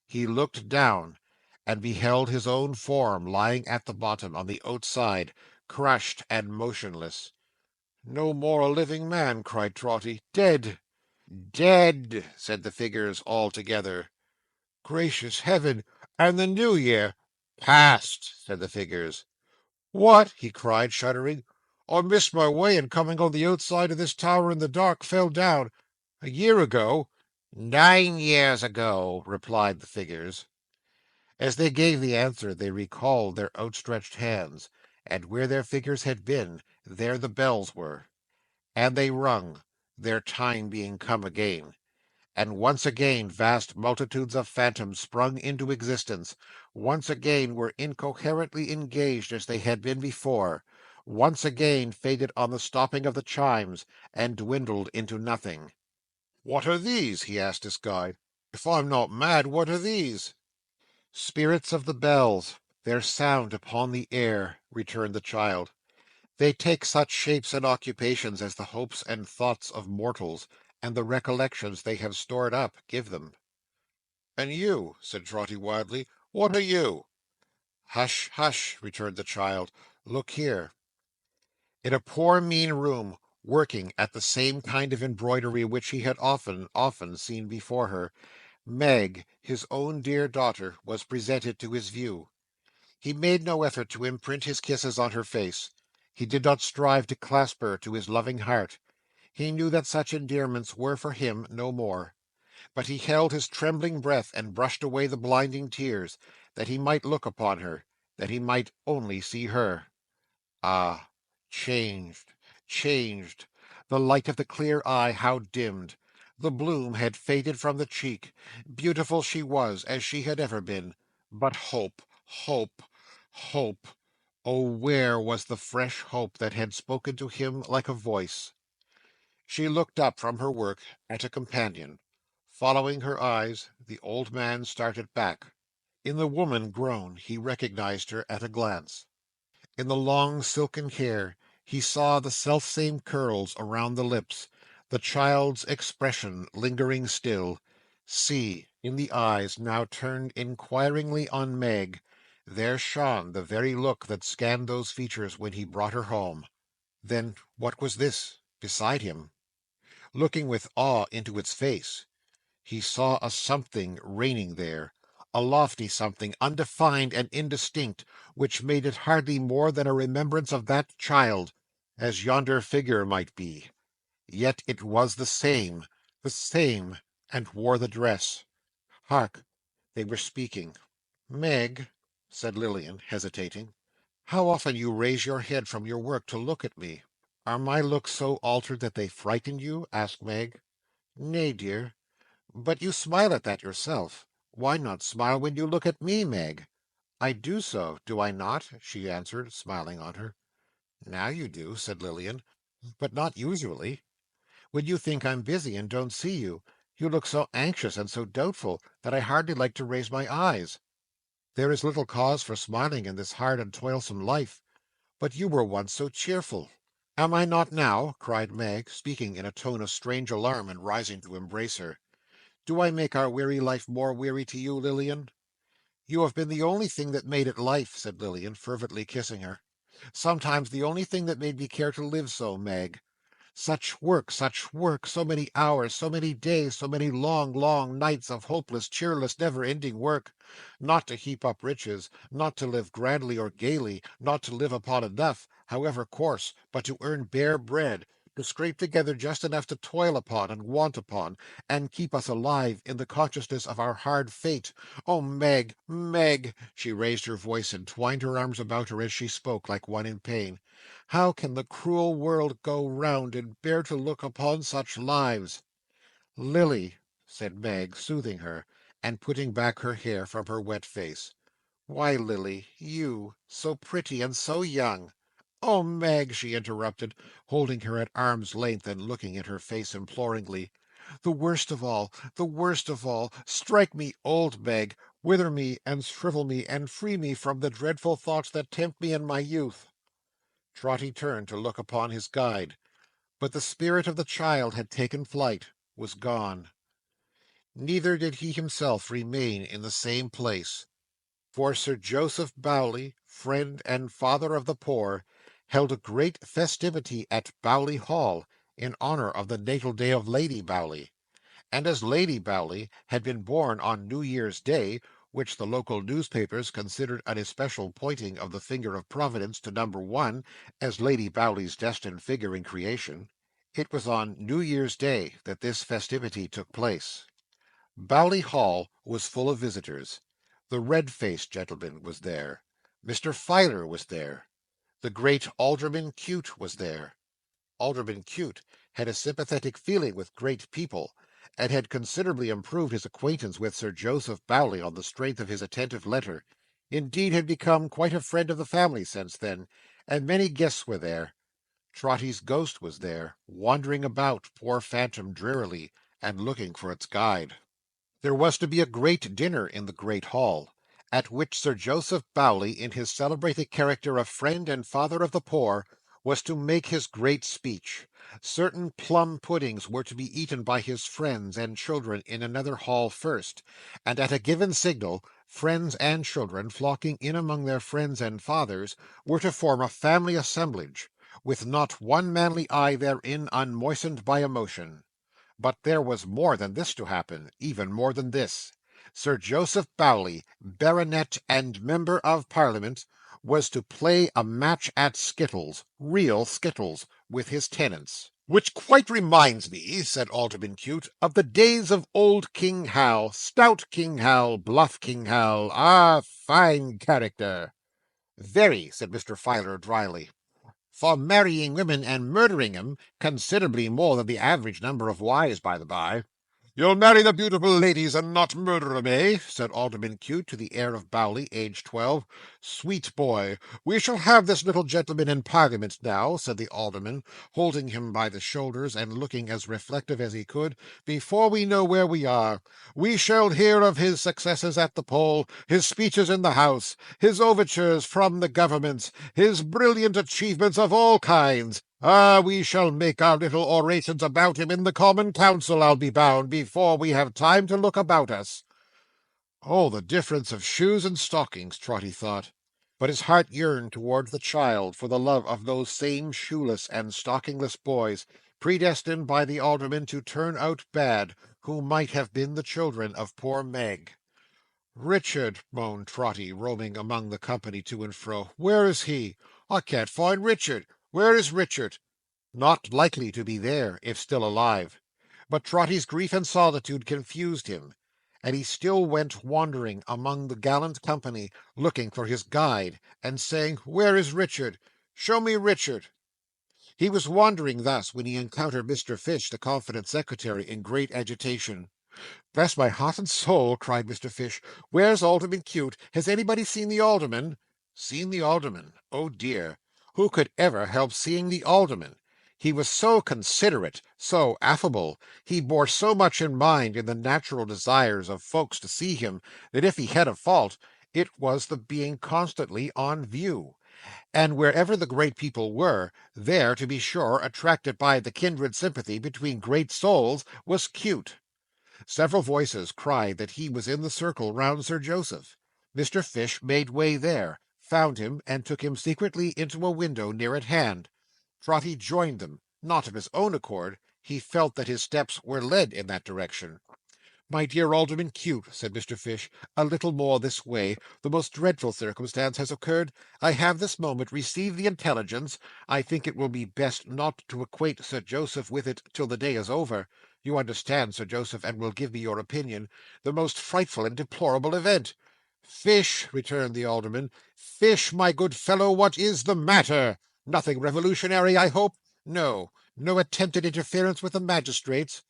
He looked down, and beheld his own form lying at the bottom on the outside, crushed and motionless. "No more a living man!" cried Trotty. "Dead!" "Dead!" said the figures all together. "Gracious heaven! And the New Year?" "Past!" said the figures. "What!" he cried, shuddering. "I missed my way, and coming on the outside of this tower in the dark, fell down. A year ago?" "9 years ago," replied the figures. As they gave the answer, they recalled their outstretched hands, and where their figures had been, there the bells were. And they rung, their time being come again. And once again vast multitudes of phantoms sprung into existence, once again were incoherently engaged as they had been before, once again faded on the stopping of the chimes, and dwindled into nothing. "What are these?" he asked his guide. "If I'm not mad, what are these?" "Spirits of the bells, their sound upon the air," returned the child. "They take such shapes and occupations as the hopes and thoughts of mortals, and the recollections they have stored up, give them." "And you," said Trotty wildly, "what are you?" "Hush, hush," returned the child. "Look here." In a poor mean room, working at the same kind of embroidery which he had often seen before her, Meg, his own dear daughter, was presented to his view. He made no effort to imprint his kisses on her face. He did not strive to clasp her to his loving heart. He knew that such endearments were for him no more. But he held his trembling breath and brushed away the blinding tears, that he might look upon her, that he might only see her. Ah! Changed, changed! The light of the clear eye how dimmed! The bloom had faded from the cheek. Beautiful she was, as she had ever been. But hope, hope, hope! Oh, where was the fresh hope that had spoken to him like a voice? She looked up from her work at a companion. Following her eyes, the old man started back. In the woman grown he recognized her at a glance. In the long silken hair he saw the selfsame curls around the lips, the child's expression lingering still. See, in the eyes now turned inquiringly on Meg, there shone the very look that scanned those features when he brought her home. Then what was this beside him? Looking with awe into its face, he saw a something reigning there, a lofty something, undefined and indistinct, which made it hardly more than a remembrance of that child, as yonder figure might be. Yet it was the same, and wore the dress. Hark! They were speaking. "Meg," said Lilian, hesitating, "how often you raise your head from your work to look at me." "Are my looks so altered that they frighten you?" asked Meg. "Nay, dear. But you smile at that yourself. Why not smile when you look at me, Meg?" "I do so, do I not?" she answered, smiling on her. "Now you do," said Lilian, "but not usually. When you think I'm busy and don't see you, you look so anxious and so doubtful that I hardly like to raise my eyes. There is little cause for smiling in this hard and toilsome life, but you were once so cheerful." "Am I not now?" cried Meg, speaking in a tone of strange alarm, and rising to embrace her. "Do I make our weary life more weary to you, Lilian?" "You have been the only thing that made it life," said Lilian, fervently kissing her. "Sometimes the only thing that made me care to live so, Meg. Such work, so many hours, so many days, so many long, long nights of hopeless, cheerless, never-ending work. Not to heap up riches, not to live grandly or gaily, not to live upon enough, however coarse, but to earn bare bread, to scrape together just enough to toil upon and want upon, and keep us alive in the consciousness of our hard fate. Oh, Meg, Meg!" She raised her voice and twined her arms about her as she spoke, like one in pain. "How can the cruel world go round and bear to look upon such lives?" "Lily," said Meg, soothing her, and putting back her hair from her wet face. "Why, Lily, you, so pretty and so young—" "Oh, Meg," she interrupted, holding her at arm's length and looking in her face imploringly, "the worst of all, the worst of all, strike me old, Meg, wither me and shrivel me and free me from the dreadful thoughts that tempt me in my youth." Trotty turned to look upon his guide, but the spirit of the child had taken flight, was gone. Neither did he himself remain in the same place, for Sir Joseph Bowley, friend and father of the poor, held a great festivity at Bowley Hall in honour of the natal day of Lady Bowley, and as Lady Bowley had been born on New Year's Day, which the local newspapers considered an especial pointing of the finger of Providence to number one as Lady Bowley's destined figure in creation, it was on New Year's Day that this festivity took place. Bowley Hall was full of visitors. The red-faced gentleman was there. Mr. Filer was there. The great Alderman Cute was there. Alderman Cute had a sympathetic feeling with great people, and had considerably improved his acquaintance with Sir Joseph Bowley on the strength of his attentive letter; indeed, had become quite a friend of the family since then, and many guests were there. Trotty's ghost was there, wandering about, poor phantom, drearily, and looking for its guide. There was to be a great dinner in the great hall, at which Sir Joseph Bowley, in his celebrated character of friend and father of the poor, was to make his great speech. Certain plum puddings were to be eaten by his friends and children in another hall first, and at a given signal, friends and children, flocking in among their friends and fathers, were to form a family assemblage, with not one manly eye therein unmoistened by emotion. But there was more than this to happen, even more than this. Sir Joseph Bowley, Baronet and Member of Parliament, was to play a match at skittles, real skittles, with his tenants. "Which quite reminds me," said Alderman Cute, "of the days of old King Hal, stout King Hal, bluff King Hal. Ah, fine character!" "Very," said Mr. Filer dryly. "For marrying women and murdering 'em, considerably more than the average number of wives, by the by." "You'll marry the beautiful ladies and not murder 'em, eh?" said Alderman Cute to the heir of Bowley, aged 12. "Sweet boy! We shall have this little gentleman in Parliament now," said the Alderman, holding him by the shoulders, and looking as reflective as he could, "before we know where we are. We shall hear of his successes at the poll, his speeches in the House, his overtures from the government, his brilliant achievements of all kinds. Ah, we shall make our little orations about him in the Common Council, I'll be bound, before we have time to look about us." Oh, the difference of shoes and stockings, Trotty thought. But his heart yearned towards the child for the love of those same shoeless and stockingless boys, predestined by the alderman to turn out bad, who might have been the children of poor Meg. "Richard," moaned Trotty, roaming among the company to and fro. "Where is he? I can't find Richard. Where is Richard?" Not likely to be there, if still alive. But Trotty's grief and solitude confused him, and he still went wandering among the gallant company, looking for his guide, and saying, "Where is Richard? Show me Richard." He was wandering thus, when he encountered Mr. Fish, the confident secretary, in great agitation. "Bless my heart and soul!" cried Mr. Fish. "Where's Alderman Cute? Has anybody seen the alderman?" Seen the alderman? Oh dear! Who could ever help seeing the alderman? He was so considerate, so affable, he bore so much in mind in the natural desires of folks to see him, that if he had a fault, it was the being constantly on view. And wherever the great people were, there, to be sure, attracted by the kindred sympathy between great souls, was Cute. Several voices cried that he was in the circle round Sir Joseph. Mr. Fish made way there, found him, and took him secretly into a window near at hand. Trotty joined them, not of his own accord; he felt that his steps were led in that direction. "My dear Alderman Cute," said Mr. Fish, "a little more this way. The most dreadful circumstance has occurred. I have this moment received the intelligence. I think it will be best not to acquaint Sir Joseph with it till the day is over. You understand, Sir Joseph, and will give me your opinion. The most frightful and deplorable event." "Fish," returned the Alderman, "Fish, my good fellow, what is the matter? Nothing revolutionary, I hope? No. No attempted interference with the magistrates?"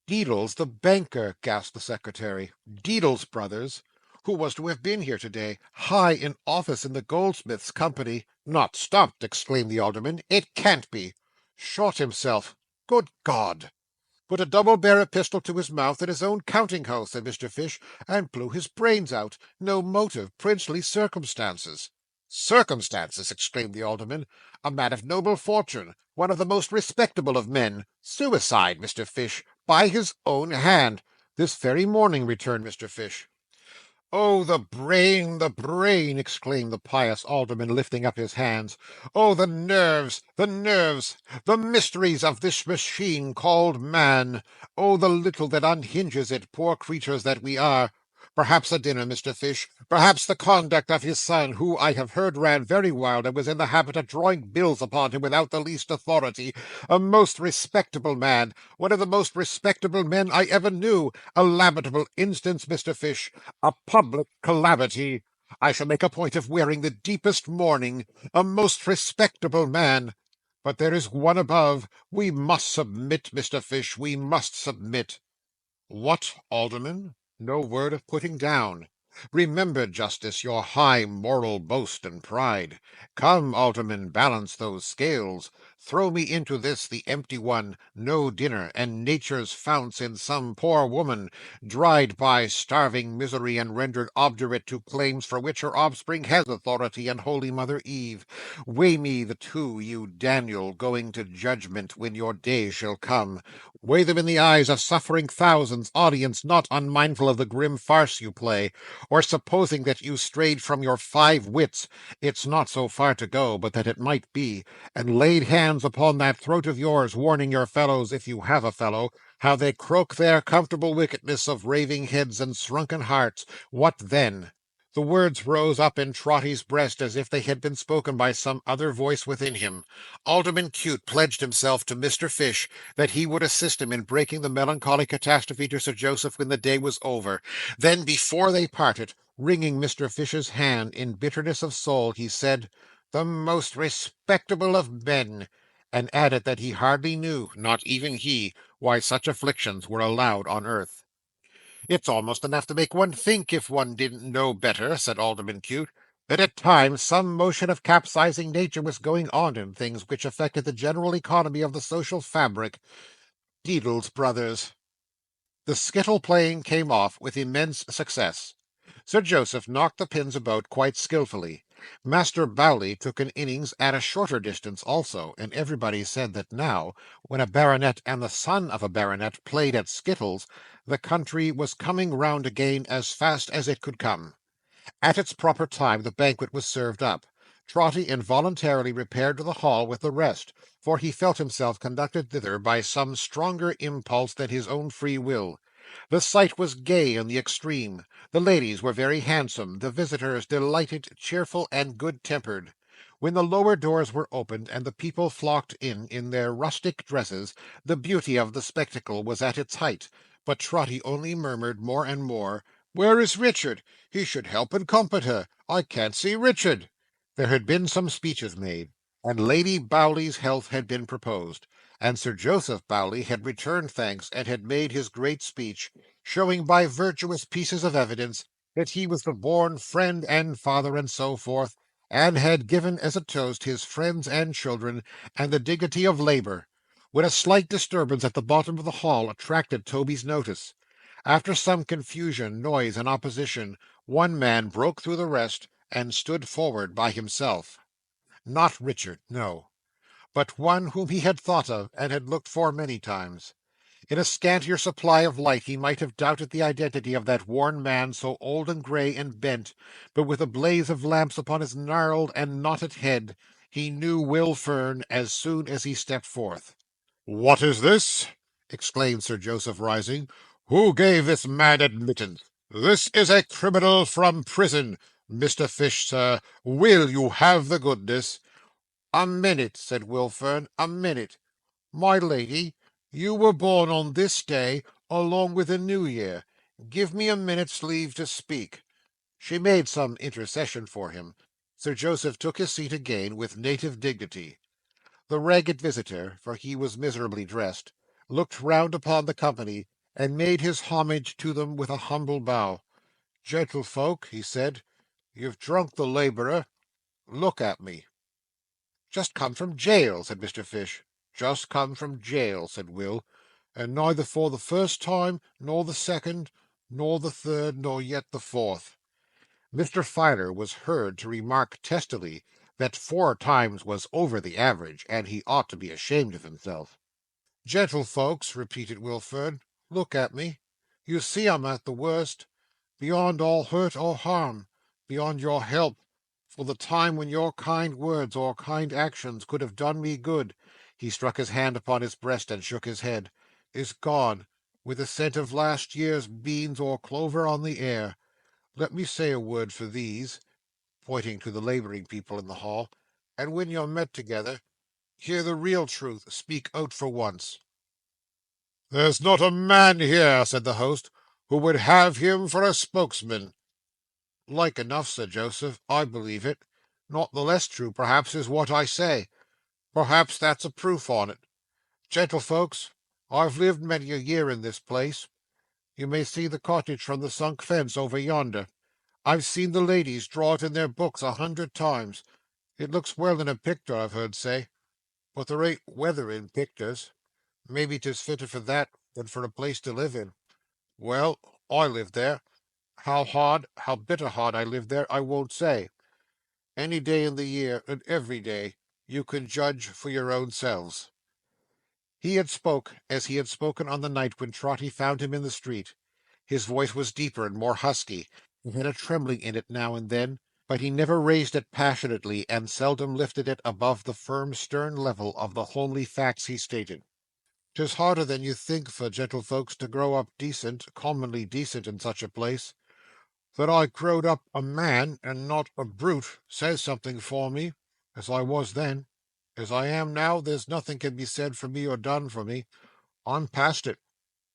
"Deedles, the banker!" gasped the secretary. "Deedles Brothers, who was to have been here to-day, high in office in the Goldsmiths' Company." "Not stopped!" exclaimed the Alderman. "It can't be!" "Shot himself!" "Good God!" "Put a double-barrel pistol to his mouth in his own counting-house," said Mr. Fish, "and blew his brains out. No motive. Princely circumstances." "Circumstances!" exclaimed the Alderman. "A man of noble fortune, one of the most respectable of men. Suicide, Mr. Fish, by his own hand." "This very morning," returned Mr. Fish. "Oh, the brain, the brain!" exclaimed the pious Alderman, lifting up his hands. "Oh, the nerves, the nerves! The mysteries of this machine called man! Oh, the little that unhinges it, poor creatures that we are! Perhaps a dinner, Mr. Fish. Perhaps the conduct of his son, who, I have heard, ran very wild, and was in the habit of drawing bills upon him without the least authority. A most respectable man, one of the most respectable men I ever knew. A lamentable instance, Mr. Fish, a public calamity. I shall make a point of wearing the deepest mourning. A most respectable man. But there is One above. We must submit, Mr. Fish, we must submit." "What, Alderman? No word of putting down. Remember, Justice, your high moral boast and pride. Come, Alderman, balance those scales. Throw me into this, the empty one, no dinner, and nature's founts in some poor woman, dried by starving misery and rendered obdurate to claims for which her offspring has authority, and holy Mother Eve. Weigh me the two, you Daniel, going to judgment when your day shall come. Weigh them in the eyes of suffering thousands, audience not unmindful of the grim farce you play, or supposing that you strayed from your 5 wits, it's not so far to go, but that it might be, and laid hands upon that throat of yours, warning your fellows, if you have a fellow, how they croak their comfortable wickedness of raving heads and shrunken hearts, what then?" The words rose up in Trotty's breast as if they had been spoken by some other voice within him. Alderman Cute pledged himself to Mr. Fish that he would assist him in breaking the melancholy catastrophe to Sir Joseph when the day was over. Then, before they parted, wringing Mr. Fish's hand in bitterness of soul, he said, "The most respectable of men," and added that he hardly knew, not even he, why such afflictions were allowed on earth. "It's almost enough to make one think, if one didn't know better," said Alderman Cute, "that at times some motion of capsizing nature was going on in things which affected the general economy of the social fabric. Deedles Brothers." The skittle playing came off with immense success. Sir Joseph knocked the pins about quite skilfully. Master Bowley took an innings at a shorter distance also, and everybody said that now, when a baronet and the son of a baronet played at skittles, the country was coming round again as fast as it could come. At its proper time the banquet was served up. Trotty involuntarily repaired to the hall with the rest, for he felt himself conducted thither by some stronger impulse than his own free will. The sight was gay in the extreme. The ladies were very handsome, the visitors delighted, cheerful, and good-tempered. When the lower doors were opened, and the people flocked in their rustic dresses, the beauty of the spectacle was at its height, but Trotty only murmured more and more, "Where is Richard? He should help and comfort her. I can't see Richard." There had been some speeches made, and Lady Bowley's health had been proposed, and Sir Joseph Bowley had returned thanks and had made his great speech, showing by virtuous pieces of evidence that he was the born friend and father and so forth, and had given as a toast his friends and children, and the dignity of labour, when a slight disturbance at the bottom of the hall attracted Toby's notice. After some confusion, noise, and opposition, one man broke through the rest, and stood forward by himself. Not Richard, no, but one whom he had thought of, and had looked for many times. In a scantier supply of light he might have doubted the identity of that worn man, so old and grey and bent, but with a blaze of lamps upon his gnarled and knotted head, he knew Will Fern as soon as he stepped forth. "What is this?" exclaimed Sir Joseph, rising. Who gave this man admittance? This is a criminal from prison. Mr. Fish, sir, will you have the goodness? A minute, said Will Fern, a minute. My lady, you were born on this day along with the New Year. Give me a minute's leave to speak. She made some intercession for him. Sir Joseph took his seat again with native dignity. The ragged visitor, for he was miserably dressed, looked round upon the company, and made his homage to them with a humble bow. Gentlefolk, he said, you've drunk the labourer. Look at me. Just come from jail, said Mr. Fish. Just come from jail, said Will, and neither for the first time, nor the second, nor the third, nor yet the fourth. Mr. Filer was heard to remark testily that 4 times was over the average, and he ought to be ashamed of himself. Gentlefolks, repeated Will Fern, look at me. You see I'm at the worst, beyond all hurt or harm, beyond your help, for the time when your kind words or kind actions could have done me good, he struck his hand upon his breast and shook his head, is gone, with the scent of last year's beans or clover on the air. Let me say a word for these, pointing to the labouring people in the hall, and when you're met together, hear the real truth, speak out for once. There's not a man here, said the host, who would have him for a spokesman. Like enough, said Joseph, I believe it. Not the less true, perhaps, is what I say. Perhaps that's a proof on it. Gentlefolks, I've lived many a year in this place. You may see the cottage from the sunk fence over yonder. I've seen the ladies draw it in their books 100 times. It looks well in a picter, I've heard say, but there ain't weather in picters. Maybe 'tis fitter for that than for a place to live in. Well, I live there. How hard, how bitter hard I live there, I won't say. Any day in the year, and every day, you can judge for your own selves. He had spoke as he had spoken on the night when Trotty found him in the street. His voice was deeper and more husky. It had a trembling in it now and then, but he never raised it passionately, and seldom lifted it above the firm stern level of the homely facts he stated. "'Tis harder than you think for gentlefolks to grow up decent, commonly decent, in such a place. That I growed up a man and not a brute says something for me, as I was then. As I am now, there's nothing can be said for me or done for me. I'm past it."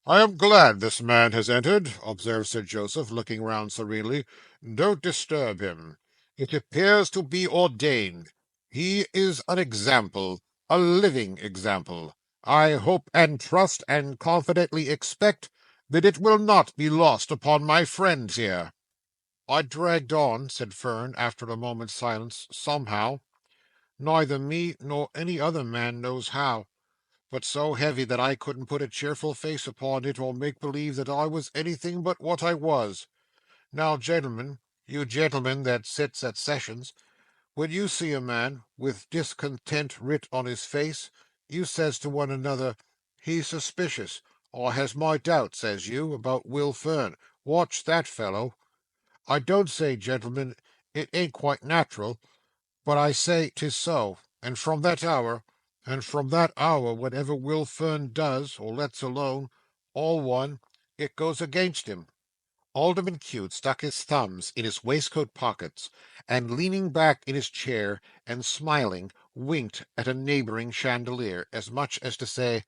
I am glad this man has entered, observed Sir Joseph, looking round serenely. Don't disturb him. It appears to be ordained. He is an example, a living example. I hope and trust and confidently expect that it will not be lost upon my friends here. I dragged on, said Fern, after a moment's silence, somehow. Neither me nor any other man knows how, but so heavy that I couldn't put a cheerful face upon it or make believe that I was anything but what I was. Now, gentlemen, you gentlemen that sits at sessions, when you see a man with discontent writ on his face, you says to one another, he's suspicious, or has my doubt, says you, about Will Fern. Watch that fellow. I don't say, gentlemen, it ain't quite natural, but I say 'tis so, and from that hour, whatever Will Fern does, or lets alone, all one, it goes against him." Alderman Cute stuck his thumbs in his waistcoat pockets, and leaning back in his chair, and smiling, winked at a neighbouring chandelier, as much as to say,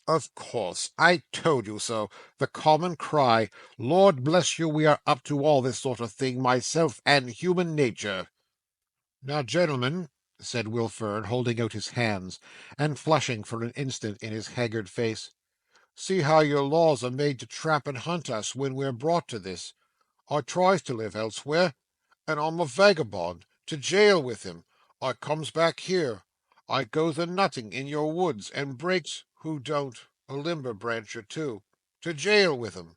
"Of course, I told you so. The common cry. Lord bless you, we are up to all this sort of thing, myself and human nature." "Now, gentlemen," said Will Fern, holding out his hands, and flushing for an instant in his haggard face, "see how your laws are made to trap and hunt us when we're brought to this. I tries to live elsewhere, and I'm a vagabond, to jail with him. I comes back here. I goes a nutting in your woods, and breaks, who don't, a limber branch or two, to jail with him.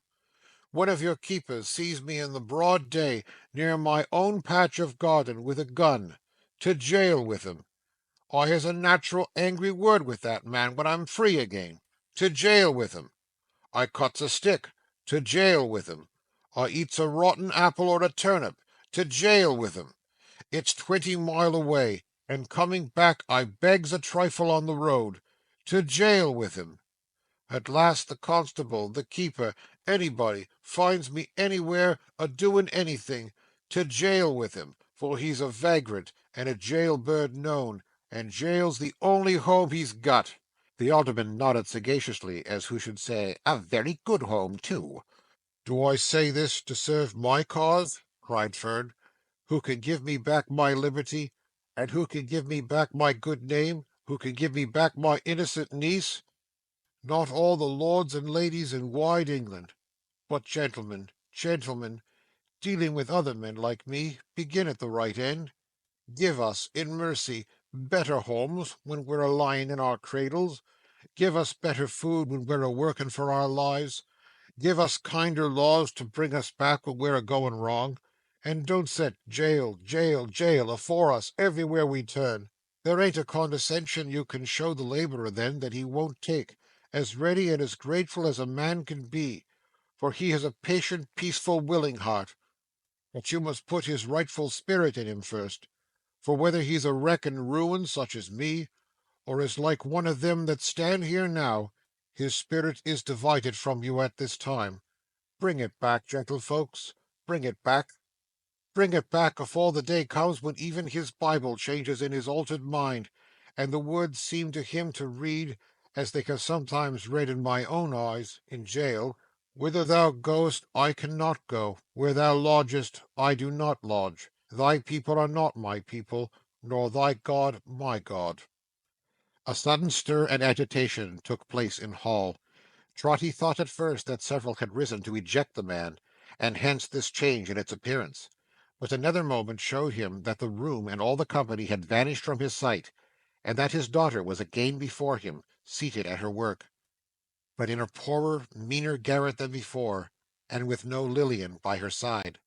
One of your keepers sees me in the broad day, near my own patch of garden, with a gun, to jail with him. I has a natural angry word with that man when I'm free again, to jail with him. I cuts a stick, to jail with him. I eats a rotten apple or a turnip, to jail with him. It's 20 mile away, and coming back I begs a trifle on the road, to jail with him. At last the constable, the keeper, anybody finds me anywhere a doing anything, to jail with him, for he's a vagrant and a jail bird known, and jail's the only home he's got." The alderman nodded sagaciously, as who should say, "A very good home, too." "Do I say this to serve my cause?" cried Fern. "Who can give me back my liberty, and who can give me back my good name, who can give me back my innocent niece? Not all the lords and ladies in wide England. But, gentlemen, gentlemen, dealing with other men like me, begin at the right end. Give us, in mercy, better homes when we're a lying in our cradles. Give us better food when we're a working for our lives. Give us kinder laws to bring us back when we're a going wrong. And don't set jail, jail, jail afore us everywhere we turn. There ain't a condescension you can show the labourer then that he won't take, as ready and as grateful as a man can be, for he has a patient, peaceful, willing heart. But you must put his rightful spirit in him first, for whether he's a wreck and ruin such as me, or is like one of them that stand here now, his spirit is divided from you at this time. Bring it back, gentlefolks, bring it back. Bring it back afore the day comes when even his Bible changes in his altered mind, and the words seem to him to read, as they have sometimes read in my own eyes, in jail, 'Whither thou goest, I cannot go. Where thou lodgest, I do not lodge. Thy people are not my people, nor thy God my God.'" A sudden stir and agitation took place in hall. Trotty thought at first that several had risen to eject the man, and hence this change in its appearance. But another moment showed him that the room and all the company had vanished from his sight, and that his daughter was again before him, seated at her work, but in a poorer, meaner garret than before, and with no Lilian by her side.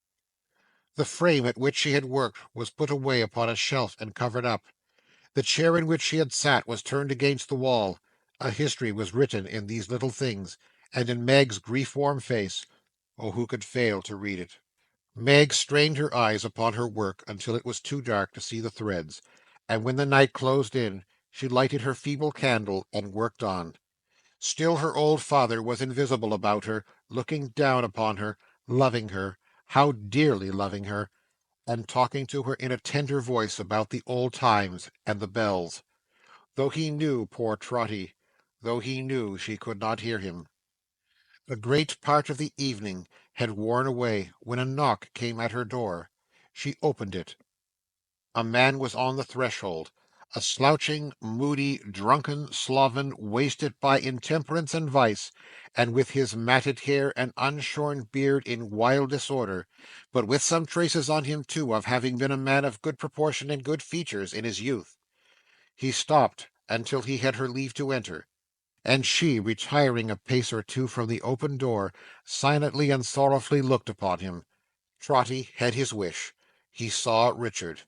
The frame at which she had worked was put away upon a shelf and covered up. The chair in which she had sat was turned against the wall. A history was written in these little things, and in Meg's grief-worn face. Oh, who could fail to read it? Meg strained her eyes upon her work until it was too dark to see the threads, and when the night closed in, she lighted her feeble candle and worked on. Still her old father was invisible about her, looking down upon her, loving her, how dearly loving her, and talking to her in a tender voice about the old times and the bells. Though he knew, poor Trotty, though he knew she could not hear him. A great part of the evening had worn away when a knock came at her door. She opened it. A man was on the threshold, a slouching, moody, drunken sloven, wasted by intemperance and vice, and with his matted hair and unshorn beard in wild disorder, but with some traces on him too of having been a man of good proportion and good features in his youth. He stopped until he had her leave to enter, and she, retiring a pace or two from the open door, silently and sorrowfully looked upon him. Trotty had his wish. He saw Richard.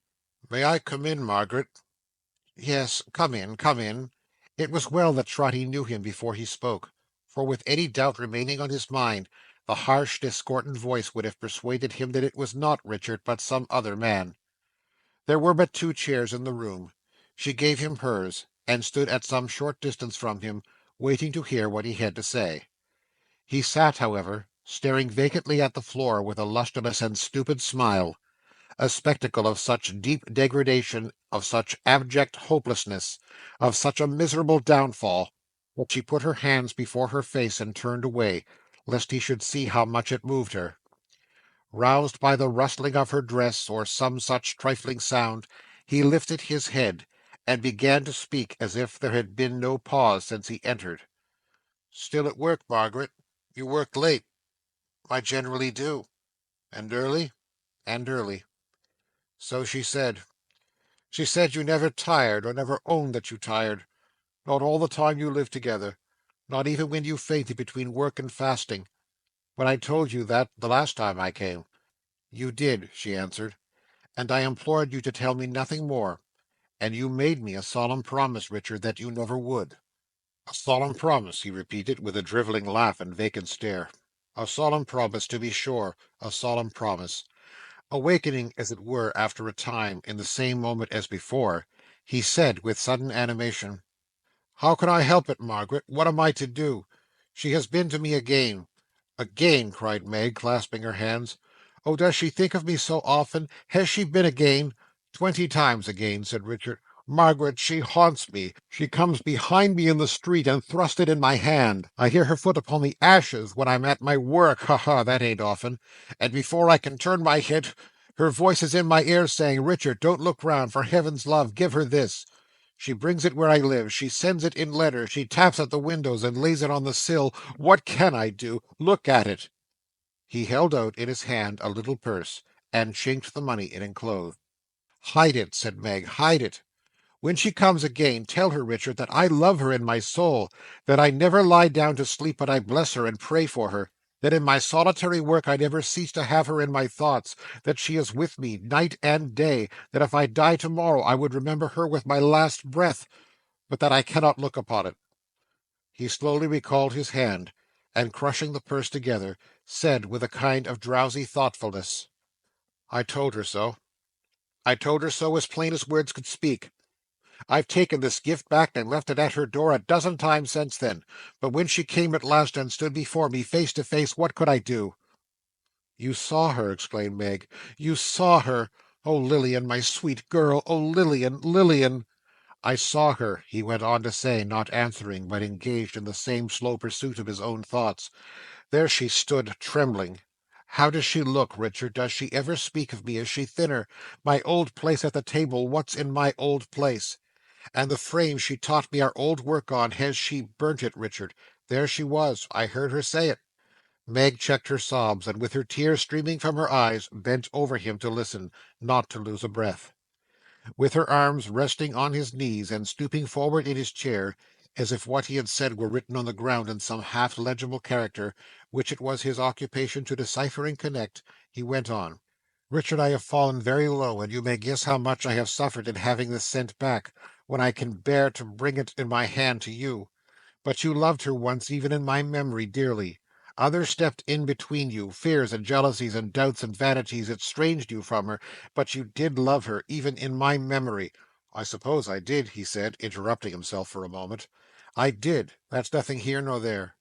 "May I come in, Margaret?" "Yes, come in, come in." It was well that Trotty knew him before he spoke, for with any doubt remaining on his mind, the harsh, discordant voice would have persuaded him that it was not Richard, but some other man. There were but two chairs in the room. She gave him hers, and stood at some short distance from him, waiting to hear what he had to say. He sat, however, staring vacantly at the floor with a lustreless and stupid smile, a spectacle of such deep degradation, of such abject hopelessness, of such a miserable downfall, that she put her hands before her face and turned away, lest he should see how much it moved her. Roused by the rustling of her dress, or some such trifling sound, he lifted his head, and began to speak as if there had been no pause since he entered. "Still at work, Margaret? You work late." "I generally do." "And early?" "And early." "So she said. She said you never tired, or never owned that you tired. Not all the time you lived together. Not even when you fainted between work and fasting. When I told you that the last time I came." "You did," she answered, "and I implored you to tell me nothing more. And you made me a solemn promise, Richard, that you never would." "A solemn promise," he repeated, with a drivelling laugh and vacant stare. "A solemn promise, to be sure, a solemn promise." Awakening, as it were, after a time, in the same moment as before, he said with sudden animation, "How can I help it, Margaret? What am I to do? She has been to me again. Again!" cried Meg, clasping her hands. "Oh, does she think of me so often? Has she been again?" "20 times again," said Richard. "Margaret, she haunts me. She comes behind me in the street, and thrust it in my hand. I hear her foot upon the ashes when I'm at my work. Ha, ha! That ain't often. And before I can turn my head, her voice is in my ear, saying, 'Richard, don't look round. For heaven's love, give her this.' She brings it where I live. She sends it in letters. She taps at the windows and lays it on the sill. What can I do? Look at it." He held out in his hand a little purse, and chinked the money it enclosed. "Hide it," said Meg, "hide it. When she comes again, tell her, Richard, that I love her in my soul, that I never lie down to sleep but I bless her and pray for her, that in my solitary work I never cease to have her in my thoughts, that she is with me night and day, that if I die tomorrow I would remember her with my last breath, but that I cannot look upon it." He slowly recalled his hand, and crushing the purse together, said with a kind of drowsy thoughtfulness, "I told her so. I told her so as plain as words could speak. I've taken this gift back and left it at her door a dozen times since then, but when she came at last and stood before me face to face, what could I do?" "You saw her!" exclaimed Meg. "You saw her! Oh, Lilian, my sweet girl! Oh, Lilian, Lilian!" "I saw her," he went on to say, not answering, but engaged in the same slow pursuit of his own thoughts. "There she stood, trembling. How does she look, Richard? Does she ever speak of me? Is she thinner? My old place at the table, what's in my old place? And the frame she taught me our old work on, has she burnt it, Richard? There she was. I heard her say it." Meg checked her sobs, and with her tears streaming from her eyes, bent over him to listen, not to lose a breath. With her arms resting on his knees, and stooping forward in his chair, as if what he had said were written on the ground in some half legible character, which it was his occupation to decipher and connect, he went on. "Richard, I have fallen very low, and you may guess how much I have suffered in having this sent back, when I can bear to bring it in my hand to you. But you loved her once, even in my memory, dearly. Others stepped in between you, fears and jealousies and doubts and vanities estranged you from her, but you did love her, even in my memory." "I suppose I did," he said, interrupting himself for a moment. "I did. That's nothing here nor there.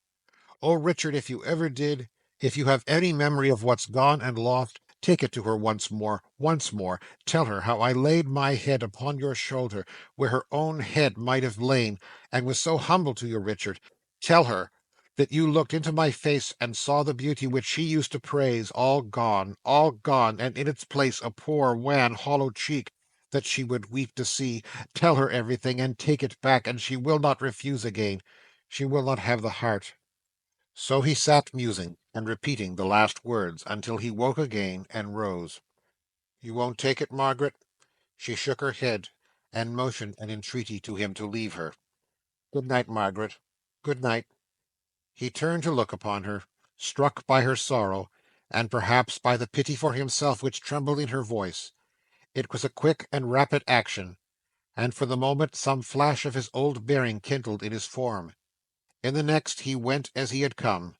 Oh, Richard, if you ever did, if you have any memory of what's gone and lost, take it to her once more, once more. Tell her how I laid my head upon your shoulder, where her own head might have lain, and was so humble to you, Richard. Tell her that you looked into my face and saw the beauty which she used to praise, all gone, and in its place a poor, wan, hollow cheek that she would weep to see. Tell her everything, and take it back, and she will not refuse again. She will not have the heart." So he sat musing, and repeating the last words, until he woke again, and rose. "You won't take it, Margaret?" She shook her head, and motioned an entreaty to him to leave her. "Good night, Margaret. Good night." He turned to look upon her, struck by her sorrow, and perhaps by the pity for himself which trembled in her voice. It was a quick and rapid action, and for the moment some flash of his old bearing kindled in his form. In the next he went as he had come.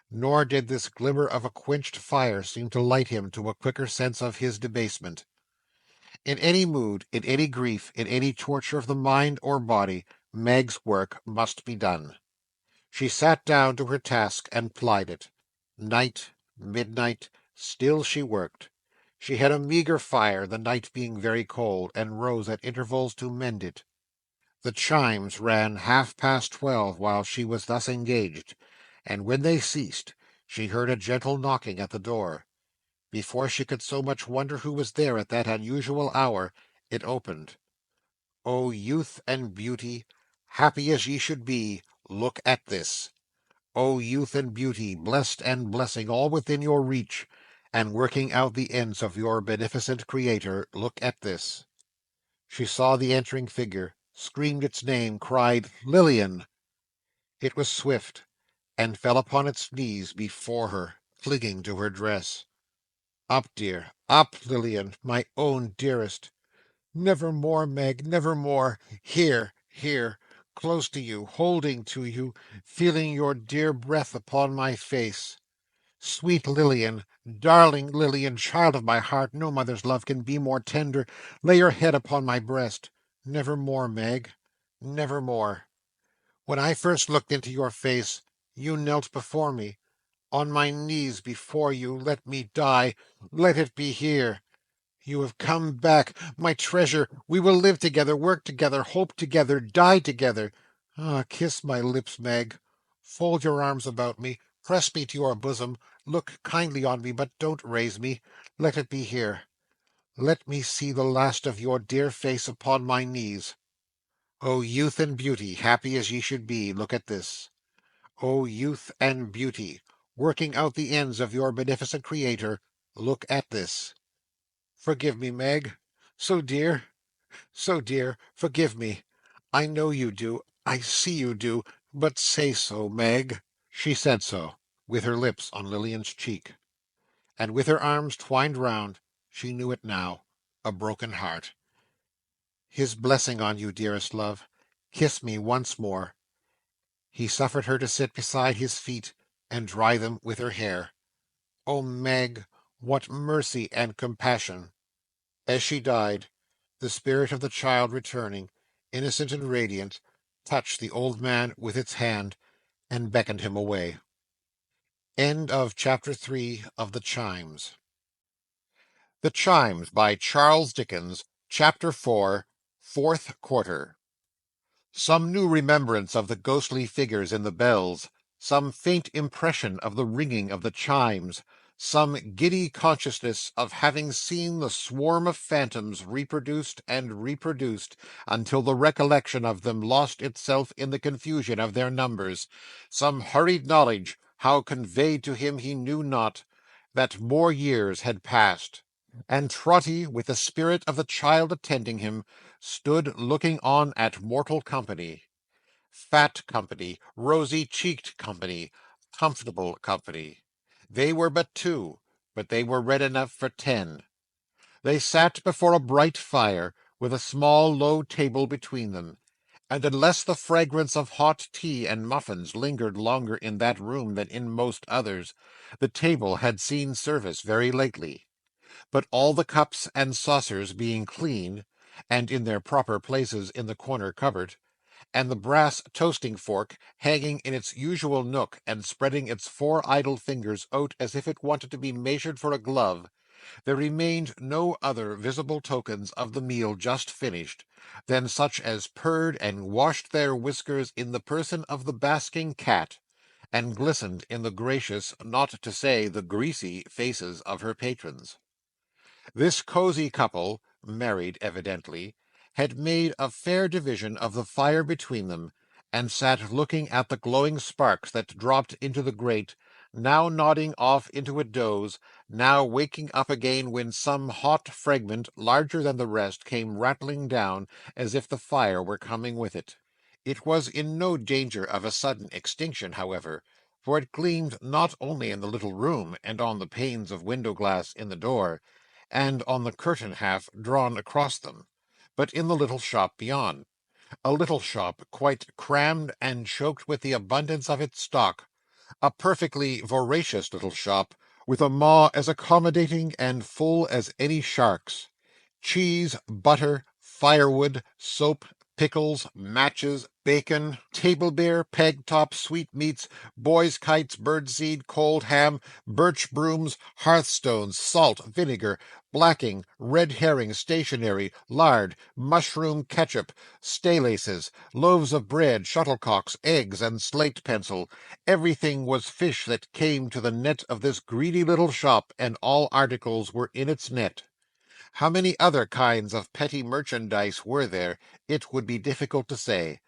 Nor did this glimmer of a quenched fire seem to light him to a quicker sense of his debasement. In any mood, in any grief, in any torture of the mind or body, Meg's work must be done. She sat down to her task and plied it. Night, midnight, still she worked. She had a meagre fire, the night being very cold, and rose at intervals to mend it. The chimes ran 12:30 while she was thus engaged, and when they ceased, she heard a gentle knocking at the door. Before she could so much wonder who was there at that unusual hour, it opened. "O youth and beauty, happy as ye should be, look at this! O youth and beauty, blessed and blessing all within your reach, and working out the ends of your beneficent Creator, look at this!" She saw the entering figure, screamed its name, cried "Lilian!" It was swift, and fell upon its knees before her, clinging to her dress. "Up, dear, up, Lilian, my own dearest!" "Never more, Meg, never more! Here, here, close to you, holding to you, feeling your dear breath upon my face. Sweet Lilian, darling Lilian, child of my heart, no mother's love can be more tender. Lay your head upon my breast. Never more, Meg, never more. When I first looked into your face, you knelt before me. On my knees before you, let me die. Let it be here. You have come back, my treasure. We will live together, work together, hope together, die together. Ah, kiss my lips, Meg. Fold your arms about me. Press me to your bosom. Look kindly on me, but don't raise me. Let it be here. Let me see the last of your dear face upon my knees. O youth and beauty, happy as ye should be, look at this. O youth and beauty, working out the ends of your beneficent Creator, look at this. Forgive me, Meg. So dear, so dear, forgive me. I know you do. I see you do. But say so, Meg. She said so, with her lips on Lilian's cheek, and with her arms twined round. She knew it now, a broken heart. His blessing on you, dearest love. Kiss me once more. He suffered her to sit beside his feet and dry them with her hair. O Meg, what mercy and compassion! As she died, the spirit of the child returning, innocent and radiant, touched the old man with its hand and beckoned him away. End of chapter 3 of The Chimes. The Chimes by Charles Dickens, chapter 4, fourth quarter. Some new remembrance of the ghostly figures in the bells, some faint impression of the ringing of the chimes, some giddy consciousness of having seen the swarm of phantoms reproduced and reproduced until the recollection of them lost itself in the confusion of their numbers, some hurried knowledge, how conveyed to him he knew not, that more years had passed, and Trotty, with the spirit of the child attending him, stood looking on at mortal company. Fat company, rosy-cheeked company, comfortable company. They were but two, but they were red enough for 10. They sat before a bright fire, with a small low table between them, and unless the fragrance of hot tea and muffins lingered longer in that room than in most others, the table had seen service very lately. But all the cups and saucers being clean, and in their proper places in the corner cupboard, and the brass toasting fork hanging in its usual nook and spreading its 4 idle fingers out as if it wanted to be measured for a glove, there remained no other visible tokens of the meal just finished than such as purred and washed their whiskers in the person of the basking cat, and glistened in the gracious, not to say the greasy, faces of her patrons. This cosy couple, married evidently, had made a fair division of the fire between them, and sat looking at the glowing sparks that dropped into the grate, now nodding off into a doze, now waking up again when some hot fragment larger than the rest came rattling down, as if the fire were coming with it. It was in no danger of a sudden extinction, however, for it gleamed not only in the little room and on the panes of window-glass in the door, and on the curtain half drawn across them, but in the little shop beyond, a little shop quite crammed and choked with the abundance of its stock, a perfectly voracious little shop, with a maw as accommodating and full as any shark's. Cheese, butter, firewood, soap, pickles, matches, bacon, table beer, peg top, sweetmeats, boys' kites, birdseed, cold ham, birch brooms, hearthstones, salt, vinegar, blacking, red herring, stationery, lard, mushroom ketchup, staylaces, loaves of bread, shuttlecocks, eggs, and slate pencil. Everything was fish that came to the net of this greedy little shop, and all articles were in its net. How many other kinds of petty merchandise were there, it would be difficult to say,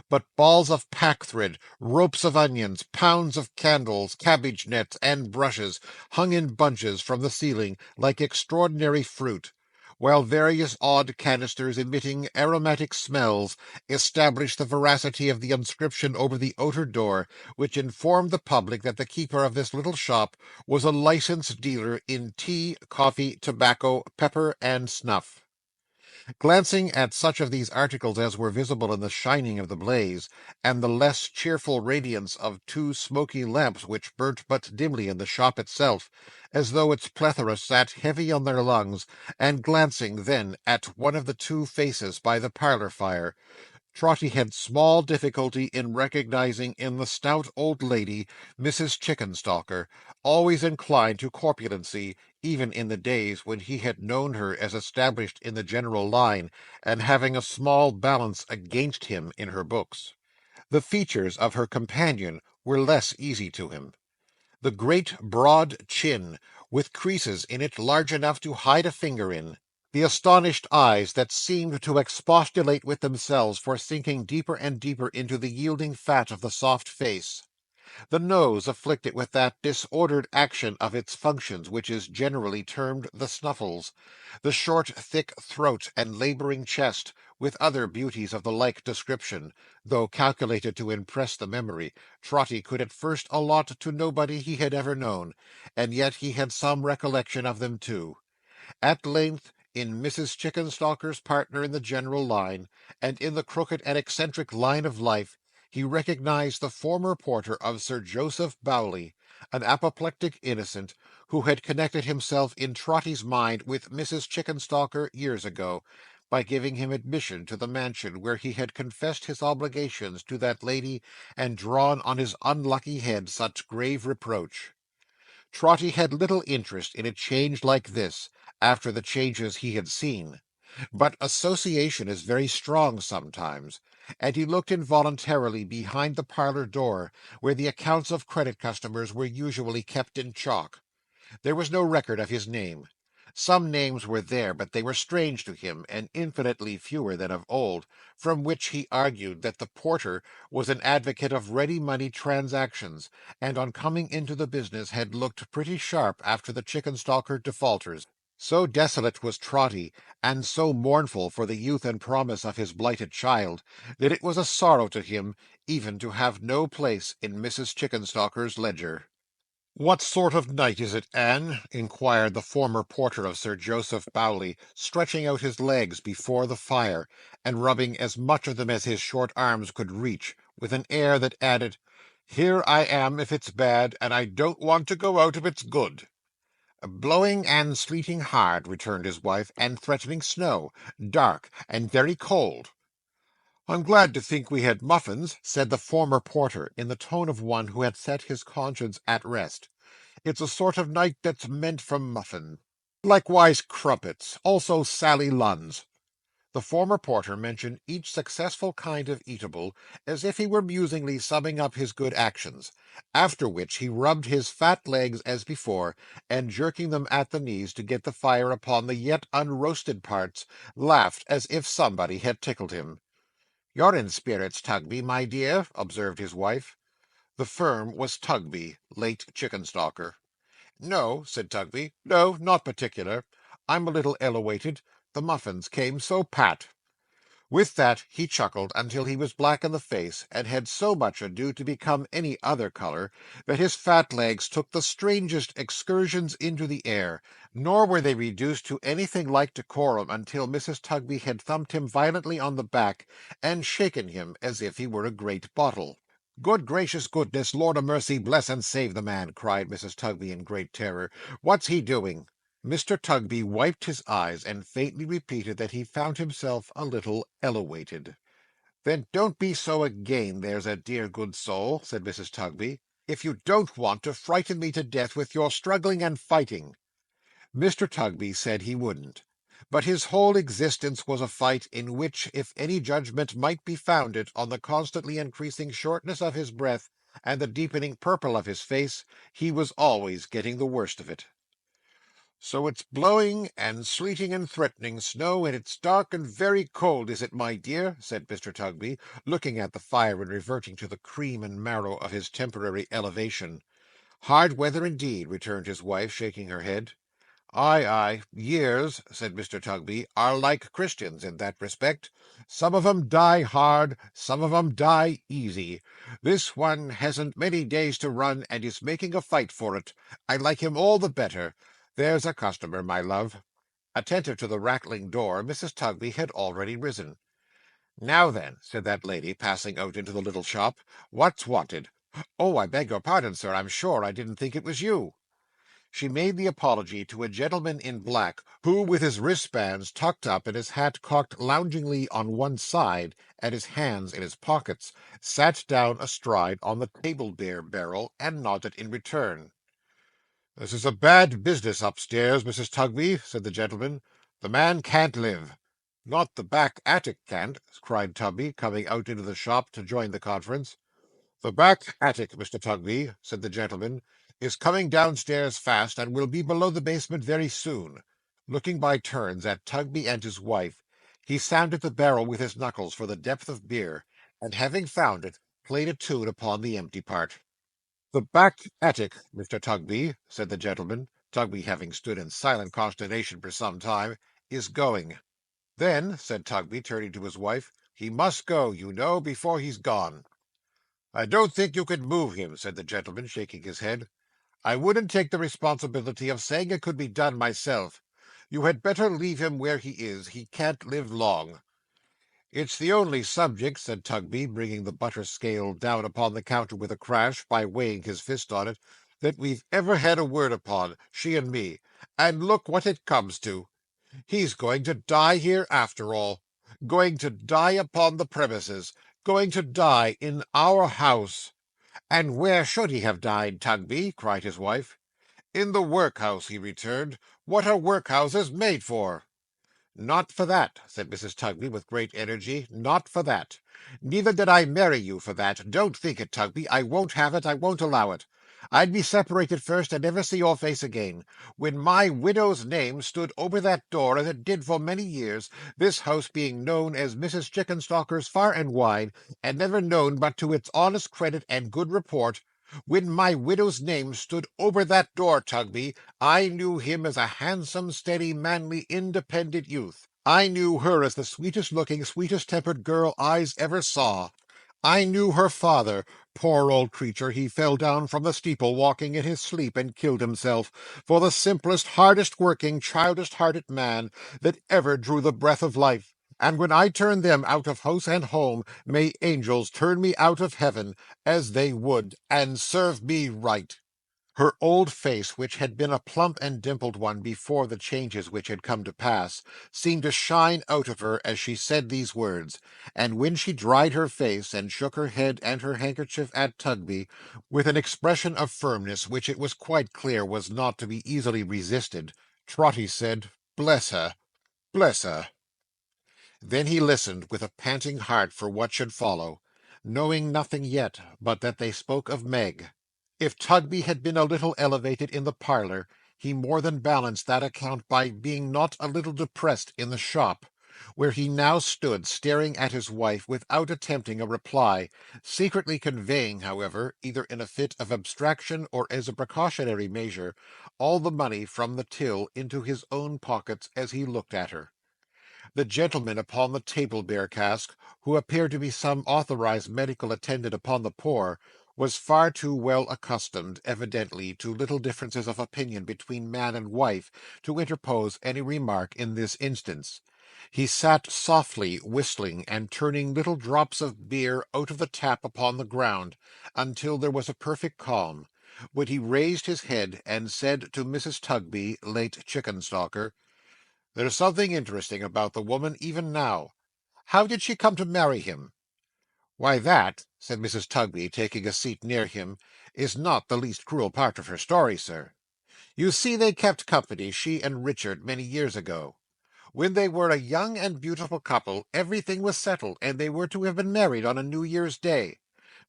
but balls of packthread, ropes of onions, pounds of candles, cabbage nets, and brushes hung in bunches from the ceiling like extraordinary fruit, while various odd canisters emitting aromatic smells established the veracity of the inscription over the outer door, which informed the public that the keeper of this little shop was a licensed dealer in tea, coffee, tobacco, pepper, and snuff. Glancing at such of these articles as were visible in the shining of the blaze, and the less cheerful radiance of 2 smoky lamps which burnt but dimly in the shop itself, as though its plethora sat heavy on their lungs, and glancing then at one of the 2 faces by the parlour fire, Trotty had small difficulty in recognizing in the stout old lady Mrs. Chickenstalker, always inclined to corpulency, even in the days when he had known her as established in the general line, and having a small balance against him in her books. The features of her companion were less easy to him. The great broad chin, with creases in it large enough to hide a finger in; the astonished eyes that seemed to expostulate with themselves for sinking deeper and deeper into the yielding fat of the soft face; the nose afflicted with that disordered action of its functions which is generally termed the snuffles; the short thick throat and labouring chest, with other beauties of the like description, though calculated to impress the memory, Trotty could at first allot to nobody he had ever known, and yet he had some recollection of them too. At length, in Mrs. Chickenstalker's partner in the general line, and in the crooked and eccentric line of life, he recognized the former porter of Sir Joseph Bowley, an apoplectic innocent, who had connected himself in Trotty's mind with Mrs. Chickenstalker years ago, by giving him admission to the mansion where he had confessed his obligations to that lady and drawn on his unlucky head such grave reproach. Trotty had little interest in a change like this, after the changes he had seen, but association is very strong sometimes, and he looked involuntarily behind the parlour door, where the accounts of credit customers were usually kept in chalk. There was no record of his name. Some names were there, but they were strange to him, and infinitely fewer than of old, from which he argued that the porter was an advocate of ready money transactions, and on coming into the business had looked pretty sharp after the Chickenstalker defaulters. So desolate was Trotty, and so mournful for the youth and promise of his blighted child, that it was a sorrow to him even to have no place in Mrs. Chickenstalker's ledger. "What sort of night is it, Anne?" inquired the former porter of Sir Joseph Bowley, stretching out his legs before the fire, and rubbing as much of them as his short arms could reach, with an air that added, "Here I am if it's bad, and I don't want to go out if it's good." "Blowing and sleeting hard," returned his wife, "and threatening snow. Dark, and very cold." "I'm glad to think we had muffins," said the former porter, in the tone of one who had set his conscience at rest. "It's a sort of night that's meant for muffin. Likewise crumpets. Also Sally Lunns." The former porter mentioned each successive kind of eatable, as if he were musingly summing up his good actions; after which he rubbed his fat legs as before, and jerking them at the knees to get the fire upon the yet unroasted parts, laughed as if somebody had tickled him. "You're in spirits, Tugby, my dear," observed his wife. The firm was Tugby, late Chickenstalker. "No," said Tugby, "no, not particular. I'm a little elewated. The muffins came so pat." With that he chuckled until he was black in the face, and had so much ado to become any other colour, that his fat legs took the strangest excursions into the air, nor were they reduced to anything like decorum until Mrs. Tugby had thumped him violently on the back, and shaken him as if he were a great bottle. "Good gracious goodness, Lord a mercy, bless and save the man!" cried Mrs. Tugby in great terror. "What's he doing?" Mr. Tugby wiped his eyes, and faintly repeated that he found himself a little elewated. "Then don't be so again, there's a dear good soul," said Mrs. Tugby, "if you don't want to frighten me to death with your struggling and fighting." Mr. Tugby said he wouldn't. But his whole existence was a fight, in which, if any judgment might be founded on the constantly increasing shortness of his breath and the deepening purple of his face, he was always getting the worst of it. "So it's blowing, and sleeting, and threatening snow, and it's dark and very cold, is it, my dear?" said Mr. Tugby, looking at the fire and reverting to the cream and marrow of his temporary elevation. "Hard weather indeed," returned his wife, shaking her head. "Ay, ay. Years," said Mr. Tugby, "are like Christians in that respect. Some of 'em die hard, some of 'em die easy. This one hasn't many days to run, and is making a fight for it. I like him all the better. There's a customer, my love." Attentive to the rattling door, Mrs. Tugby had already risen. "Now then," said that lady, passing out into the little shop, "what's wanted? Oh, I beg your pardon, sir, I'm sure I didn't think it was you." She made the apology to a gentleman in black, who, with his wristbands tucked up and his hat cocked loungingly on one side, and his hands in his pockets, sat down astride on the table-beer barrel, and nodded in return. "This is a bad business upstairs, Mrs. Tugby," said the gentleman. "The man can't live." "Not the back attic can't," cried Tugby, coming out into the shop to join the conference. "The back attic, Mr. Tugby," said the gentleman, "is coming downstairs fast, and will be below the basement very soon." Looking by turns at Tugby and his wife, he sounded the barrel with his knuckles for the depth of beer, and having found it, played a tune upon the empty part. "The back attic, Mr. Tugby," said the gentleman, Tugby having stood in silent consternation for some time, "is going." "Then," said Tugby, turning to his wife, "he must go, you know, before he's gone." "I don't think you could move him," said the gentleman, shaking his head. "I wouldn't take the responsibility of saying it could be done myself. You had better leave him where he is. He can't live long." "It's the only subject," said Tugby, bringing the butter scale down upon the counter with a crash, by weighing his fist on it, "that we've ever had a word upon, she and me, and look what it comes to. He's going to die here after all. Going to die upon the premises. Going to die in our house." "And where should he have died, Tugby?" cried his wife. "In the workhouse," he returned. "What are workhouses made for?" "Not for that," said Mrs. Tugby with great energy, "not for that. Neither did I marry you for that. Don't think it, Tugby. I won't have it. I won't allow it. I'd be separated first, and never see your face again. When my widow's name stood over that door, as it did for many years, this house being known as Mrs. Chickenstalker's far and wide, and never known but to its honest credit and good report, when my widow's name stood over that door, Tugby, I knew him as a handsome, steady, manly, independent youth. I knew her as the sweetest looking, sweetest tempered girl eyes ever saw. I knew her father. Poor old creature, he fell down from the steeple walking in his sleep, and killed himself, for the simplest, hardest working, childish hearted man that ever drew the breath of life. And when I turned them out of house and home, may angels turn me out of heaven, as they would, and serve me right." Her old face, which had been a plump and dimpled one before the changes which had come to pass, seemed to shine out of her as she said these words, and when she dried her face, and shook her head and her handkerchief at Tugby, with an expression of firmness which it was quite clear was not to be easily resisted, Trotty said, "Bless her, bless her." Then he listened with a panting heart for what should follow, knowing nothing yet but that they spoke of Meg. If Tugby had been a little elevated in the parlour, he more than balanced that account by being not a little depressed in the shop, where he now stood staring at his wife without attempting a reply, secretly conveying, however, either in a fit of abstraction or as a precautionary measure, all the money from the till into his own pockets as he looked at her. The gentleman upon the table-beer cask, who appeared to be some authorized medical attendant upon the poor, was far too well accustomed, evidently, to little differences of opinion between man and wife to interpose any remark in this instance. He sat softly whistling and turning little drops of beer out of the tap upon the ground, until there was a perfect calm, when he raised his head and said to Mrs. Tugby, late Chickenstalker, "There's something interesting about the woman even now. How did she come to marry him?" "Why, that," said Mrs. Tugby, taking a seat near him, "is not the least cruel part of her story, sir. You see, they kept company, she and Richard, many years ago. When they were a young and beautiful couple, everything was settled, and they were to have been married on a New Year's Day.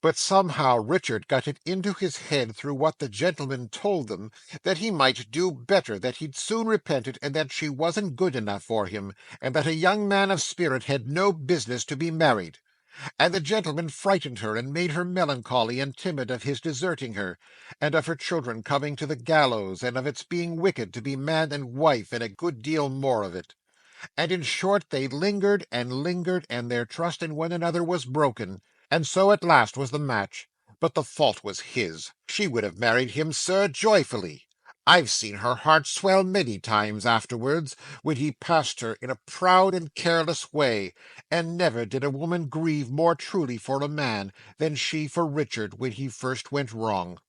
But somehow Richard got it into his head, through what the gentleman told them, that he might do better, that he'd soon repent it, and that she wasn't good enough for him, and that a young man of spirit had no business to be married. And the gentleman frightened her, and made her melancholy and timid of his deserting her, and of her children coming to the gallows, and of its being wicked to be man and wife, and a good deal more of it. And in short, they lingered and lingered, and their trust in one another was broken, and so at last was the match. But the fault was his. She would have married him, sir, joyfully. I've seen her heart swell many times afterwards, when he passed her in a proud and careless way, and never did a woman grieve more truly for a man than she for Richard when he first went wrong."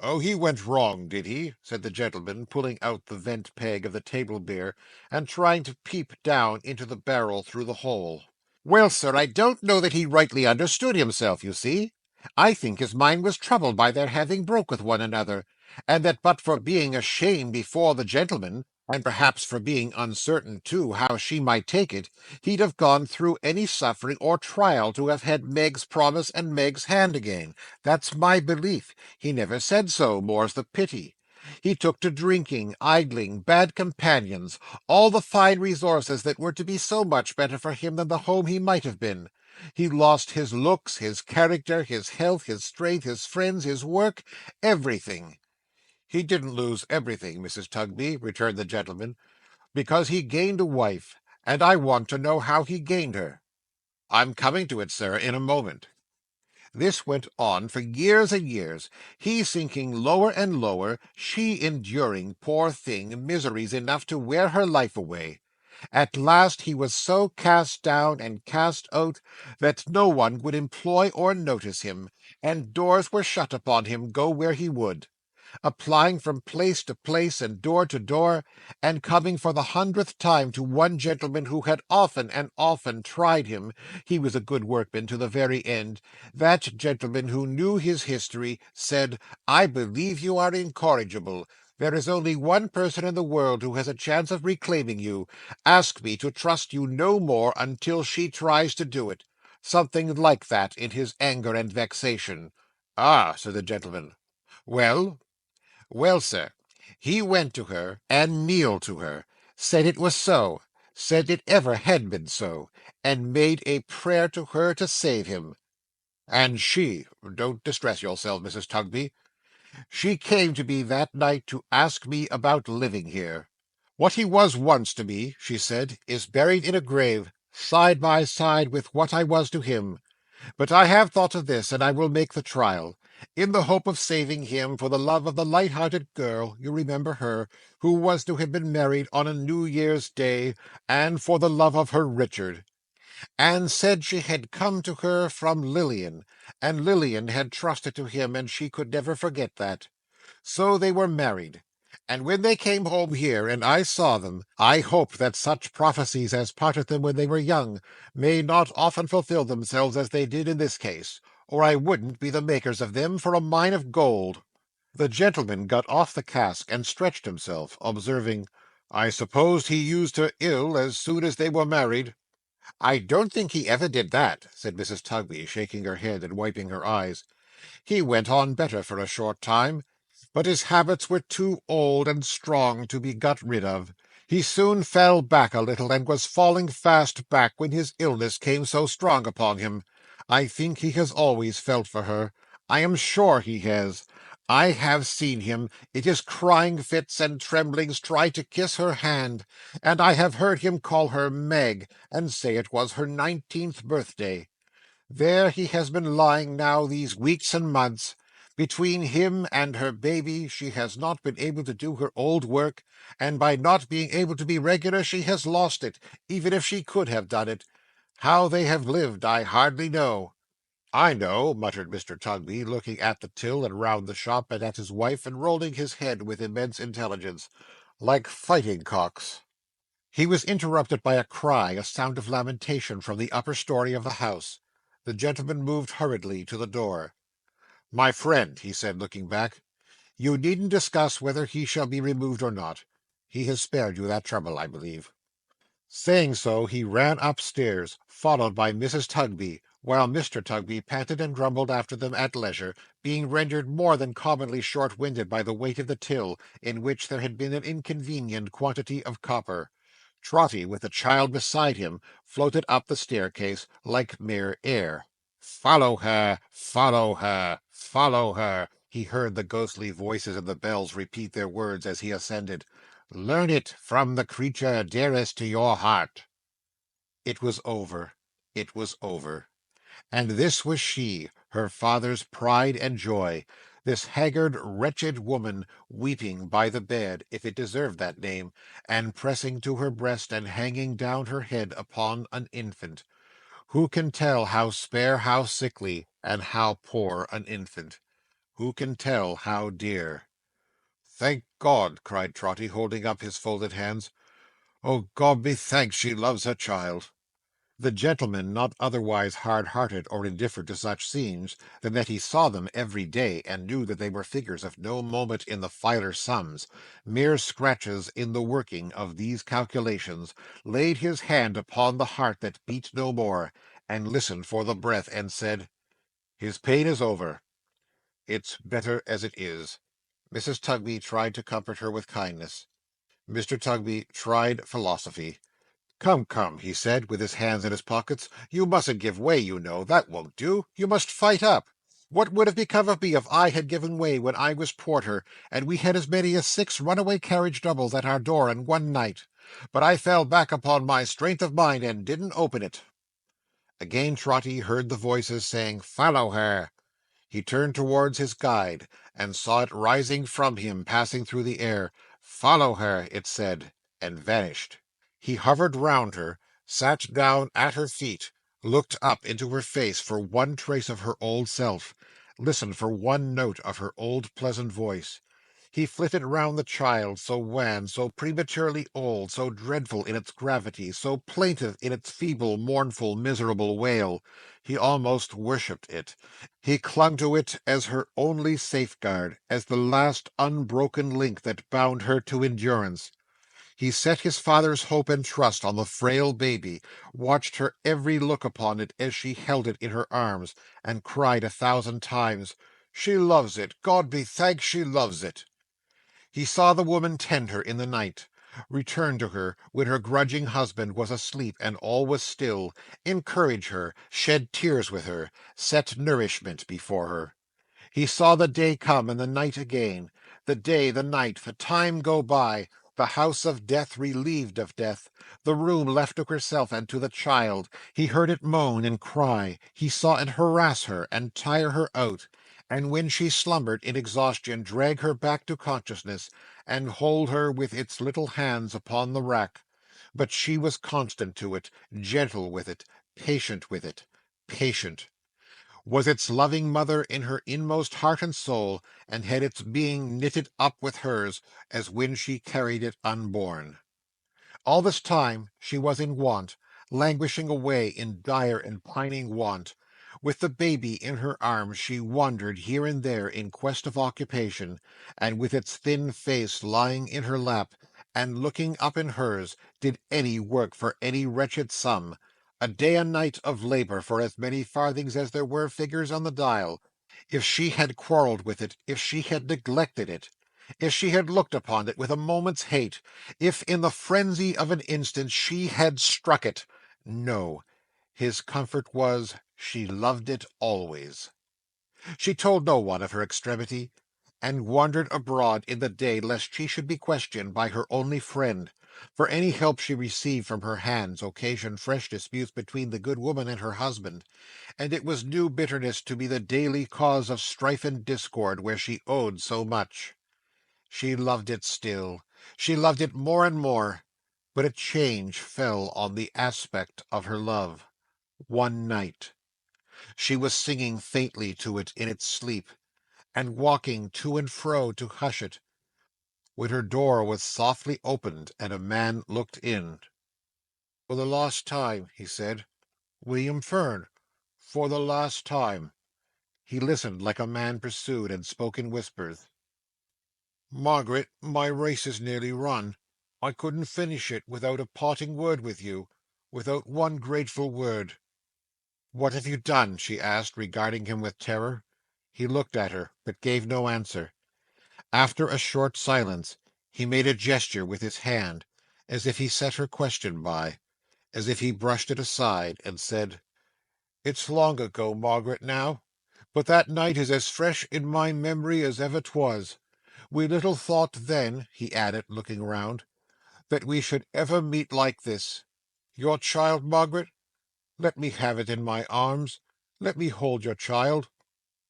Oh, he went wrong, did he? Said the gentleman, pulling out the vent peg of the table beer, and trying to peep down into the barrel through the hole. Well, sir, I don't know that he rightly understood himself, you see. I think his mind was troubled by their having broke with one another, and that but for being ashamed before the gentleman, and perhaps for being uncertain too how she might take it, he'd have gone through any suffering or trial to have had Meg's promise and Meg's hand again. That's my belief. He never said so, more's the pity. He took to drinking, idling, bad companions, all the fine resources that were to be so much better for him than the home he might have been. He lost his looks, his character, his health, his strength, his friends, his work, everything. He didn't lose everything, Mrs. Tugby, returned the gentleman, because he gained a wife, and I want to know how he gained her. I'm coming to it, sir, in a moment. This went on for years and years, he sinking lower and lower, she enduring, poor thing, miseries enough to wear her life away. At last he was so cast down and cast out that no one would employ or notice him, and doors were shut upon him, go where he would. Applying from place to place and door to door, and coming for the 100th time to one gentleman who had often and often tried him, he was a good workman to the very end. That gentleman, who knew his history, said, "I believe you are incorrigible. There is only one person in the world who has a chance of reclaiming you. Ask me to trust you no more until she tries to do it." Something like that in his anger and vexation. "Ah," said the gentleman. "Well?" "Well, sir, he went to her, and kneeled to her, said it was so, said it ever had been so, and made a prayer to her to save him. And she—don't distress yourself, Mrs. Tugby, she came to me that night to ask me about living here. What he was once to me, she said, is buried in a grave, side by side with what I was to him. But I have thought of this, and I will make the trial, in the hope of saving him, for the love of the light-hearted girl, you remember her, who was to have been married on a New Year's Day, and for the love of her Richard. And said she had come to her from Lilian, and Lilian had trusted to him, and she could never forget that. So they were married. And when they came home here, and I saw them, I hope that such prophecies as parted them when they were young may not often fulfil themselves as they did in this case, or I wouldn't be the makers of them for a mine of gold." The gentleman got off the cask and stretched himself, observing, "I suppose he used her ill as soon as they were married." "I don't think he ever did that," said Mrs. Tugby, shaking her head and wiping her eyes. "He went on better for a short time, but his habits were too old and strong to be got rid of. He soon fell back a little, and was falling fast back when his illness came so strong upon him. I think he has always felt for her. I am sure he has. I have seen him, in his crying fits and tremblings, try to kiss her hand, and I have heard him call her Meg, and say it was her 19th birthday. There he has been lying now these weeks and months. Between him and her baby she has not been able to do her old work, and by not being able to be regular she has lost it, even if she could have done it. How they have lived I hardly know." "I know," muttered Mr. Tugby, looking at the till and round the shop and at his wife, and rolling his head with immense intelligence, "like fighting cocks." He was interrupted by a cry, a sound of lamentation, from the upper story of the house. The gentleman moved hurriedly to the door. "My friend," he said, looking back, "you needn't discuss whether he shall be removed or not. He has spared you that trouble, I believe." Saying so, he ran upstairs, followed by Mrs. Tugby, while Mr. Tugby panted and grumbled after them at leisure, being rendered more than commonly short-winded by the weight of the till, in which there had been an inconvenient quantity of copper. Trotty, with the child beside him, floated up the staircase like mere air. "Follow her, follow her, follow her," he heard the ghostly voices and the bells repeat their words as he ascended. "Learn it from the creature dearest to your heart." It was over. It was over. And this was she, her father's pride and joy, this haggard, wretched woman, weeping by the bed, if it deserved that name, and pressing to her breast and hanging down her head upon an infant. Who can tell how spare, how sickly, and how poor an infant? who can tell how dear? Thank God! cried Trotty, holding up his folded hands. Oh, God be thanked she loves her child! The gentleman, not otherwise hard-hearted or indifferent to such scenes than that he saw them every day, and knew that they were figures of no moment in the filer sums, mere scratches in the working of these calculations, laid his hand upon the heart that beat no more, and listened for the breath, and said, "His pain is over. It's better as it is." Mrs. Tugby tried to comfort her with kindness. Mr. Tugby tried philosophy. "Come, come," he said, with his hands in his pockets, "you mustn't give way, you know. That won't do. You must fight up. What would have become of me if I had given way when I was porter, and we had as many as 6 runaway carriage doubles at our door in one night? But I fell back upon my strength of mind, and didn't open it." Again Trotty heard the voices saying, "Follow her." He turned towards his guide, and saw it rising from him, passing through the air. "Follow her," it said, and vanished. He hovered round her, sat down at her feet, looked up into her face for one trace of her old self, listened for one note of her old pleasant voice. He flitted round the child, so wan, so prematurely old, so dreadful in its gravity, so plaintive in its feeble, mournful, miserable wail. He almost worshipped it. He clung to it as her only safeguard, as the last unbroken link that bound her to endurance. He set his father's hope and trust on the frail baby, watched her every look upon it as she held it in her arms, and cried 1,000 times, "She loves it! God be thanked, she loves it!" He saw the woman tend her in the night, return to her when her grudging husband was asleep and all was still, encourage her, shed tears with her, set nourishment before her. He saw the day come and the night again, the day, the night, the time go by, the house of death relieved of death, the room left to herself and to the child. He heard it moan and cry, he saw it harass her and tire her out, and when she slumbered in exhaustion, drag her back to consciousness, and hold her with its little hands upon the rack. But she was constant to it, gentle with it, patient with it, patient. Was its loving mother in her inmost heart and soul, and had its being knitted up with hers, as when she carried it unborn. All this time she was in want, languishing away in dire and pining want. With the baby in her arms she wandered here and there in quest of occupation, and with its thin face lying in her lap, and looking up in hers, did any work for any wretched sum, a day and night of labour for as many farthings as there were figures on the dial. If she had quarrelled with it, if she had neglected it, if she had looked upon it with a moment's hate, if in the frenzy of an instant she had struck it, no, his comfort was, she loved it always. She told no one of her extremity, and wandered abroad in the day lest she should be questioned by her only friend, for any help she received from her hands occasioned fresh disputes between the good woman and her husband, and it was new bitterness to be the daily cause of strife and discord where she owed so much. She loved it still. She loved it more and more, but a change fell on the aspect of her love. One night she was singing faintly to it in its sleep, and walking to and fro to hush it, when her door was softly opened and a man looked in. "For the last time," he said. "William Fern, for the last time." He listened like a man pursued, and spoke in whispers. "Margaret, my race is nearly run. I couldn't finish it without a parting word with you, without one grateful word." "What have you done?" she asked, regarding him with terror. He looked at her, but gave no answer. After a short silence, he made a gesture with his hand, as if he set her question by, as if he brushed it aside, and said, "It's long ago, Margaret, now, but that night is as fresh in my memory as ever 'twas. We little thought then," he added, looking round, "that we should ever meet like this. Your child, Margaret? Let me have it in my arms. Let me hold your child."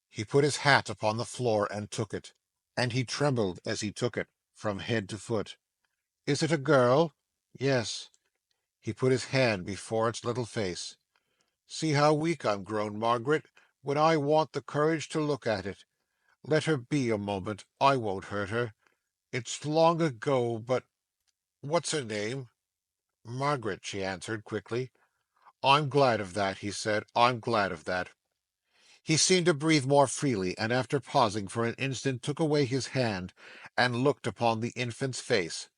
He put his hat upon the floor and took it, and he trembled as he took it, from head to foot. "Is it a girl?" "Yes." He put his hand before its little face. "See how weak I'm grown, Margaret, when I want the courage to look at it. Let her be a moment. I won't hurt her. It's long ago, but what's her name?" "Margaret," she answered quickly. "I'm glad of that," he said. "I'm glad of that." He seemed to breathe more freely, and after pausing for an instant took away his hand and looked upon the infant's face,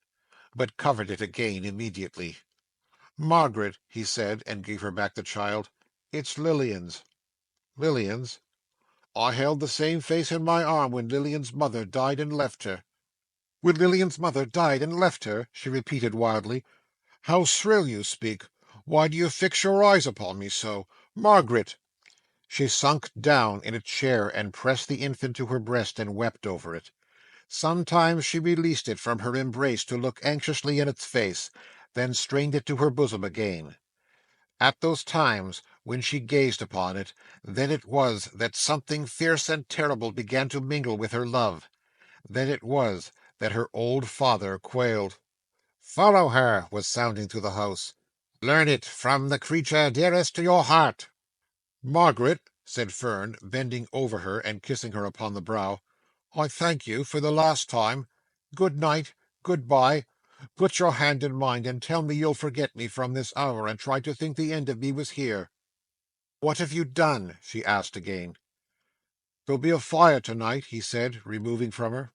but covered it again immediately. "Margaret," he said, and gave her back the child. "It's Lilian's." "Lilian's?" "I held the same face in my arm when Lilian's mother died and left her." "When Lilian's mother died and left her?" she repeated wildly. "How shrill you speak! Why do you fix your eyes upon me so? Margaret!" She sunk down in a chair and pressed the infant to her breast and wept over it. Sometimes she released it from her embrace to look anxiously in its face, then strained it to her bosom again. At those times when she gazed upon it, then it was that something fierce and terrible began to mingle with her love. Then it was that her old father quailed. "Follow her," was sounding through the house. "Learn it from the creature dearest to your heart." "Margaret," said Fern, bending over her and kissing her upon the brow, "I thank you for the last time. Good night. Good bye. Put your hand in mine, and tell me you'll forget me from this hour, and try to think the end of me was here." "What have you done?" she asked again. "There'll be a fire to-night," he said, removing from her.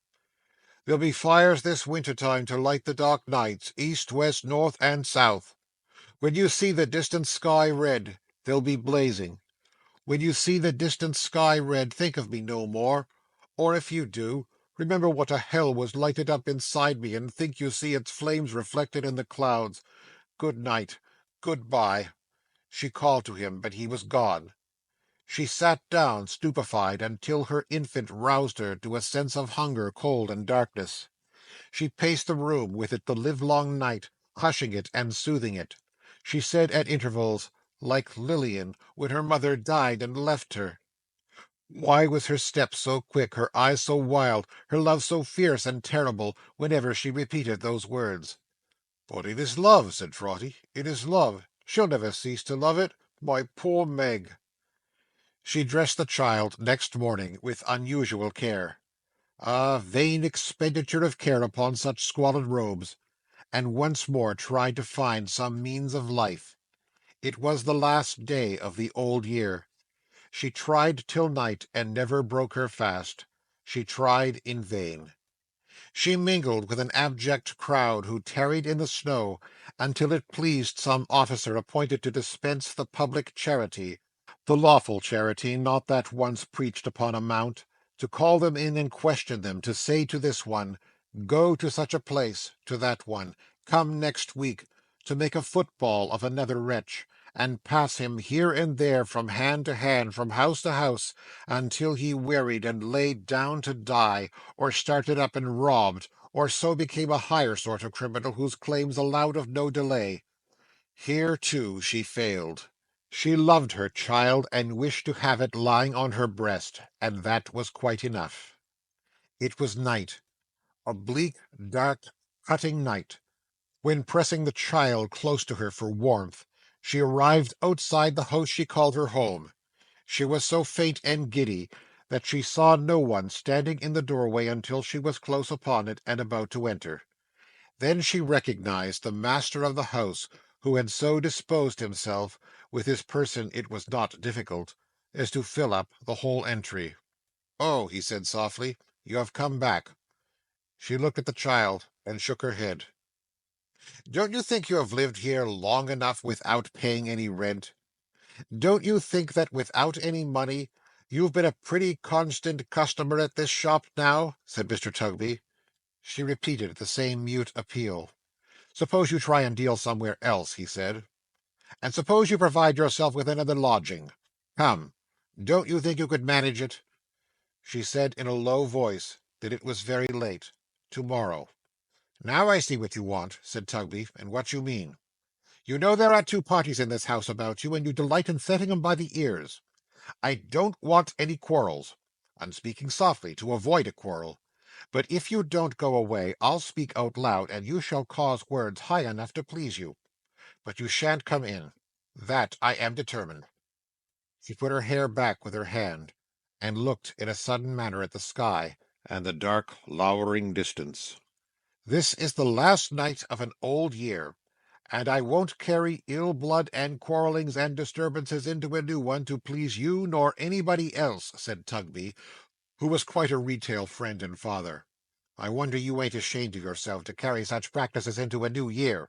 "There'll be fires this winter time to light the dark nights, east, west, north, and south. When you see the distant sky red, they'll be blazing. When you see the distant sky red, think of me no more; or if you do, remember what a hell was lighted up inside me, and think you see its flames reflected in the clouds. Good night. Good bye." She called to him, but he was gone. She sat down stupefied until her infant roused her to a sense of hunger, cold, and darkness. She paced the room with it the livelong night, hushing it and soothing it. She said at intervals, "Like Lilian, when her mother died and left her." Why was her step so quick, her eyes so wild, her love so fierce and terrible, whenever she repeated those words? "But it is love," said Trotty. "It is love. She'll never cease to love it. My poor Meg!" She dressed the child next morning with unusual care. Ah, vain expenditure of care upon such squalid robes! And once more tried to find some means of life. It was the last day of the old year. She tried till night, and never broke her fast. She tried in vain. She mingled with an abject crowd who tarried in the snow until it pleased some officer appointed to dispense the public charity, the lawful charity, not that once preached upon a mount, to call them in and question them, to say to this one, "Go to such a place," to that one, "Come next week," to make a football of another wretch, and pass him here and there from hand to hand, from house to house, until he wearied and laid down to die, or started up and robbed, or so became a higher sort of criminal whose claims allowed of no delay. Here, too, she failed. She loved her child, and wished to have it lying on her breast, and that was quite enough. It was night, a bleak, dark, cutting night, when, pressing the child close to her for warmth, she arrived outside the house she called her home. She was so faint and giddy that she saw no one standing in the doorway until she was close upon it and about to enter. Then she recognized the master of the house, who had so disposed himself with his person, it was not difficult, as to fill up the whole entry. "Oh," he said softly, "you have come back." She looked at the child and shook her head. "Don't you think you have lived here long enough without paying any rent? Don't you think that without any money you've been a pretty constant customer at this shop now?" said Mr. Tugby. She repeated the same mute appeal. "Suppose you try and deal somewhere else," he said. "And suppose you provide yourself with another lodging. Come, don't you think you could manage it?" She said in a low voice that it was very late. "To-morrow." "Now I see what you want," said Tugby, "and what you mean. You know there are two parties in this house about you, and you delight in setting 'em by the ears. I don't want any quarrels. I'm speaking softly, to avoid a quarrel. But if you don't go away, I'll speak out loud, and you shall cause words high enough to please you. But you shan't come in. That I am determined." She put her hair back with her hand, and looked in a sudden manner at the sky and the dark, lowering distance. "This is the last night of an old year, and I won't carry ill blood and quarrellings and disturbances into a new one to please you nor anybody else," said Tugby, who was quite a retail friend and father. "I wonder you ain't ashamed of yourself to carry such practices into a new year.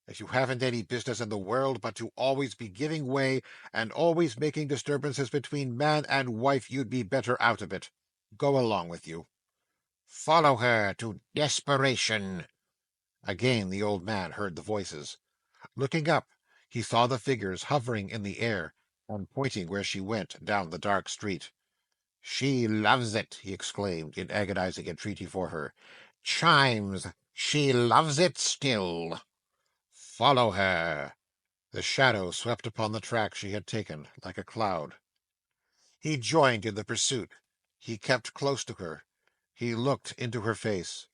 If you haven't any business in the world but to always be giving way and always making disturbances between man and wife, you'd be better out of it. Go along with you." "Follow her to desperation." Again the old man heard the voices. Looking up, he saw the figures hovering in the air, and pointing where she went down the dark street. "She loves it," he exclaimed, in agonizing entreaty for her. "Chimes, she loves it still. Follow her." The shadow swept upon the track she had taken, like a cloud. He joined in the pursuit. He kept close to her. He looked into her face.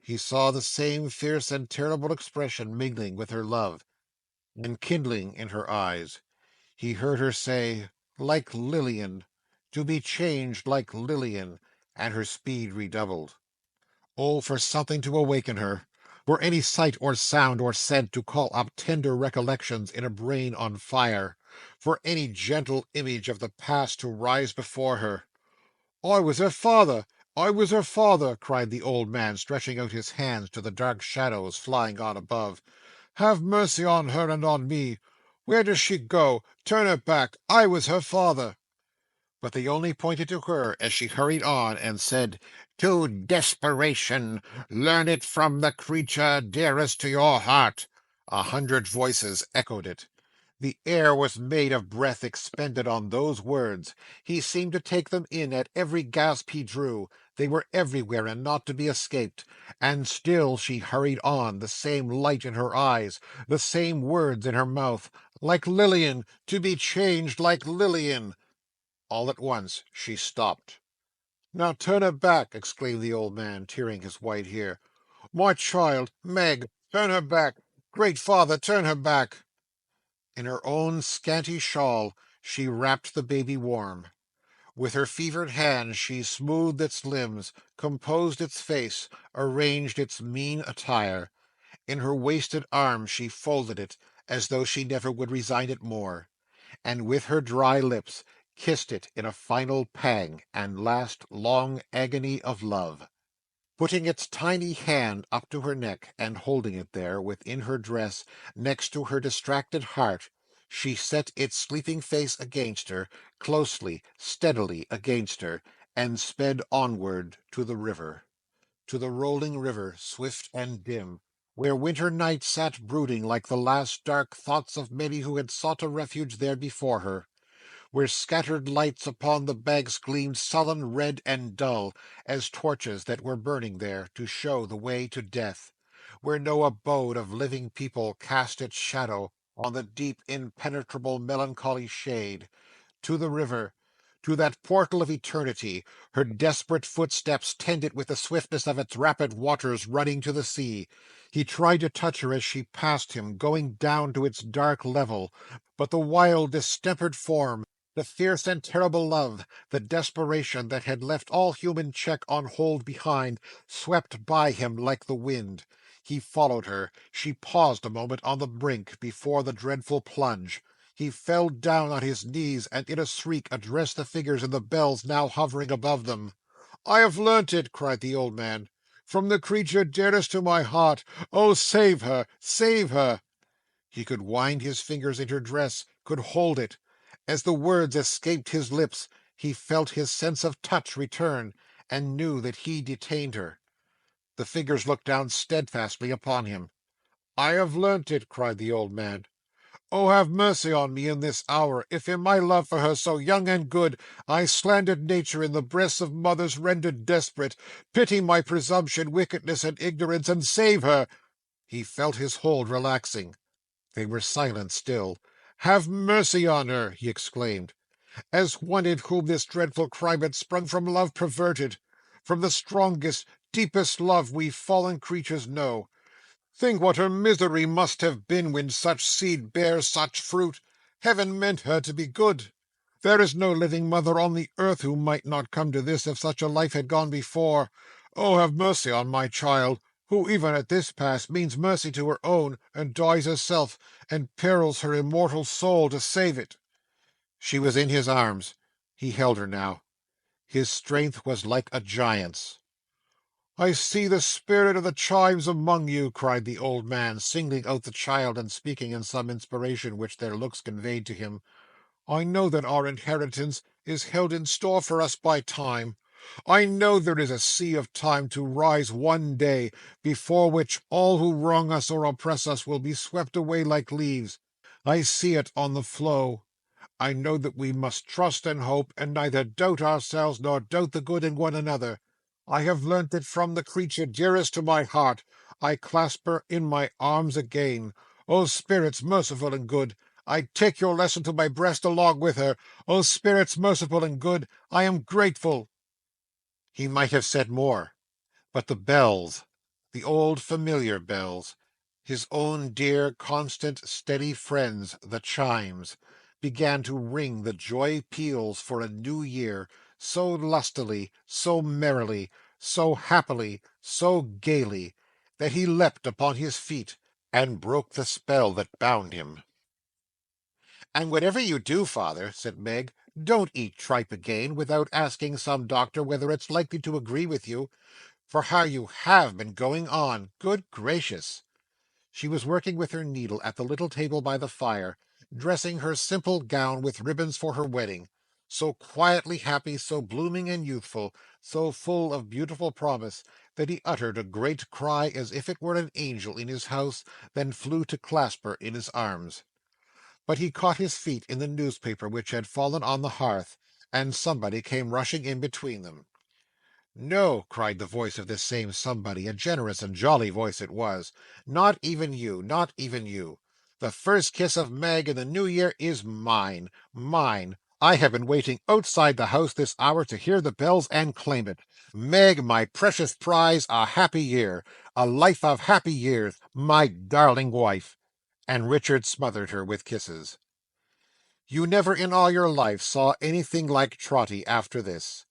He saw the same fierce and terrible expression mingling with her love, and kindling in her eyes. He heard her say, "Like Lilian," to be changed like Lilian, and her speed redoubled. Oh, for something to awaken her! For any sight or sound or scent to call up tender recollections in a brain on fire! For any gentle image of the past to rise before her! "I was her father! I was her father!" cried the old man, stretching out his hands to the dark shadows flying on above. "Have mercy on her and on me! Where does she go? Turn her back! I was her father!" But they only pointed to her as she hurried on, and said, "To desperation! Learn it from the creature dearest to your heart." 100 voices echoed it. The air was made of breath expended on those words. He seemed to take them in at every gasp he drew. They were everywhere and not to be escaped. And still she hurried on, the same light in her eyes, the same words in her mouth. "Like Lilian, to be changed like Lilian." All at once she stopped. "Now turn her back!" exclaimed the old man, tearing his white hair. "My child, Meg, turn her back! Great Father, turn her back!" In her own scanty shawl she wrapped the baby warm. With her fevered hand she smoothed its limbs, composed its face, arranged its mean attire. In her wasted arms she folded it, as though she never would resign it more, and with her dry lips kissed it in a final pang and last long agony of love. Putting its tiny hand up to her neck, and holding it there, within her dress, next to her distracted heart, she set its sleeping face against her, closely, steadily against her, and sped onward to the river. To the rolling river, swift and dim, where winter night sat brooding like the last dark thoughts of many who had sought a refuge there before her, where scattered lights upon the banks gleamed sullen, red, and dull, as torches that were burning there to show the way to death, where no abode of living people cast its shadow on the deep, impenetrable, melancholy shade. To the river, to that portal of eternity, her desperate footsteps tended with the swiftness of its rapid waters running to the sea. He tried to touch her as she passed him, going down to its dark level, but the wild, distempered form, the fierce and terrible love, the desperation that had left all human check on hold behind, swept by him like the wind. He followed her. She paused a moment on the brink before the dreadful plunge. He fell down on his knees, and in a shriek addressed the figures in the bells now hovering above them. "I have learnt it," cried the old man, "from the creature dearest to my heart. Oh, save her! Save her!" He could wind his fingers in her dress, could hold it. As the words escaped his lips, he felt his sense of touch return, and knew that he detained her. The figures looked down steadfastly upon him. "I have learnt it," cried the old man. "Oh, have mercy on me in this hour, if in my love for her so young and good I slandered nature in the breasts of mothers rendered desperate. Pity my presumption, wickedness, and ignorance, and save her." He felt his hold relaxing. They were silent still. "Have mercy on her!" he exclaimed, "as one in whom this dreadful crime had sprung from love perverted, from the strongest, deepest love we fallen creatures know. Think what her misery must have been when such seed bears such fruit. Heaven meant her to be good. There is no living mother on the earth who might not come to this if such a life had gone before. Oh, have mercy on my child, who even at this pass means mercy to her own, and dies herself, and perils her immortal soul to save it." She was in his arms. He held her now. His strength was like a giant's. "I see the spirit of the Chimes among you," cried the old man, singling out the child and speaking in some inspiration which their looks conveyed to him. "I know that our inheritance is held in store for us by time. I know there is a sea of time to rise one day, before which all who wrong us or oppress us will be swept away like leaves. I see it on the flow. I know that we must trust and hope, and neither doubt ourselves nor doubt the good in one another. I have learnt it from the creature dearest to my heart. I clasp her in my arms again. O spirits merciful and good, I take your lesson to my breast along with her. O spirits merciful and good, I am grateful." He might have said more, but the bells, the old familiar bells, his own dear, constant, steady friends, the chimes, began to ring the joy peals for a new year, so lustily, so merrily, so happily, so gaily, that he leapt upon his feet, and broke the spell that bound him. "And whatever you do, father," said Meg, "don't eat tripe again without asking some doctor whether it's likely to agree with you. For how you have been going on! Good gracious!" She was working with her needle at the little table by the fire, dressing her simple gown with ribbons for her wedding, so quietly happy, so blooming and youthful, so full of beautiful promise, that he uttered a great cry as if it were an angel in his house, then flew to clasp her in his arms. But he caught his feet in the newspaper which had fallen on the hearth, and somebody came rushing in between them. "No," cried the voice of this same somebody, a generous and jolly voice it was. "Not even you, not even you. The first kiss of Meg in the new year is mine, mine. I have been waiting outside the house this hour to hear the bells and claim it. Meg, my precious prize, a happy year, a life of happy years, my darling wife." And Richard smothered her with kisses. You never in all your life saw anything like Trotty after this.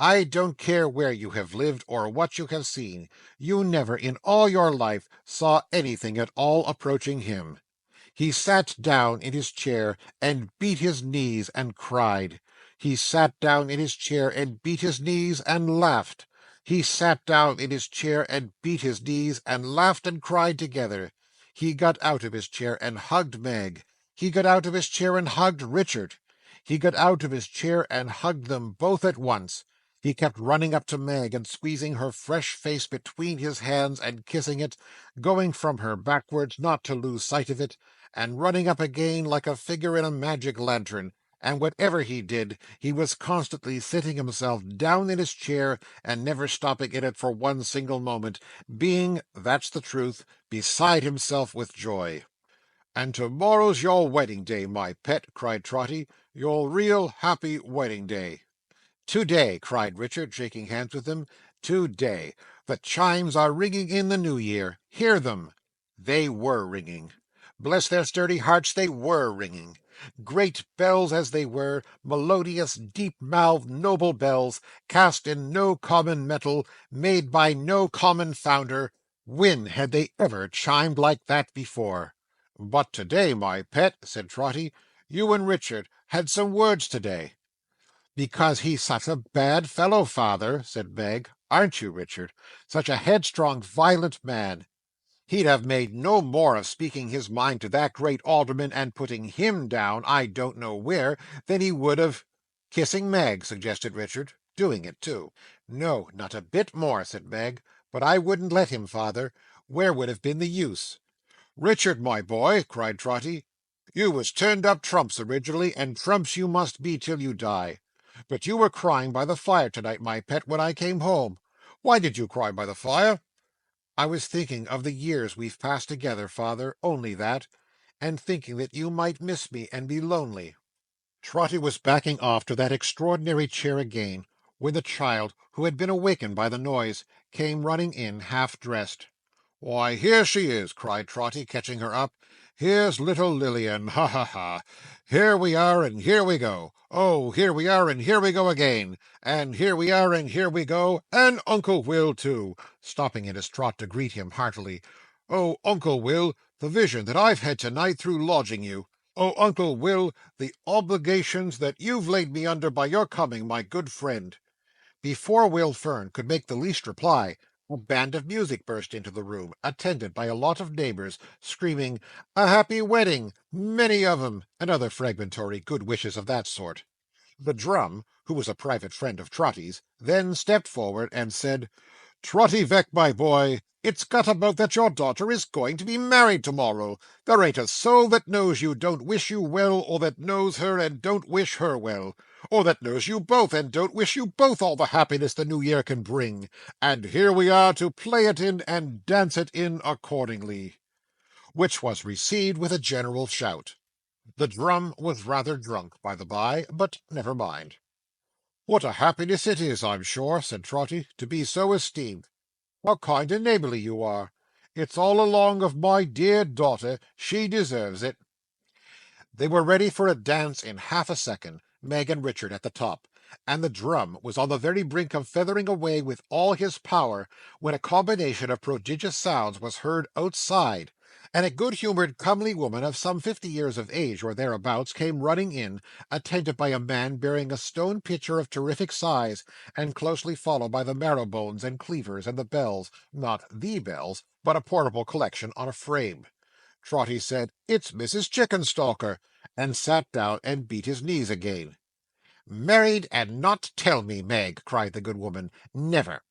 I don't care where you have lived or what you have seen, you never in all your life saw anything at all approaching him. He sat down in his chair and beat his knees and cried. He sat down in his chair and beat his knees and laughed. He sat down in his chair and beat his knees and laughed and cried together. He got out of his chair and hugged Meg. He got out of his chair and hugged Richard. He got out of his chair and hugged them both at once. He kept running up to Meg and squeezing her fresh face between his hands and kissing it, going from her backwards not to lose sight of it, and running up again like a figure in a magic lantern, and whatever he did, he was constantly sitting himself down in his chair, and never stopping in it for one single moment, being, that's the truth, beside himself with joy. "And to-morrow's your wedding day, my pet," cried Trotty, "your real happy wedding day." "To-day," cried Richard, shaking hands with him. "To-day. The chimes are ringing in the new year. Hear them!" They were ringing. Bless their sturdy hearts, they were ringing. Great bells as they were, melodious, deep-mouthed, noble bells, cast in no common metal, made by no common founder. When had they ever chimed like that before? "But to-day, my pet," said Trotty, "you and Richard had some words to-day." "Because he's such a bad fellow, father," said Meg. "Aren't you, Richard? Such a headstrong, violent man. He'd have made no more of speaking his mind to that great alderman and putting him down, I don't know where, than he would of—" "Kissing Meg," suggested Richard. "Doing it, too." "No, not a bit more," said Meg. "But I wouldn't let him, father. Where would have been the use?" "Richard, my boy," cried Trotty, "you was turned up trumps originally, and trumps you must be till you die. But you were crying by the fire to-night, my pet, when I came home. Why did you cry by the fire?" "I was thinking of the years we've passed together, father, only that, and thinking that you might miss me and be lonely." Trotty was backing off to that extraordinary chair again, when the child, who had been awakened by the noise, came running in half dressed. "Why, here she is," cried Trotty, catching her up. "Here's little Lilian, ha, ha, ha! Here we are, and here we go! Oh, here we are, and here we go again! And here we are, and here we go! And Uncle Will, too!" stopping in his trot to greet him heartily. "Oh, Uncle Will, the vision that I've had to-night through lodging you! Oh, Uncle Will, the obligations that you've laid me under by your coming, my good friend!" Before Will Fern could make the least reply, a band of music burst into the room, attended by a lot of neighbours, screaming, "A happy wedding! Many of 'em!" and other fragmentary good wishes of that sort. The drum, who was a private friend of Trotty's, then stepped forward and said, "Trotty Veck, my boy, it's got about that your daughter is going to be married to-morrow. There ain't a soul that knows you don't wish you well, or that knows her and don't wish her well, or that knows you both and don't wish you both all the happiness the new year can bring. And here we are to play it in and dance it in accordingly." Which was received with a general shout. The drum was rather drunk, by the by, but never mind. "What a happiness it is, I'm sure," said Trotty, "to be so esteemed. How kind and neighbourly you are! It's all along of my dear daughter. She deserves it." They were ready for a dance in half a second, Meg and Richard at the top, and the drum was on the very brink of feathering away with all his power, when a combination of prodigious sounds was heard outside, and a good-humoured comely woman of some 50 years of age or thereabouts came running in, attended by a man bearing a stone pitcher of terrific size, and closely followed by the marrow-bones and cleavers and the bells, not the bells, but a portable collection on a frame. Trotty said, "It's Mrs. Chickenstalker," and sat down and beat his knees again. "Married and not tell me, Meg!" cried the good woman. "Never!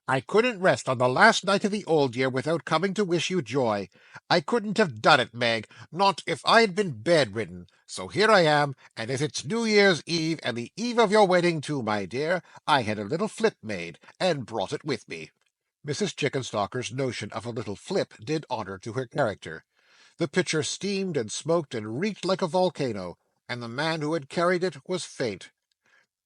I couldn't rest on the last night of the old year without coming to wish you joy. I couldn't have done it, Meg, not if I'd been bedridden. So here I am, and as it's New Year's Eve, and the eve of your wedding too, my dear, I had a little flip made, and brought it with me." Mrs. Chickenstalker's notion of a little flip did honour to her character. The pitcher steamed and smoked and reeked like a volcano, and the man who had carried it was faint.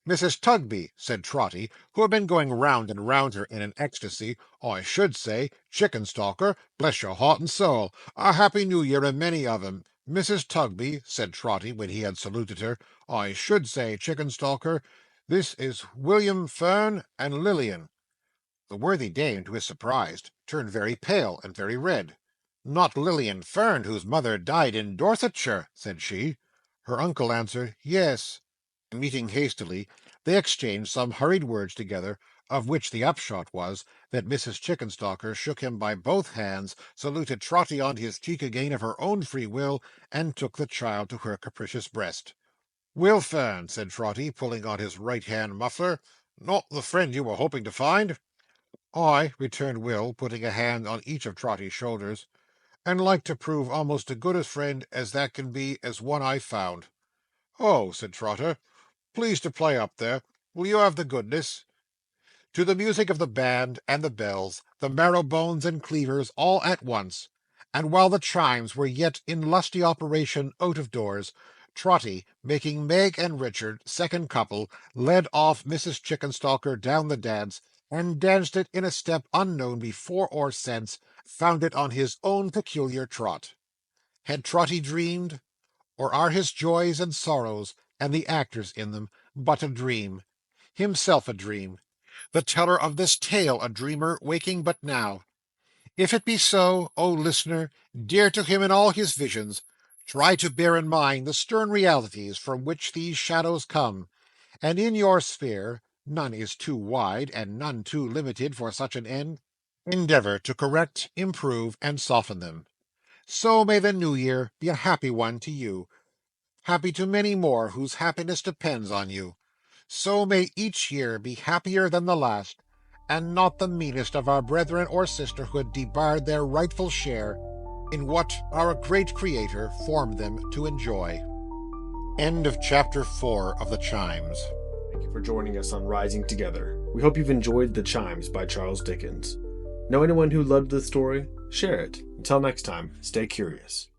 "Mrs. Tugby," said Trotty, who had been going round and round her in an ecstasy, "I should say, Chickenstalker, bless your heart and soul, a happy New Year and many of 'em. Mrs. Tugby," said Trotty, when he had saluted her, "I should say, Chickenstalker, this is William Fern and Lilian." The worthy dame, to his surprise, turned very pale and very red. "Not Lilian Fern, whose mother died in Dorsetshire?" said she. Her uncle answered, "Yes." And meeting hastily, they exchanged some hurried words together, of which the upshot was, that Mrs. Chickenstalker shook him by both hands, saluted Trotty on his cheek again of her own free will, and took the child to her capricious breast. "Will Fern," said Trotty, pulling on his right-hand muffler, "not the friend you were hoping to find?" "Ay," returned Will, putting a hand on each of Trotty's shoulders, "and like to prove almost as good a friend as that can be as one I've found." "Oh," said Trotter, "please to play up there. Will you have the goodness?" To the music of the band and the bells, the marrow-bones and cleavers all at once, and while the chimes were yet in lusty operation out of doors, Trotty, making Meg and Richard second couple, led off Mrs. Chickenstalker down the dance, and danced it in a step unknown before or since, founded on his own peculiar trot. Had Trotty dreamed? Or are his joys and sorrows, and the actors in them, but a dream? Himself a dream? The teller of this tale a dreamer waking but now? If it be so, O listener, dear to him in all his visions, try to bear in mind the stern realities from which these shadows come, and in your sphere (none is too wide and none too limited for such an end) endeavour to correct, improve, and soften them. So may the new year be a happy one to you, happy to many more whose happiness depends on you. So may each year be happier than the last, and not the meanest of our brethren or sisterhood debarred their rightful share in what our great Creator formed them to enjoy. End of chapter 4 of the Chimes. Thank you for joining us on Rising Together. We hope you've enjoyed The Chimes by Charles Dickens. Know anyone who loved this story? Share it. Until next time, stay curious.